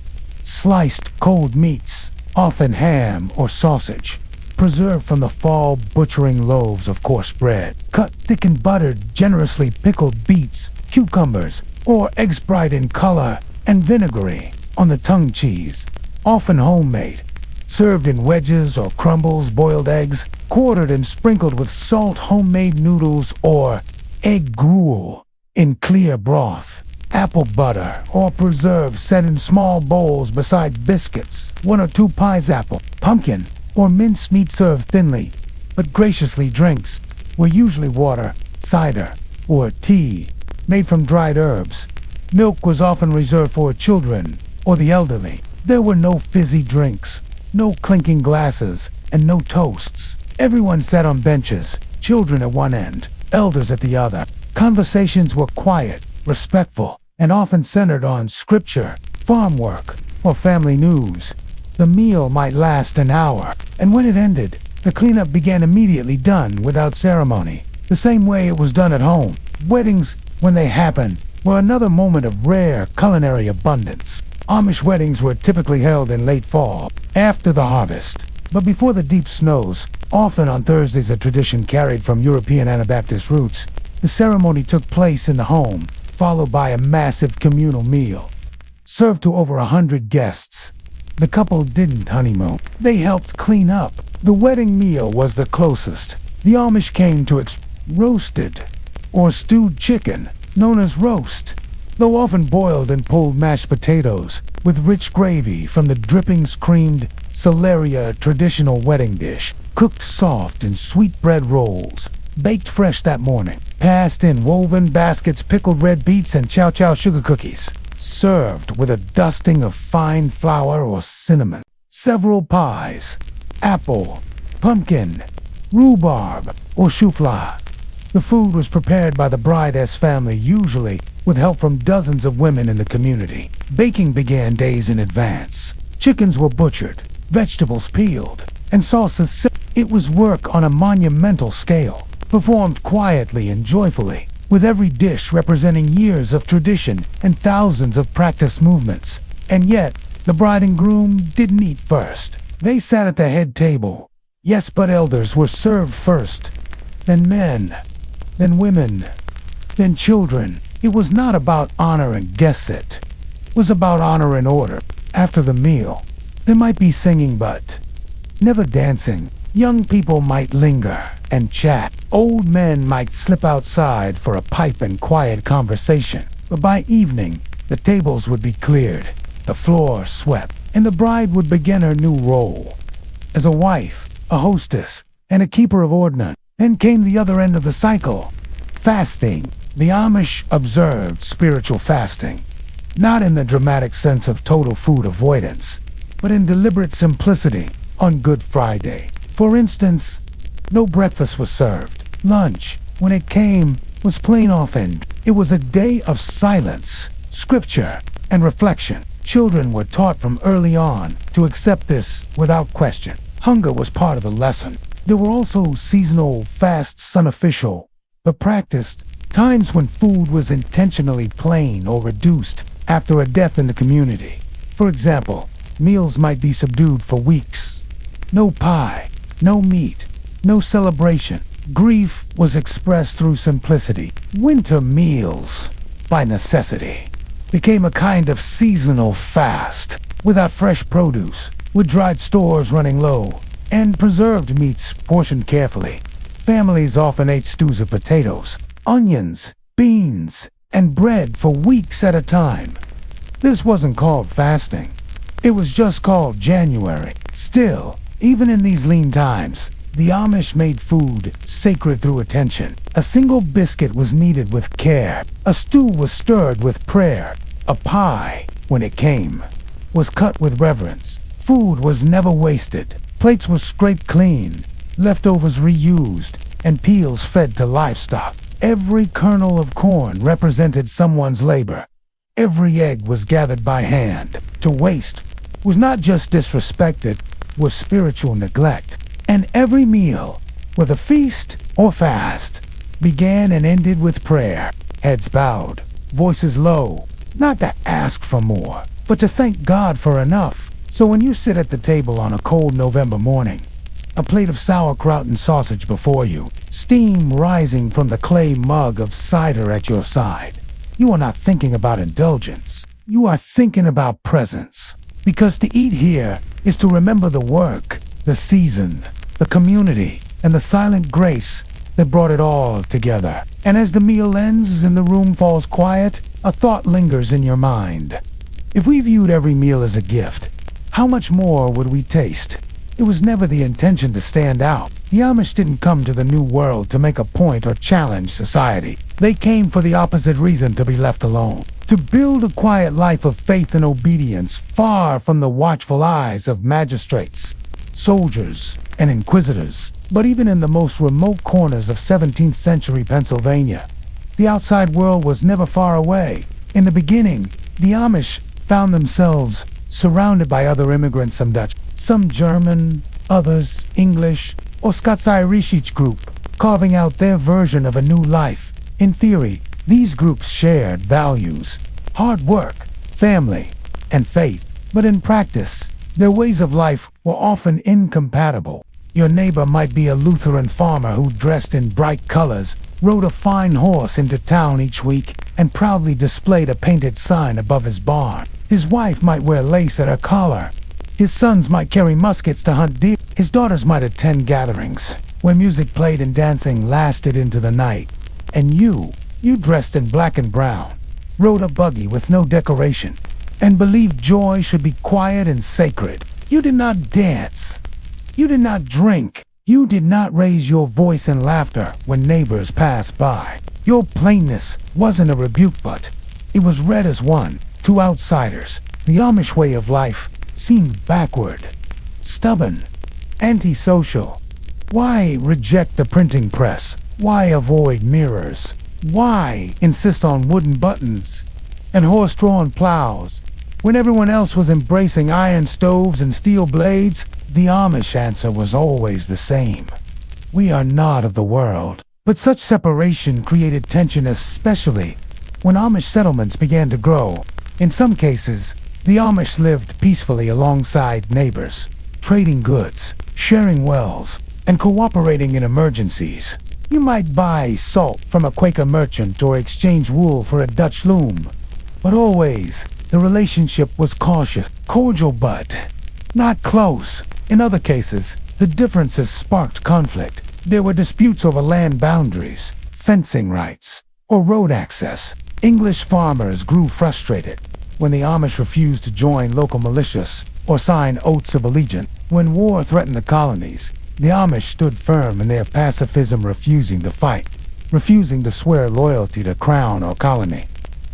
sliced cold meats, often ham or sausage, preserved from the fall butchering loaves of coarse bread, cut thick and buttered, generously pickled beets, cucumbers, or eggs bright in color and vinegary on the tongue cheese, often homemade, served in wedges or crumbles, boiled eggs, quartered and sprinkled with salt, homemade noodles, or egg gruel in clear broth, apple butter, or preserves set in small bowls beside biscuits, 1 or 2 pies apple, pumpkin, or mincemeat served thinly, but graciously. Drinks were usually water, cider, or tea, made from dried herbs. Milk was often reserved for children or the elderly. There were no fizzy drinks, no clinking glasses, and no toasts. Everyone sat on benches, children at one end, elders at the other. Conversations were quiet, respectful, and often centered on scripture, farm work, or family news. The meal might last an hour, and when it ended, the cleanup began immediately, done without ceremony, the same way it was done at home. Weddings, when they happened, were another moment of rare culinary abundance. Amish weddings were typically held in late fall, after the harvest, but before the deep snows, often on Thursdays, a tradition carried from European Anabaptist roots. The ceremony took place in the home, followed by a massive communal meal, served to over 100 guests. The couple didn't honeymoon. They helped clean up. The wedding meal was the closest the Amish came to roasted or stewed chicken, known as roast, though often boiled and pulled mashed potatoes with rich gravy from the drippings creamed Celeria, traditional wedding dish, cooked soft in sweetbread rolls, baked fresh that morning, passed in woven baskets, pickled red beets, and chow chow sugar cookies, served with a dusting of fine flour or cinnamon. Several pies, apple, pumpkin, rhubarb, or choufla. The food was prepared by the bride's family, usually with help from dozens of women in the community. Baking began days in advance. Chickens were butchered, vegetables peeled, and sauces. It was work on a monumental scale, performed quietly and joyfully, with every dish representing years of tradition and thousands of practiced movements. And yet, the bride and groom didn't eat first. They sat at the head table. Yes, but elders were served first, then men, then women, then children. It was not about honor and guess it. It was about honor and order. After the meal, there might be singing, but never dancing. Young people might linger and chat. Old men might slip outside for a pipe and quiet conversation. But by evening, the tables would be cleared, the floor swept, and the bride would begin her new role as a wife, a hostess, and a keeper of ordnance. Then came the other end of the cycle, fasting. The Amish observed spiritual fasting, not in the dramatic sense of total food avoidance, but in deliberate simplicity. On Good Friday, for instance, no breakfast was served. Lunch, when it came, was plain often. It was a day of silence, scripture, and reflection. Children were taught from early on to accept this without question. Hunger was part of the lesson. There were also seasonal fasts, unofficial, but practiced times when food was intentionally plain or reduced after a death in the community. For example, meals might be subdued for weeks. No pie, no meat, no celebration. Grief was expressed through simplicity. Winter meals, by necessity, became a kind of seasonal fast, without fresh produce, with dried stores running low, and preserved meats portioned carefully. Families often ate stews of potatoes, onions, beans, and bread for weeks at a time. This wasn't called fasting. It was just called January. Still, even in these lean times, the Amish made food sacred through attention. A single biscuit was kneaded with care. A stew was stirred with prayer. A pie, when it came, was cut with reverence. Food was never wasted. Plates were scraped clean, leftovers reused, and peels fed to livestock. Every kernel of corn represented someone's labor. Every egg was gathered by hand. To waste was not just disrespected, was spiritual neglect. And every meal, whether feast or fast, began and ended with prayer. Heads bowed, voices low, not to ask for more, but to thank God for enough. So when you sit at the table on a cold November morning, a plate of sauerkraut and sausage before you, steam rising from the clay mug of cider at your side, you are not thinking about indulgence. You are thinking about presence. Because to eat here is to remember the work, the season, the community, and the silent grace that brought it all together. And as the meal ends and the room falls quiet, a thought lingers in your mind. If we viewed every meal as a gift, how much more would we taste? It was never the intention to stand out. The Amish didn't come to the New World to make a point or challenge society. They came for the opposite reason: to be left alone. To build a quiet life of faith and obedience, far from the watchful eyes of magistrates, soldiers, and inquisitors. But even in the most remote corners of 17th century Pennsylvania, the outside world was never far away. In the beginning, the Amish found themselves surrounded by other immigrants, some Dutch, some German, others English, or Scots-Irish, each group carving out their version of a new life. In theory, these groups shared values, hard work, family, and faith. But in practice, their ways of life were often incompatible. Your neighbor might be a Lutheran farmer who dressed in bright colors, rode a fine horse into town each week, and proudly displayed a painted sign above his barn. His wife might wear lace at her collar. His sons might carry muskets to hunt deer. His daughters might attend gatherings where music played and dancing lasted into the night. And you dressed in black and brown, rode a buggy with no decoration, and believed joy should be quiet and sacred. You did not dance. You did not drink. You did not raise your voice in laughter when neighbors passed by. Your plainness wasn't a rebuke, but it was read as one. To outsiders, the Amish way of life seemed backward, stubborn, antisocial. Why reject the printing press? Why avoid mirrors? Why insist on wooden buttons and horse-drawn plows when everyone else was embracing iron stoves and steel blades? The Amish answer was always the same: we are not of the world. But such separation created tension, especially when Amish settlements began to grow. In some cases, the Amish lived peacefully alongside neighbors, trading goods, sharing wells, and cooperating in emergencies. You might buy salt from a Quaker merchant or exchange wool for a Dutch loom, but always the relationship was cautious, cordial, but not close. In other cases, the differences sparked conflict. There were disputes over land boundaries, fencing rights, or road access. English farmers grew frustrated when the Amish refused to join local militias or sign oaths of allegiance. When war threatened the colonies, the Amish stood firm in their pacifism, refusing to fight, refusing to swear loyalty to crown or colony.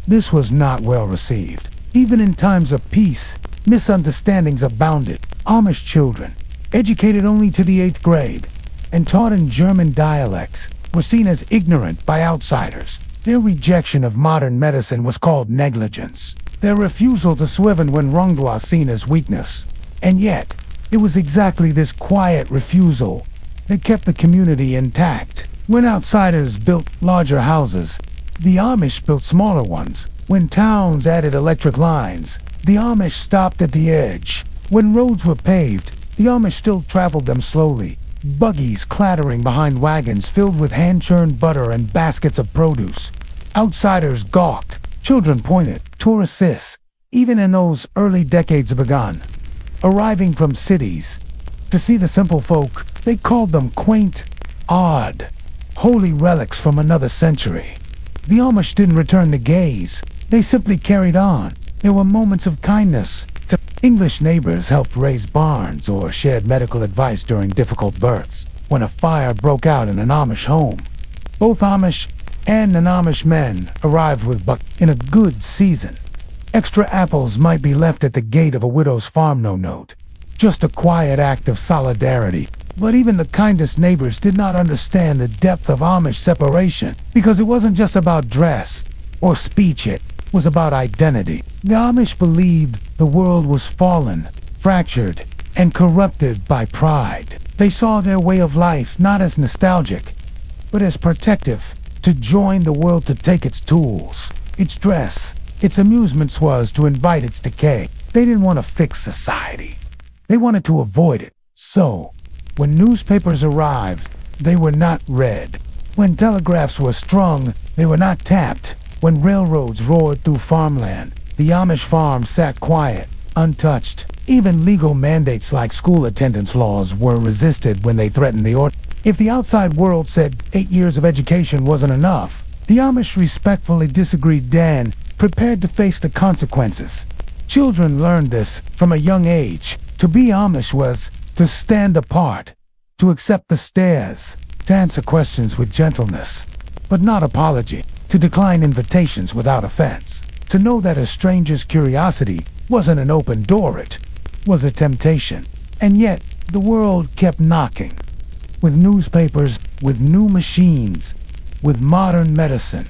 This was not well received. Even in times of peace, misunderstandings abounded. Amish children, educated only to the 8th grade and taught in German dialects, were seen as ignorant by outsiders. Their rejection of modern medicine was called negligence. Their refusal to swiven when wronged was seen as weakness. And yet, it was exactly this quiet refusal that kept the community intact. When outsiders built larger houses, the Amish built smaller ones. When towns added electric lines, the Amish stopped at the edge. When roads were paved, the Amish still traveled them slowly. Buggies clattering behind wagons filled with hand-churned butter and baskets of produce. Outsiders gawked. Children pointed. Tourists hissed. Even in those early decades begun. Arriving from cities, to see the simple folk, they called them quaint, odd, holy relics from another century. The Amish didn't return the gaze. They simply carried on. There were moments of kindness. English neighbors helped raise barns or shared medical advice during difficult births. When a fire broke out in an Amish home, both Amish and non-Amish men arrived with in a good season. Extra apples might be left at the gate of a widow's farm, no note. Just a quiet act of solidarity. But even the kindest neighbors did not understand the depth of Amish separation, because it wasn't just about dress or speech, it was about identity. The Amish believed the world was fallen, fractured, and corrupted by pride. They saw their way of life not as nostalgic, but as protective, to join the world to take its tools, its dress, its amusements was to invite its decay. They didn't want to fix society. They wanted to avoid it. So, when newspapers arrived, they were not read. When telegraphs were strung, they were not tapped. When railroads roared through farmland, the Amish farm sat quiet, untouched. Even legal mandates like school attendance laws were resisted when they threatened the order. If the outside world said 8 years of education wasn't enough, the Amish respectfully disagreed, prepared to face the consequences. Children learned this from a young age. To be Amish was to stand apart, to accept the stares, to answer questions with gentleness, but not apology, to decline invitations without offense, to know that a stranger's curiosity wasn't an open door, it was a temptation. And yet, the world kept knocking. With newspapers, with new machines, with modern medicine,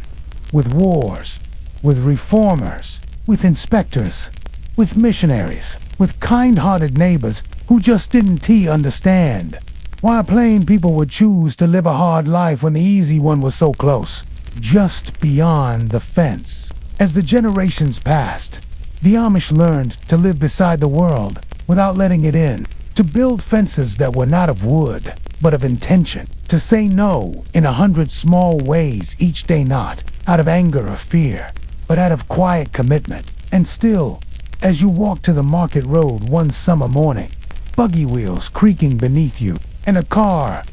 with wars, with reformers, with inspectors, with missionaries, with kind-hearted neighbors who just didn't understand why plain people would choose to live a hard life when the easy one was so close, just beyond the fence. As the generations passed, the Amish learned to live beside the world without letting it in, to build fences that were not of wood, but of intention, to say no in 100 small ways each day, not out of anger or fear, but out of quiet commitment. And still, as you walk to the market road one summer morning, buggy wheels creaking beneath you, and a car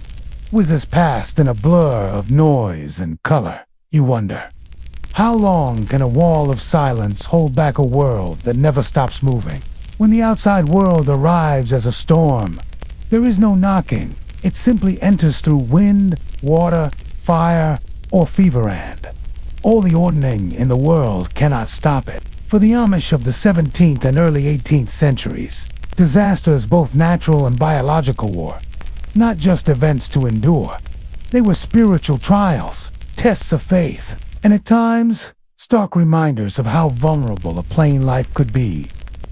whizzes past in a blur of noise and color, you wonder, how long can a wall of silence hold back a world that never stops moving? When the outside world arrives as a storm, there is no knocking. It simply enters through wind, water, fire, or feverand. All the ordning in the world cannot stop it. For the Amish of the 17th and early 18th centuries, disasters, both natural and biological, were not just events to endure. They were spiritual trials, tests of faith, and at times, stark reminders of how vulnerable a plain life could be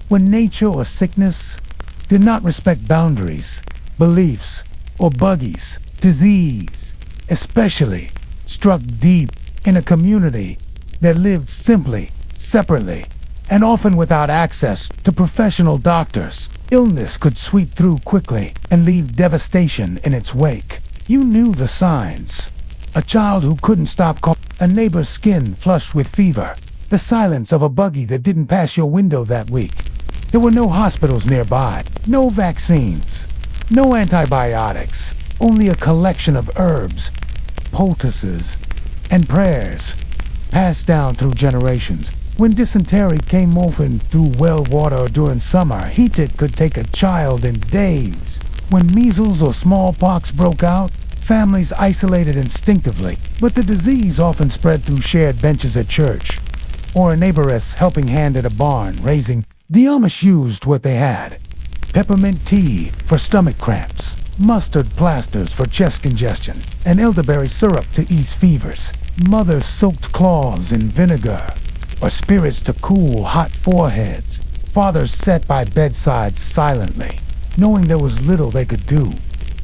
when nature or sickness did not respect boundaries, beliefs, or buggies. Disease, especially, struck deep in a community that lived simply, separately, and often without access to professional doctors. Illness could sweep through quickly and leave devastation in its wake. You knew the signs. A child who couldn't stop coughing, a neighbor's skin flushed with fever, the silence of a buggy that didn't pass your window that week. There were no hospitals nearby, no vaccines, no antibiotics, only a collection of herbs, poultices, and prayers passed down through generations. When dysentery came often through well water during summer, heat it could take a child in days. When measles or smallpox broke out, families isolated instinctively, but the disease often spread through shared benches at church, or a neighboress helping hand at a barn raising. The Amish used what they had: peppermint tea for stomach cramps, mustard plasters for chest congestion, and elderberry syrup to ease fevers. Mothers soaked claws in vinegar or spirits to cool hot foreheads. Fathers sat by bedsides silently, knowing there was little they could do.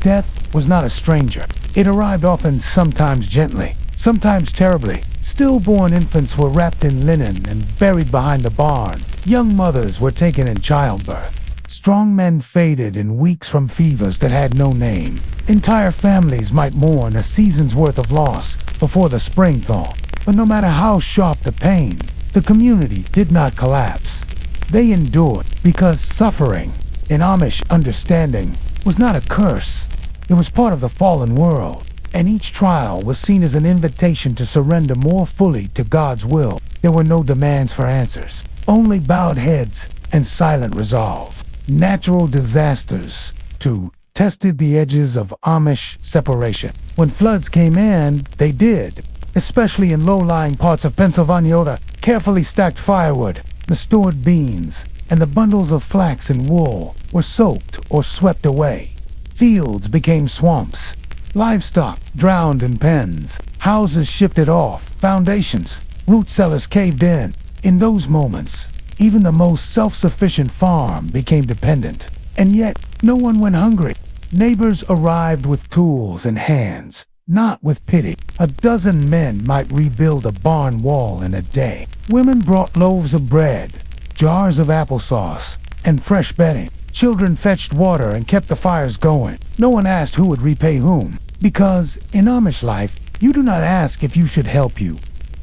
Death was not a stranger. It arrived often, sometimes gently, sometimes terribly. Stillborn infants were wrapped in linen and buried behind the barn. Young mothers were taken in childbirth. Strong men faded in weeks from fevers that had no name. Entire families might mourn a season's worth of loss before the spring thaw. But no matter how sharp the pain, the community did not collapse. They endured because suffering, in Amish understanding, was not a curse. It was part of the fallen world, and each trial was seen as an invitation to surrender more fully to God's will. There were no demands for answers, only bowed heads and silent resolve. Natural disasters, too, tested the edges of Amish separation. When floods came in, they did, especially in low-lying parts of Pennsylvania. The carefully stacked firewood, the stored beans, and the bundles of flax and wool were soaked or swept away. Fields became swamps. Livestock drowned in pens. Houses shifted off foundations. Root cellars caved in. In those moments, even the most self-sufficient farm became dependent. And yet, no one went hungry. Neighbors arrived with tools in hands, not with pity. A dozen men might rebuild a barn wall in a day. Women brought loaves of bread, jars of applesauce, and fresh bedding. Children fetched water and kept the fires going. No one asked who would repay whom, because in Amish life, you do not ask if you should help you.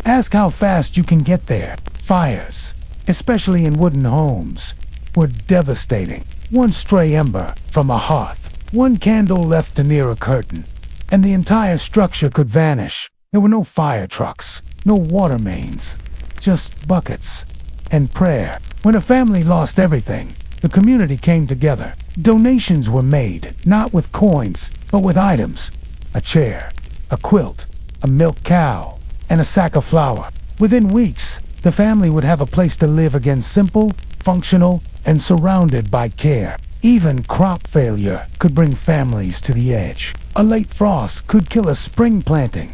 Ask how fast you can get there. Fires, especially in wooden homes, were devastating. One stray ember from a hearth, one candle left to near a curtain, and the entire structure could vanish. There were no fire trucks, no water mains, just buckets and prayer. When a family lost everything, the community came together. Donations were made, not with coins, but with items. A chair, a quilt, a milk cow, and a sack of flour. Within weeks, the family would have a place to live again, simple, functional, and surrounded by care. Even crop failure could bring families to the edge. A late frost could kill a spring planting.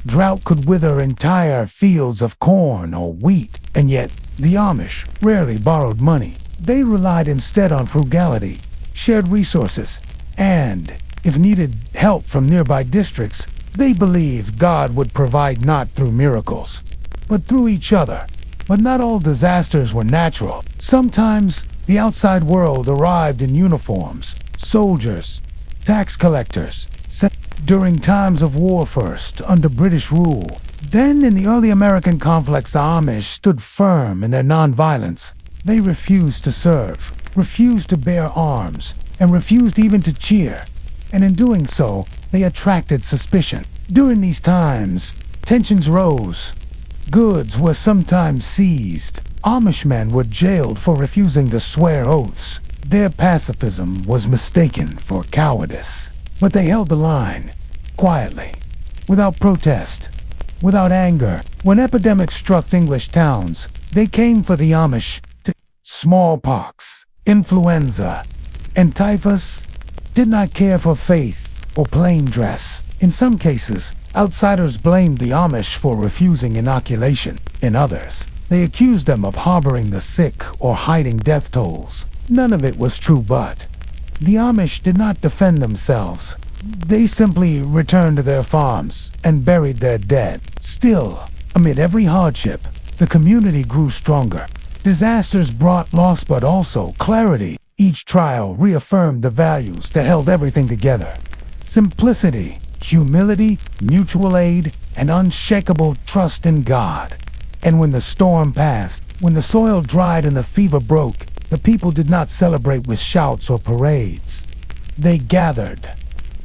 Drought could wither entire fields of corn or wheat. And yet, the Amish rarely borrowed money. They relied instead on frugality, shared resources, and, if needed help from nearby districts, they believed God would provide not through miracles, but through each other. But not all disasters were natural. Sometimes the outside world arrived in uniforms, soldiers, tax collectors, during times of war first, under British rule. Then in the early American conflicts, the Amish stood firm in their nonviolence. They refused to serve, refused to bear arms, and refused even to cheer. And in doing so, they attracted suspicion. During these times, tensions rose. Goods were sometimes seized. Amish men were jailed for refusing to swear oaths. Their pacifism was mistaken for cowardice. But they held the line, quietly, without protest, without anger. When epidemics struck English towns, they came for the Amish. Smallpox, influenza, and typhus did not care for faith or plain dress. In some cases, outsiders blamed the Amish for refusing inoculation. In others, they accused them of harboring the sick or hiding death tolls. None of it was true, but the Amish did not defend themselves. They simply returned to their farms and buried their dead. Still, amid every hardship, the community grew stronger. Disasters brought loss, but also clarity. Each trial reaffirmed the values that held everything together: simplicity, humility, mutual aid, and unshakable trust in God. And when the storm passed, when the soil dried and the fever broke, the people did not celebrate with shouts or parades. They gathered,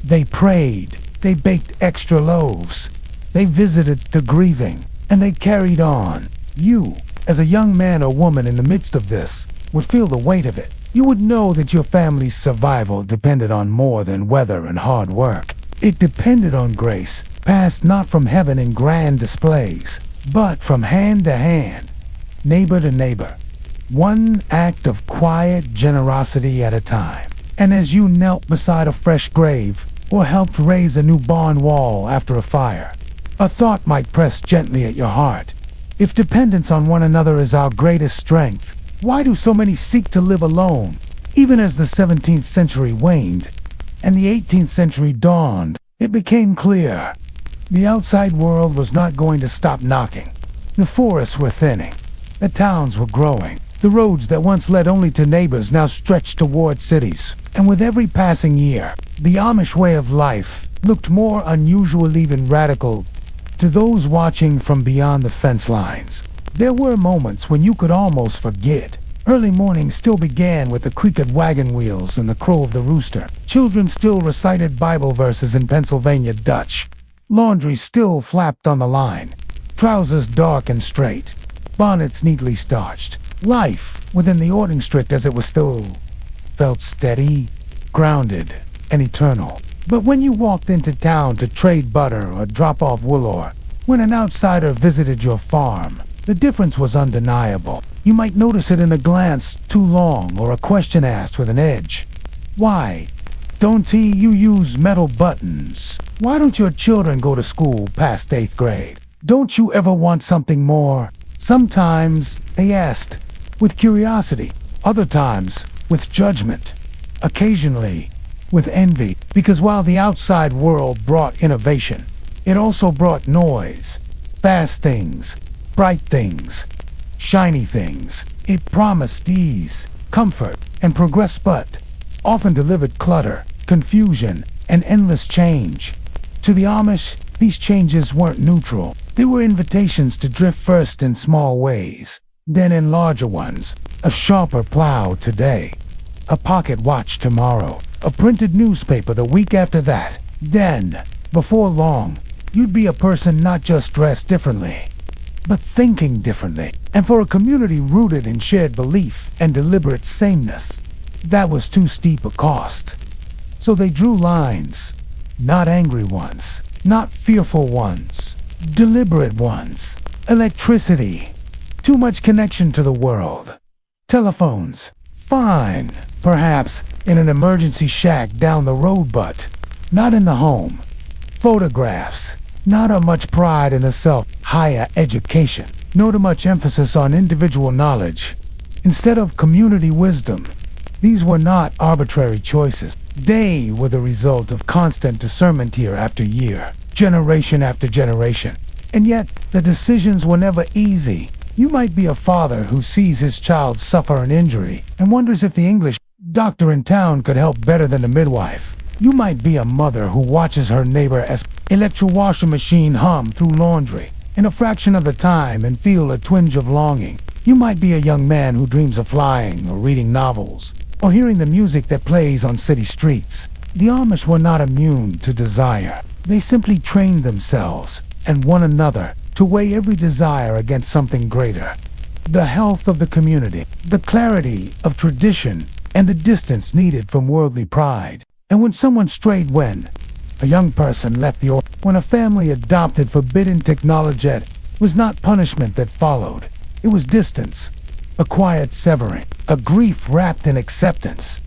they prayed, they baked extra loaves, they visited the grieving, and they carried on. You, as a young man or woman in the midst of this, would feel the weight of it. You would know that your family's survival depended on more than weather and hard work. It depended on grace, passed not from heaven in grand displays, but from hand to hand, neighbor to neighbor, one act of quiet generosity at a time. And as you knelt beside a fresh grave, or helped raise a new barn wall after a fire, a thought might press gently at your heart. If dependence on one another is our greatest strength, why do so many seek to live alone? Even as the 17th century waned and the 18th century dawned, it became clear. The outside world was not going to stop knocking. The forests were thinning. The towns were growing. The roads that once led only to neighbors now stretched toward cities. And with every passing year, the Amish way of life looked more unusual, even radical, to those watching from beyond the fence lines. There were moments when you could almost forget. Early mornings still began with the creak of wagon wheels and the crow of the rooster. Children still recited Bible verses in Pennsylvania Dutch. Laundry still flapped on the line. Trousers dark and straight. Bonnets neatly starched. Life within the ordering strict as it was still felt steady, grounded, and eternal. But when you walked into town to trade butter or drop off wool, or when an outsider visited your farm, the difference was undeniable. You might notice it in a glance too long or a question asked with an edge. Why don't you use metal buttons? Why don't your children go to school past 8th grade? Don't you ever want something more? Sometimes they asked with curiosity, other times with judgment, occasionally with envy, because while the outside world brought innovation, it also brought noise, fast things, bright things, shiny things. It promised ease, comfort, and progress, but often delivered clutter, confusion, and endless change. To the Amish, these changes weren't neutral. They were invitations to drift first in small ways, then in larger ones. A sharper plow today, a pocket watch tomorrow, a printed newspaper the week after that. Then, before long, you'd be a person not just dressed differently, but thinking differently. And for a community rooted in shared belief and deliberate sameness, that was too steep a cost. So they drew lines, not angry ones, not fearful ones, deliberate ones. Electricity, too much connection to the world. Telephones, fine, perhaps in an emergency shack down the road, but not in the home. Photographs, not a much pride in the self. Higher education, not a much emphasis on individual knowledge instead of community wisdom. These were not arbitrary choices. They were the result of constant discernment year after year, generation after generation. And yet, the decisions were never easy. You might be a father who sees his child suffer an injury and wonders if the English doctor in town could help better than the midwife. You might be a mother who watches her neighbor as electric washing machine hum through laundry in a fraction of the time and feel a twinge of longing. You might be a young man who dreams of flying or reading novels or hearing the music that plays on city streets. The Amish were not immune to desire. They simply trained themselves and one another to weigh every desire against something greater. The health of the community, the clarity of tradition, and the distance needed from worldly pride. And when someone strayed, when a young person left the order, when a family adopted forbidden technology, it was not punishment that followed. It was distance, a quiet severing, a grief wrapped in acceptance.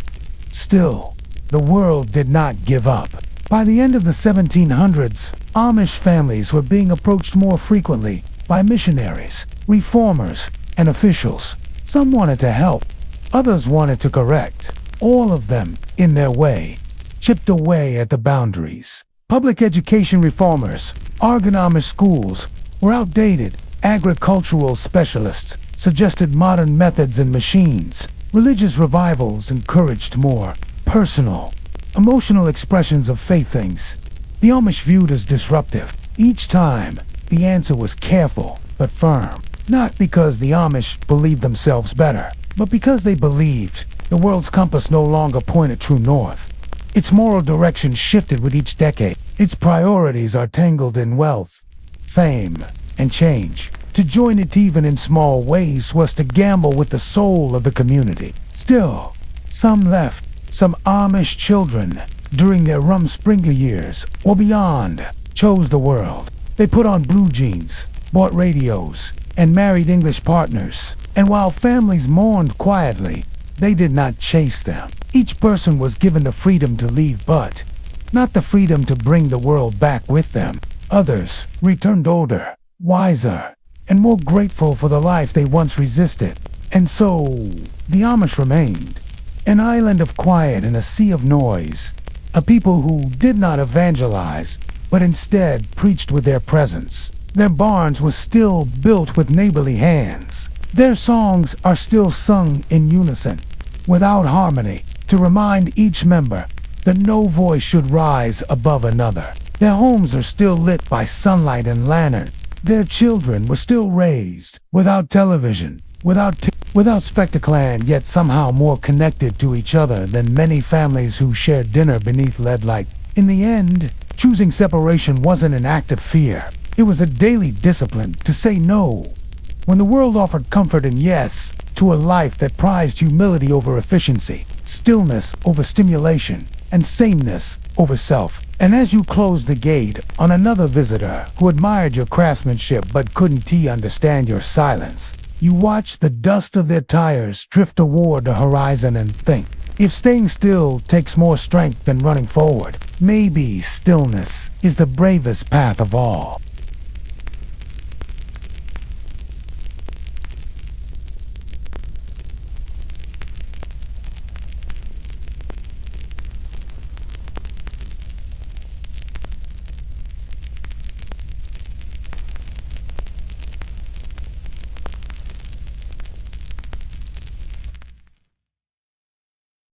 Still, the world did not give up. By the end of the 1700s, Amish families were being approached more frequently by missionaries, reformers, and officials. Some wanted to help, others wanted to correct. All of them, in their way, chipped away at the boundaries. Public education reformers, Argon Amish schools, were outdated. Agricultural specialists suggested modern methods and machines. Religious revivals encouraged more personal, emotional expressions of faith things. The Amish viewed as disruptive. Each time, the answer was careful but firm. Not because the Amish believed themselves better, but because they believed the world's compass no longer pointed true north. Its moral direction shifted with each decade. Its priorities are tangled in wealth, fame, and change. To join it even in small ways was to gamble with the soul of the community. Still, some left. Some Amish children, during their Rumspringa years or beyond, chose the world. They put on blue jeans, bought radios, and married English partners. And while families mourned quietly, they did not chase them. Each person was given the freedom to leave, but not the freedom to bring the world back with them. Others returned older, wiser, and more grateful for the life they once resisted. And so, the Amish remained. An island of quiet in a sea of noise. A people who did not evangelize, but instead preached with their presence. Their barns were still built with neighborly hands. Their songs are still sung in unison, without harmony, to remind each member that no voice should rise above another. Their homes are still lit by sunlight and lantern. Their children were still raised without television, without spectacle, and yet somehow more connected to each other than many families who shared dinner beneath lead light. In the end, choosing separation wasn't an act of fear. It was a daily discipline to say no. When the world offered comfort and yes to a life that prized humility over efficiency, stillness over stimulation, and sameness over self. And as you closed the gate on another visitor who admired your craftsmanship but couldn't understand your silence, you watched the dust of their tires drift toward the horizon and think, if staying still takes more strength than running forward, maybe stillness is the bravest path of all.